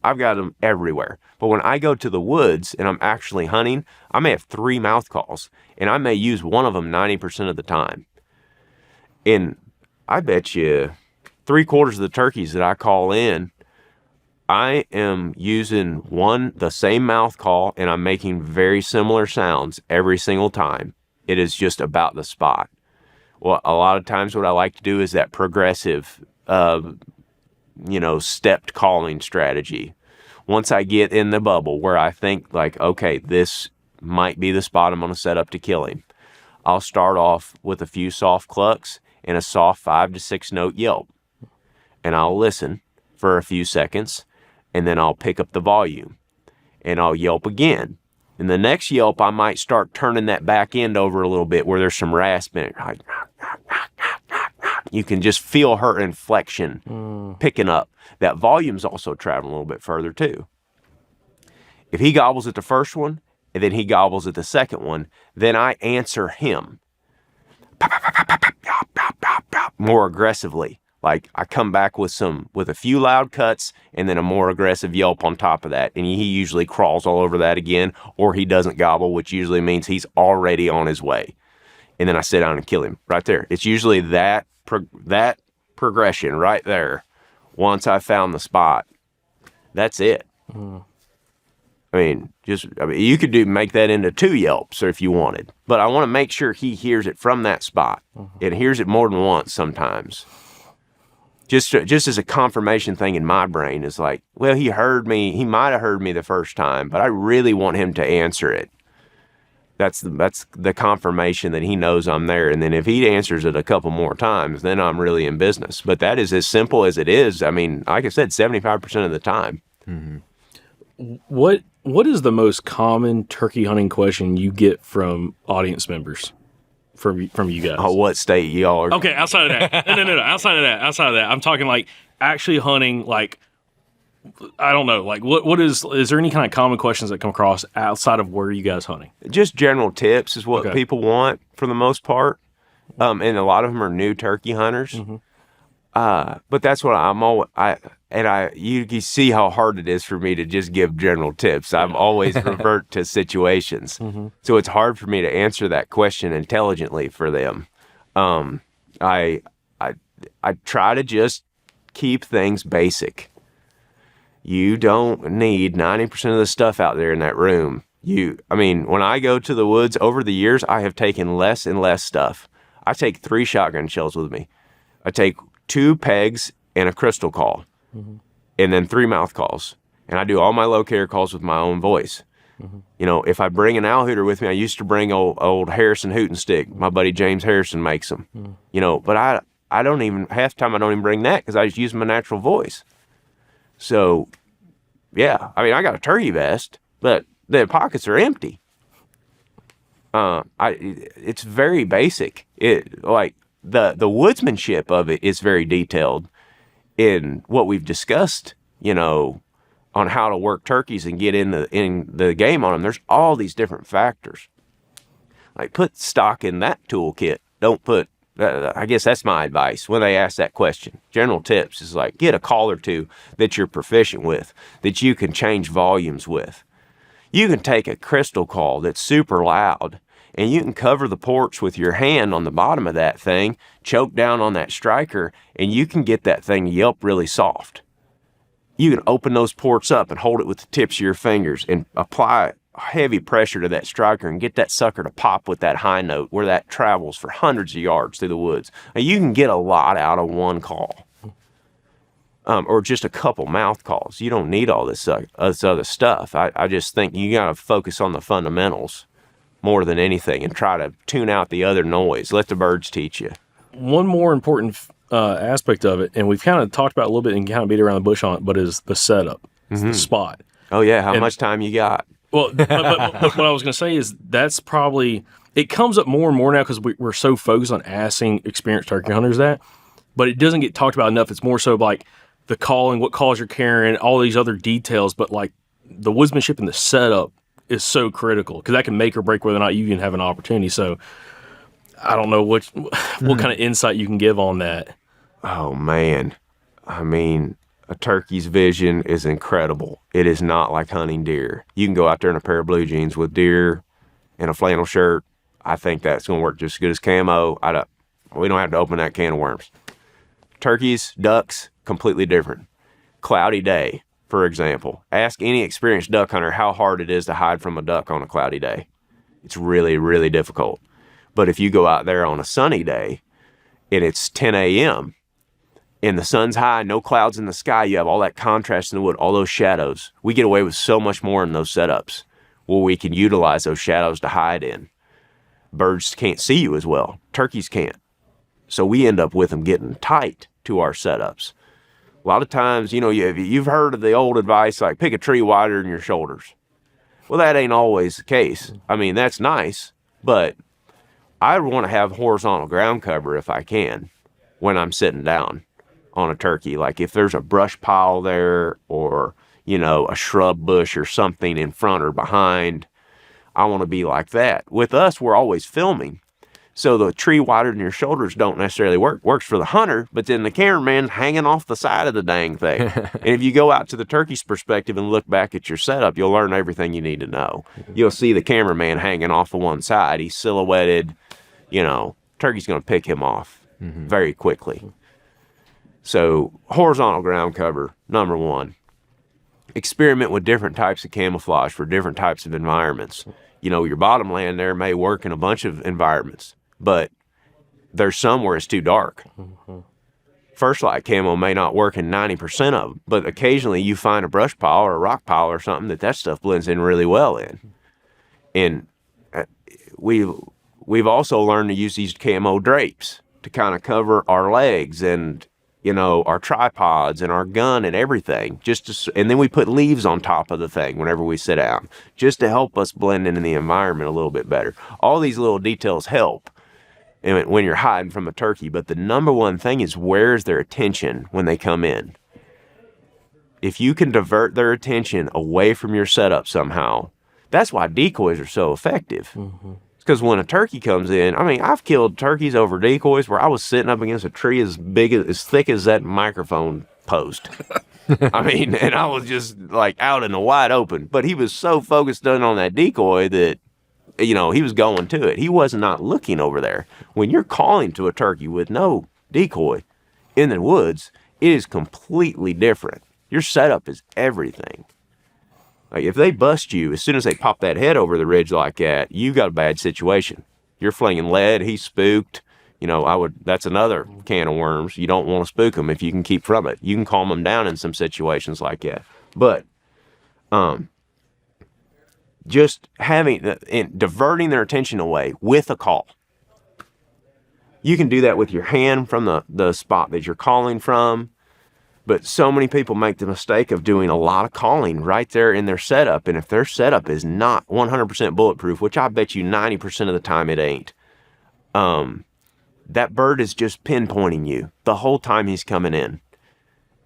I've got them everywhere. But when I go to the woods and I'm actually hunting, I may have 3 mouth calls, and I may use one of them 90% of the time. And I bet you 3/4 of the turkeys that I call in, I am using the same mouth call, and I'm making very similar sounds every single time. It is just about the spot. Well, a lot of times what I like to do is that progressive, stepped calling strategy. Once I get in the bubble where I think like, okay, this might be the spot I'm going to set up to kill him, I'll start off with a few soft clucks and a soft 5 to 6 note yelp. And I'll listen for a few seconds, and then I'll pick up the volume and I'll yelp again. In the next yelp, I might start turning that back end over a little bit where there's some rasp in it. You can just feel her inflection picking up. That volume's also traveling a little bit further too. If he gobbles at the first one, and then he gobbles at the second one, then I answer him more aggressively. Like, I come back with a few loud cuts and then a more aggressive yelp on top of that. And he usually crawls all over that again, or he doesn't gobble, which usually means he's already on his way. And then I sit down and kill him right there. It's usually that progression right there. Once I found the spot, that's it. You could make that into 2 yelps if you wanted. But I want to make sure he hears it from that spot. It hears it more than once sometimes. just as a confirmation thing in my brain is like, well, he might have heard me the first time, but I really want him to answer it. That's the confirmation that he knows I'm there. And then if he answers it a couple more times, then I'm really in business. But that is as simple as it is. I mean, like I said, 75% of the time. What is the most common turkey hunting question you get from audience members? From you guys? Oh, what state y'all are? Okay, outside of that. No. Outside of that. I'm talking like actually hunting, like, I don't know, like what is there any kind of common questions that come across outside of where you guys hunting? Just general tips is what people want for the most part. And a lot of them are new turkey hunters. But that's what you see how hard it is for me to just give general tips. I'm always revert to situations. So it's hard for me to answer that question intelligently for them. I try to just keep things basic. You don't need 90% of the stuff out there in that room. When I go to the woods over the years, I have taken less and less stuff. I take 3 shotgun shells with me. I take 2 pegs and a crystal call, and then 3 mouth calls. And I do all my locator calls with my own voice. If I bring an owl hooter with me, I used to bring old Harrison hooting stick. My buddy James Harrison makes them. But I don't even, half the time I don't even bring that because I just use my natural voice. So, yeah, I got a turkey vest, but the pockets are empty. It's very basic. The woodsmanship of it is very detailed in what we've discussed, on how to work turkeys and get in the game on them. There's all these different factors. Like, put stock in that toolkit. Don't put, I guess that's my advice when they ask that question. General tips is like, get a call or 2 that you're proficient with, that you can change volumes with. You can take a crystal call that's super loud, and you can cover the ports with your hand on the bottom of that thing, choke down on that striker, and you can get that thing to yelp really soft. You can open those ports up and hold it with the tips of your fingers and apply heavy pressure to that striker and get that sucker to pop with that high note where that travels for hundreds of yards through the woods. And you can get a lot out of one call. Or just a couple mouth calls. You don't need all this other stuff. I just think you got to focus on the fundamentals more than anything and try to tune out the other noise. Let the birds teach you. One more important aspect of it, and we've kind of talked about a little bit and kind of beat around the bush on it, but is the setup, the spot. Oh, yeah. How much time you got? Well, but what I was going to say is that's probably, it comes up more and more now because we're so focused on asking experienced turkey hunters that, but it doesn't get talked about enough. It's more so like the calling, what calls you're carrying, all these other details, but like the woodsmanship and the setup is so critical because that can make or break whether or not you even have an opportunity. So I don't know what kind of insight you can give on that. Oh, man. A turkey's vision is incredible. It is not like hunting deer. You can go out there in a pair of blue jeans with deer and a flannel shirt. I think that's going to work just as good as camo. We don't have to open that can of worms. Turkeys, ducks, completely different. Cloudy day, for example. Ask any experienced duck hunter how hard it is to hide from a duck on a cloudy day. It's really, really difficult. But if you go out there on a sunny day and it's 10 a.m., and the sun's high, no clouds in the sky, you have all that contrast in the wood, all those shadows. We get away with so much more in those setups where we can utilize those shadows to hide in. Birds can't see you as well. Turkeys can't. So we end up with them getting tight to our setups. A lot of times, you've heard of the old advice, like pick a tree wider than your shoulders. Well, that ain't always the case. That's nice, but I want to have horizontal ground cover if I can when I'm sitting down on a turkey. Like if there's a brush pile there or, a shrub bush or something in front or behind, I want to be like that. With us, we're always filming. So the tree wider than your shoulders don't necessarily work. Works for the hunter, but then the cameraman's hanging off the side of the dang thing. And if you go out to the turkey's perspective and look back at your setup, you'll learn everything you need to know. You'll see the cameraman hanging off of one side. He's silhouetted. Turkey's going to pick him off very quickly. So horizontal ground cover, number 1. Experiment with different types of camouflage for different types of environments. Your bottomland there may work in a bunch of environments, but there's some where it's too dark first light camo may not work in 90% of them, but occasionally you find a brush pile or a rock pile or something that stuff blends in really well in. And we've also learned to use these camo drapes to kind of cover our legs and, you know, our tripods and our gun and everything. And then we put leaves on top of the thing whenever we sit down, just to help us blend into the environment a little bit better. All these little details help when you're hiding from a turkey, but the number one thing is, where's their attention when they come in? If you can divert their attention away from your setup somehow, that's why decoys are so effective. Mm-hmm. Because when a turkey comes in, I mean, I've killed turkeys over decoys where I was sitting up against a tree as thick as that microphone post. I mean, and I was just like out in the wide open. But he was so focused on that decoy that, you know, he was going to it. He was not looking over there. When you're calling to a turkey with no decoy in the woods, it is completely different. Your setup is everything. Like, if they bust you, as soon as they pop that head over the ridge like that, you got a bad situation. You're flinging lead, he's spooked. You know, that's another can of worms. You don't want to spook them if you can keep from it. You can calm them down in some situations like that. But just diverting their attention away with a call. You can do that with your hand from the spot that you're calling from. But so many people make the mistake of doing a lot of calling right there in their setup. And if their setup is not 100% bulletproof, which I bet you 90% of the time it ain't, that bird is just pinpointing you the whole time he's coming in.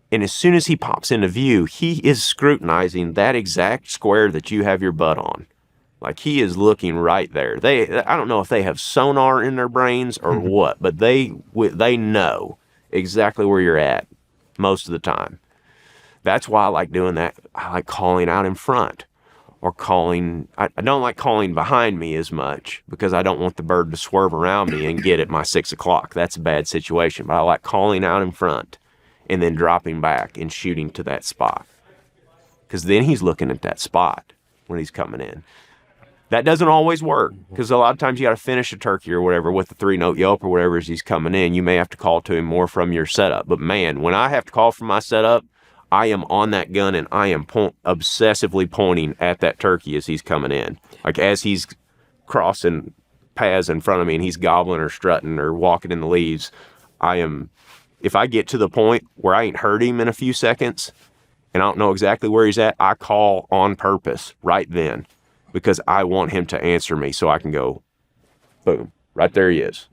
And as soon as he pops into view, he is scrutinizing that exact square that you have your butt on. Like, he is looking right there. I don't know if they have sonar in their brains or what, but they know exactly where you're at most of the time. That's why I like doing that. I like calling out in front or calling. I don't like calling behind me as much because I don't want the bird to swerve around me and get at my 6 o'clock. That's a bad situation. But I like calling out in front and then dropping back and shooting to that spot, because then he's looking at that spot when he's coming in. That doesn't always work, because a lot of times you got to finish a turkey or whatever with the 3-note yelp or whatever as he's coming in. You may have to call to him more from your setup. But man, when I have to call from my setup, I am on that gun and I am obsessively pointing at that turkey as he's coming in. Like, as he's crossing paths in front of me and he's gobbling or strutting or walking in the leaves, if I get to the point where I ain't heard him in a few seconds and I don't know exactly where he's at, I call on purpose right then, because I want him to answer me so I can go, boom, right there he is,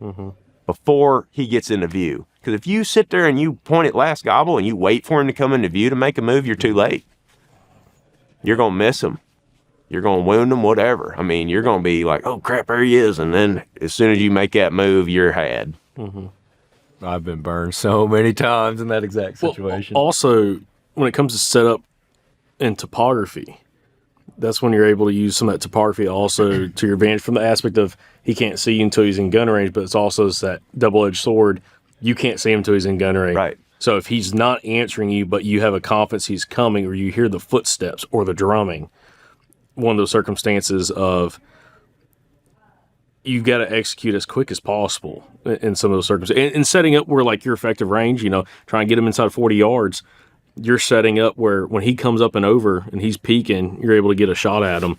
before he gets into view. Because if you sit there and you point at last gobble and you wait for him to come into view to make a move, you're too late. You're going to miss him. You're going to wound him, whatever. I mean, you're going to be like, oh, crap, there he is. And then as soon as you make that move, you're had. I've been burned so many times in that exact situation. Well, also, when it comes to setup and topography, that's when you're able to use some of that topography also to your advantage, from the aspect of he can't see you until he's in gun range, but it's also that double-edged sword. You can't see him until he's in gun range. Right. So if he's not answering you, but you have a confidence he's coming, or you hear the footsteps or the drumming, one of those circumstances of you've got to execute as quick as possible in some of those circumstances. And setting up where, like, your effective range, try and get him inside 40 yards, you're setting up where when he comes up and over and he's peeking, you're able to get a shot at him.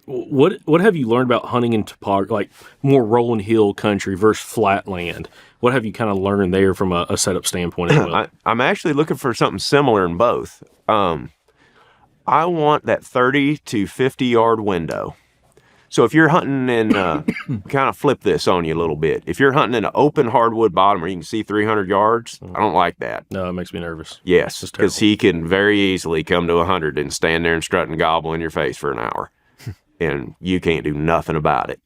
What have you learned about hunting in topography, like more rolling hill country versus flat land? What have you kind of learned there from a setup standpoint as well? I'm actually looking for something similar in both. I want that 30 to 50 yard window. So if you're hunting in, kind of flip this on you a little bit. If you're hunting in an open hardwood bottom where you can see 300 yards, I don't like that. No, it makes me nervous. Yes, because he can very easily come to 100 and stand there and strut and gobble in your face for an hour. And you can't do nothing about it.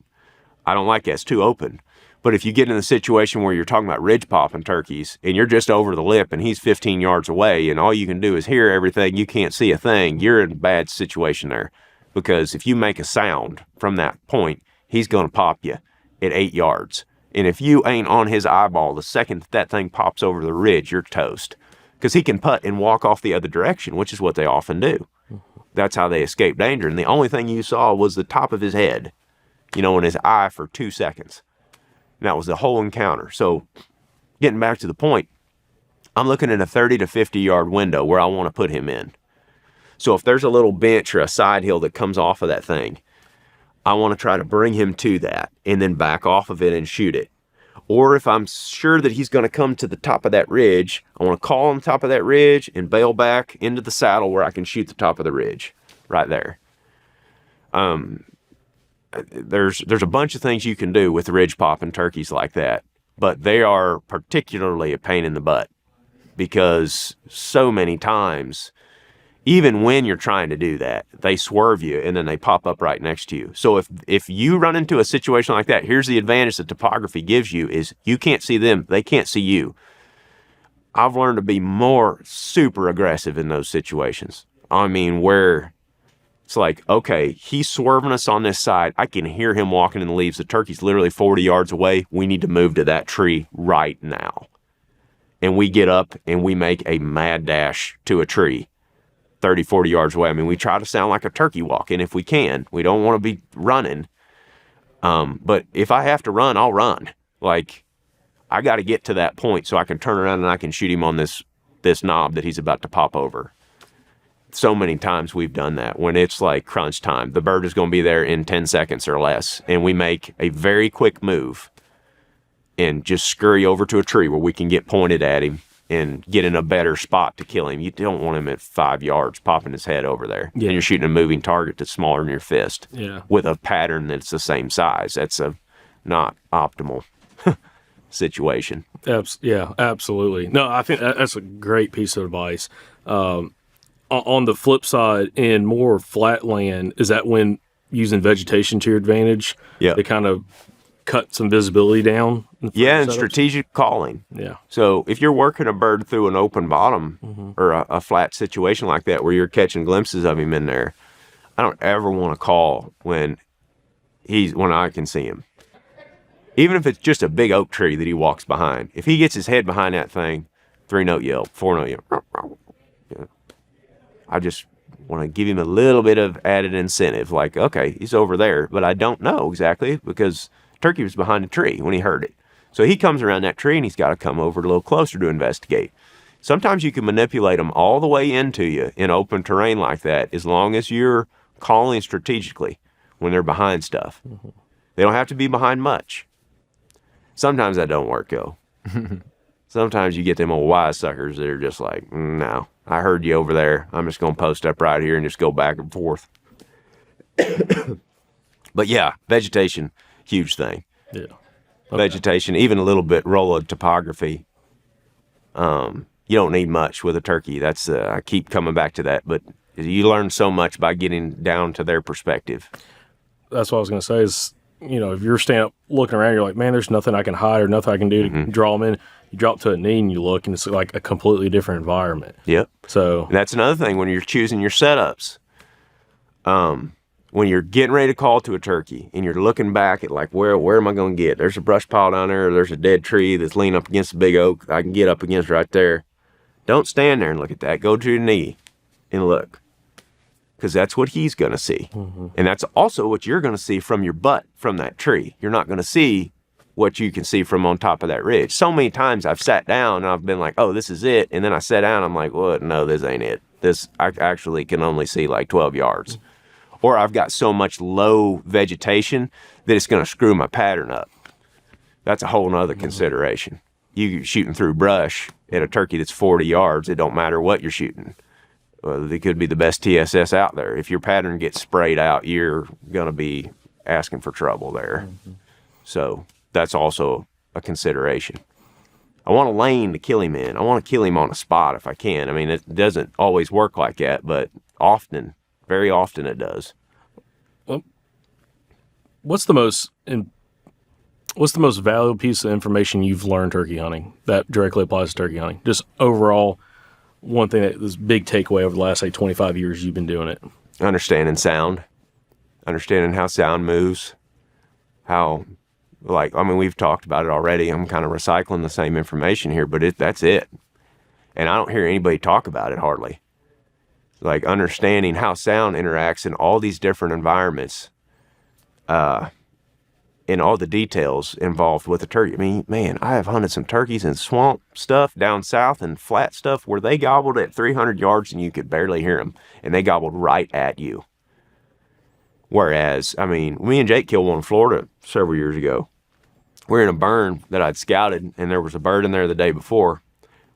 I don't like that. It's too open. But if you get in a situation where you're talking about ridge popping turkeys and you're just over the lip and he's 15 yards away and all you can do is hear everything, you can't see a thing, you're in a bad situation there. Because if you make a sound from that point, he's going to pop you at 8 yards. And if you ain't on his eyeball, the second that thing pops over the ridge, you're toast. Because he can putt and walk off the other direction, which is what they often do. That's how they escape danger. And the only thing you saw was the top of his head, in his eye for 2 seconds. And that was the whole encounter. So getting back to the point, I'm looking at a 30 to 50 yard window where I want to put him in. So if there's a little bench or a side hill that comes off of that thing, I want to try to bring him to that and then back off of it and shoot it. Or if I'm sure that he's going to come to the top of that ridge, I want to call on the top of that ridge and bail back into the saddle where I can shoot the top of the ridge right there. There's a bunch of things you can do with ridge popping turkeys like that, but they are particularly a pain in the butt because so many times, even when you're trying to do that, they swerve you and then they pop up right next to you. So if you run into a situation like that, here's the advantage that topography gives you is you can't see them, they can't see you. I've learned to be more super aggressive in those situations. I mean, where it's like, okay, he's swerving us on this side. I can hear him walking in the leaves. The turkey's literally 40 yards away. We need to move to that tree right now. And we get up and we make a mad dash to a tree 30, 40 yards away. I mean, we try to sound like a turkey walking if we can. We don't want to be running. But if I have to run, I'll run. Like, I got to get to that point so I can turn around and I can shoot him on this knob that he's about to pop over. So many times we've done that when it's like crunch time. The bird is going to be there in 10 seconds or less. And we make a very quick move and just scurry over to a tree where we can get pointed at him and get in a better spot to kill him. You don't want him at 5 yards popping his head over there. Yeah. And you're shooting a moving target that's smaller than your fist. Yeah. With a pattern that's the same size. That's a not optimal situation. Yeah, absolutely. No, I think that's a great piece of advice. On the flip side, in more flat land, is that when using vegetation to your advantage? Yeah. To kind of cut some visibility down? Yeah, and strategic calling. Yeah. So if you're working a bird through an open bottom or a flat situation like that where you're catching glimpses of him in there, I don't ever want to call when I can see him. Even if it's just a big oak tree that he walks behind. If he gets his head behind that thing, 3-note yelp, 4-note yelp. I just want to give him a little bit of added incentive. Like, okay, he's over there, but I don't know exactly because turkey was behind a tree when he heard it. So he comes around that tree and he's got to come over a little closer to investigate. Sometimes you can manipulate them all the way into you in open terrain like that as long as you're calling strategically when they're behind stuff. Mm-hmm. They don't have to be behind much. Sometimes that don't work, though. Sometimes you get them old wise suckers that are just like, no, I heard you over there. I'm just going to post up right here and just go back and forth. But yeah, vegetation, huge thing. Yeah. Okay. Vegetation, even a little bit roll of topography. You don't need much with a turkey. That's I keep coming back to that, but you learn so much by getting down to their perspective. That's what I was going to say is, if you're standing up looking around, you're like, man, there's nothing I can hide or nothing I can do to draw them in. You drop to a knee and you look, and it's like a completely different environment. Yep. So and that's another thing when you're choosing your setups. When you're getting ready to call to a turkey and you're looking back at like, where am I going to get? There's a brush pile down there. Or there's a dead tree that's leaning up against a big oak I can get up against right there. Don't stand there and look at that. Go to your knee and look. Because that's what he's going to see. Mm-hmm. And that's also what you're going to see from your butt from that tree. You're not going to see what you can see from on top of that ridge. So many times I've sat down and I've been like, oh, this is it. And then I sat down and I'm like, well, no, this ain't it. I actually can only see like 12 yards. Or I've got so much low vegetation that it's going to screw my pattern up. That's a whole nother consideration. You shooting through brush at a turkey that's 40 yards, it don't matter what you're shooting. They could be the best TSS out there. If your pattern gets sprayed out, you're going to be asking for trouble there. Mm-hmm. So that's also a consideration. I want a lane to kill him in. I want to kill him on a spot if I can. I mean, it doesn't always work like that, but often, very often it does. Well, what's the most valuable piece of information you've learned turkey hunting that directly applies to turkey hunting? Just overall, one thing that was big takeaway over the last, 25 years you've been doing it. Understanding sound. Understanding how sound moves. We've talked about it already. I'm kind of recycling the same information here, but that's it. And I don't hear anybody talk about it hardly. Like understanding how sound interacts in all these different environments. and all the details involved with the turkey. I mean, man, I have hunted some turkeys in swamp stuff down south and flat stuff where they gobbled at 300 yards and you could barely hear them, and they gobbled right at you. Whereas, I mean, me and Jake killed one in Florida several years ago. We're in a burn that I'd scouted, and there was a bird in there the day before.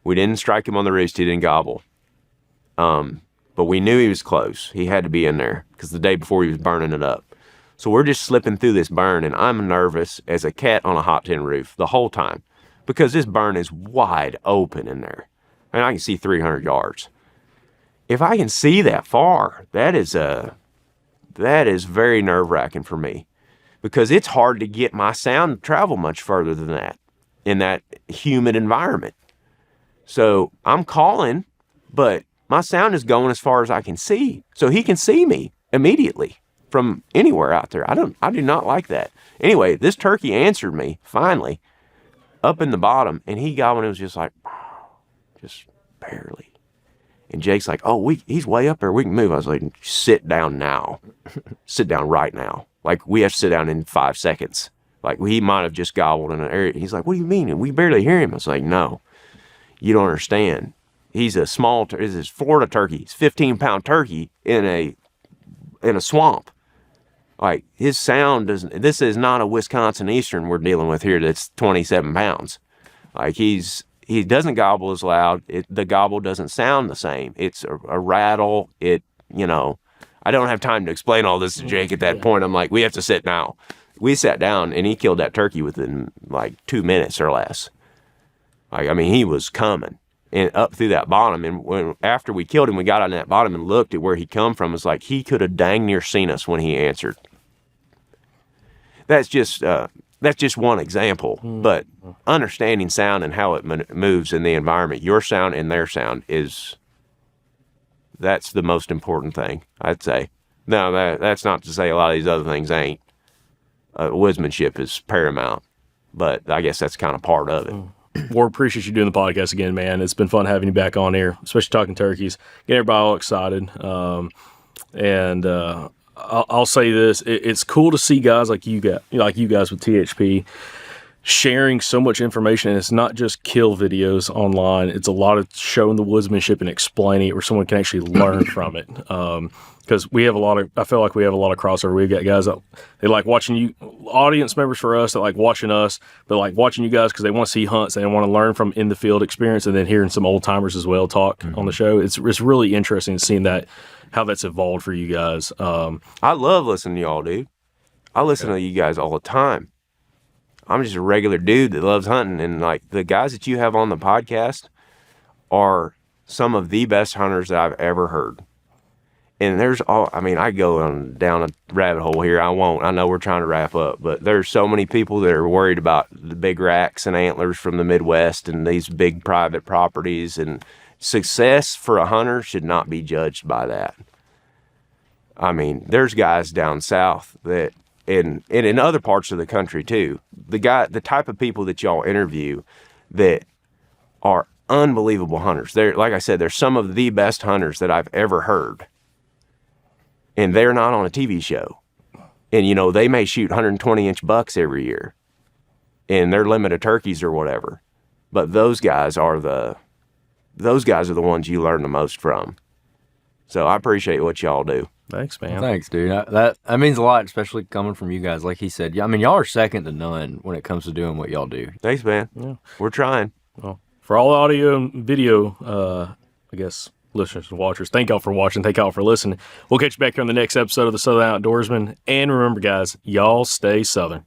We didn't strike him on the roost. He didn't gobble. But we knew he was close. He had to be in there because the day before he was burning it up. So we're just slipping through this burn, and I'm nervous as a cat on a hot tin roof the whole time because this burn is wide open in there. And I can see 300 yards. If I can see that far, that is very nerve-wracking for me because it's hard to get my sound to travel much further than that in that humid environment. So I'm calling, but my sound is going as far as I can see. So he can see me immediately from anywhere out there. I do not like that. Anyway, this turkey answered me finally up in the bottom, and he got one. It was just like, just barely. And Jake's like, oh, he's way up there. We can move. I was like, sit down now. Sit down right now. Like, we have to sit down in 5 seconds. Like, he might have just gobbled in an area. He's like, what do you mean? And we barely hear him. I was like, no, you don't understand. He's a small, this is Florida turkey. He's 15-pound turkey in a swamp. Like, his sound doesn't, this is not a Wisconsin Eastern we're dealing with here that's 27 pounds. Like, he doesn't gobble as loud. The gobble doesn't sound the same. It's a rattle. I don't have time to explain all this to Jake at that point. I'm like, we have to sit now. We sat down, and he killed that turkey within, like, 2 minutes or less. Like, I mean, he was coming and up through that bottom. And after we killed him, we got on that bottom and looked at where he come from. It's like he could have dang near seen us when he answered. That's just one example. But understanding sound and how it moves in the environment, your sound and their sound that's the most important thing, I'd say. No, that's not to say a lot of these other things ain't. Woodsmanship is paramount, but I guess that's kind of part of it. Ward, appreciate you doing the podcast again, man. It's been fun having you back on here, especially talking turkeys, getting everybody all excited. I'll say this: it's cool to see guys like you guys with THP sharing so much information. And it's not just kill videos online; it's a lot of showing the woodsmanship and explaining it, where someone can actually learn from it. Because I feel like we have a lot of crossover. We've got guys that they like watching you, audience members for us that like watching us, but like watching you guys because they want to see hunts, they want to learn from in the field experience, and then hearing some old timers as well talk on the show. It's really interesting seeing how that's evolved for you guys. I love listening to y'all, dude. I listen to you guys all the time. I'm just a regular dude that loves hunting, and like the guys that you have on the podcast are some of the best hunters that I've ever heard. And I go down a rabbit hole here. I won't. I know we're trying to wrap up, but there's so many people that are worried about the big racks and antlers from the Midwest and these big private properties. And success for a hunter should not be judged by that. I mean, there's guys down south that, and in other parts of the country too, the type of people that y'all interview that are unbelievable hunters. Like I said, they're some of the best hunters that I've ever heard. And they're not on a TV show. And, they may shoot 120-inch bucks every year. And they're limited turkeys or whatever. But those guys are the ones you learn the most from. So I appreciate what y'all do. Thanks, man. Thanks, dude. That means a lot, especially coming from you guys. Like he said, I mean, y'all are second to none when it comes to doing what y'all do. Thanks, man. Yeah. We're trying. Well, for all the audio and video, I guess, listeners and watchers, thank y'all for watching. Thank y'all for listening. We'll catch you back here on the next episode of The Southern Outdoorsman. And remember, guys, y'all stay Southern.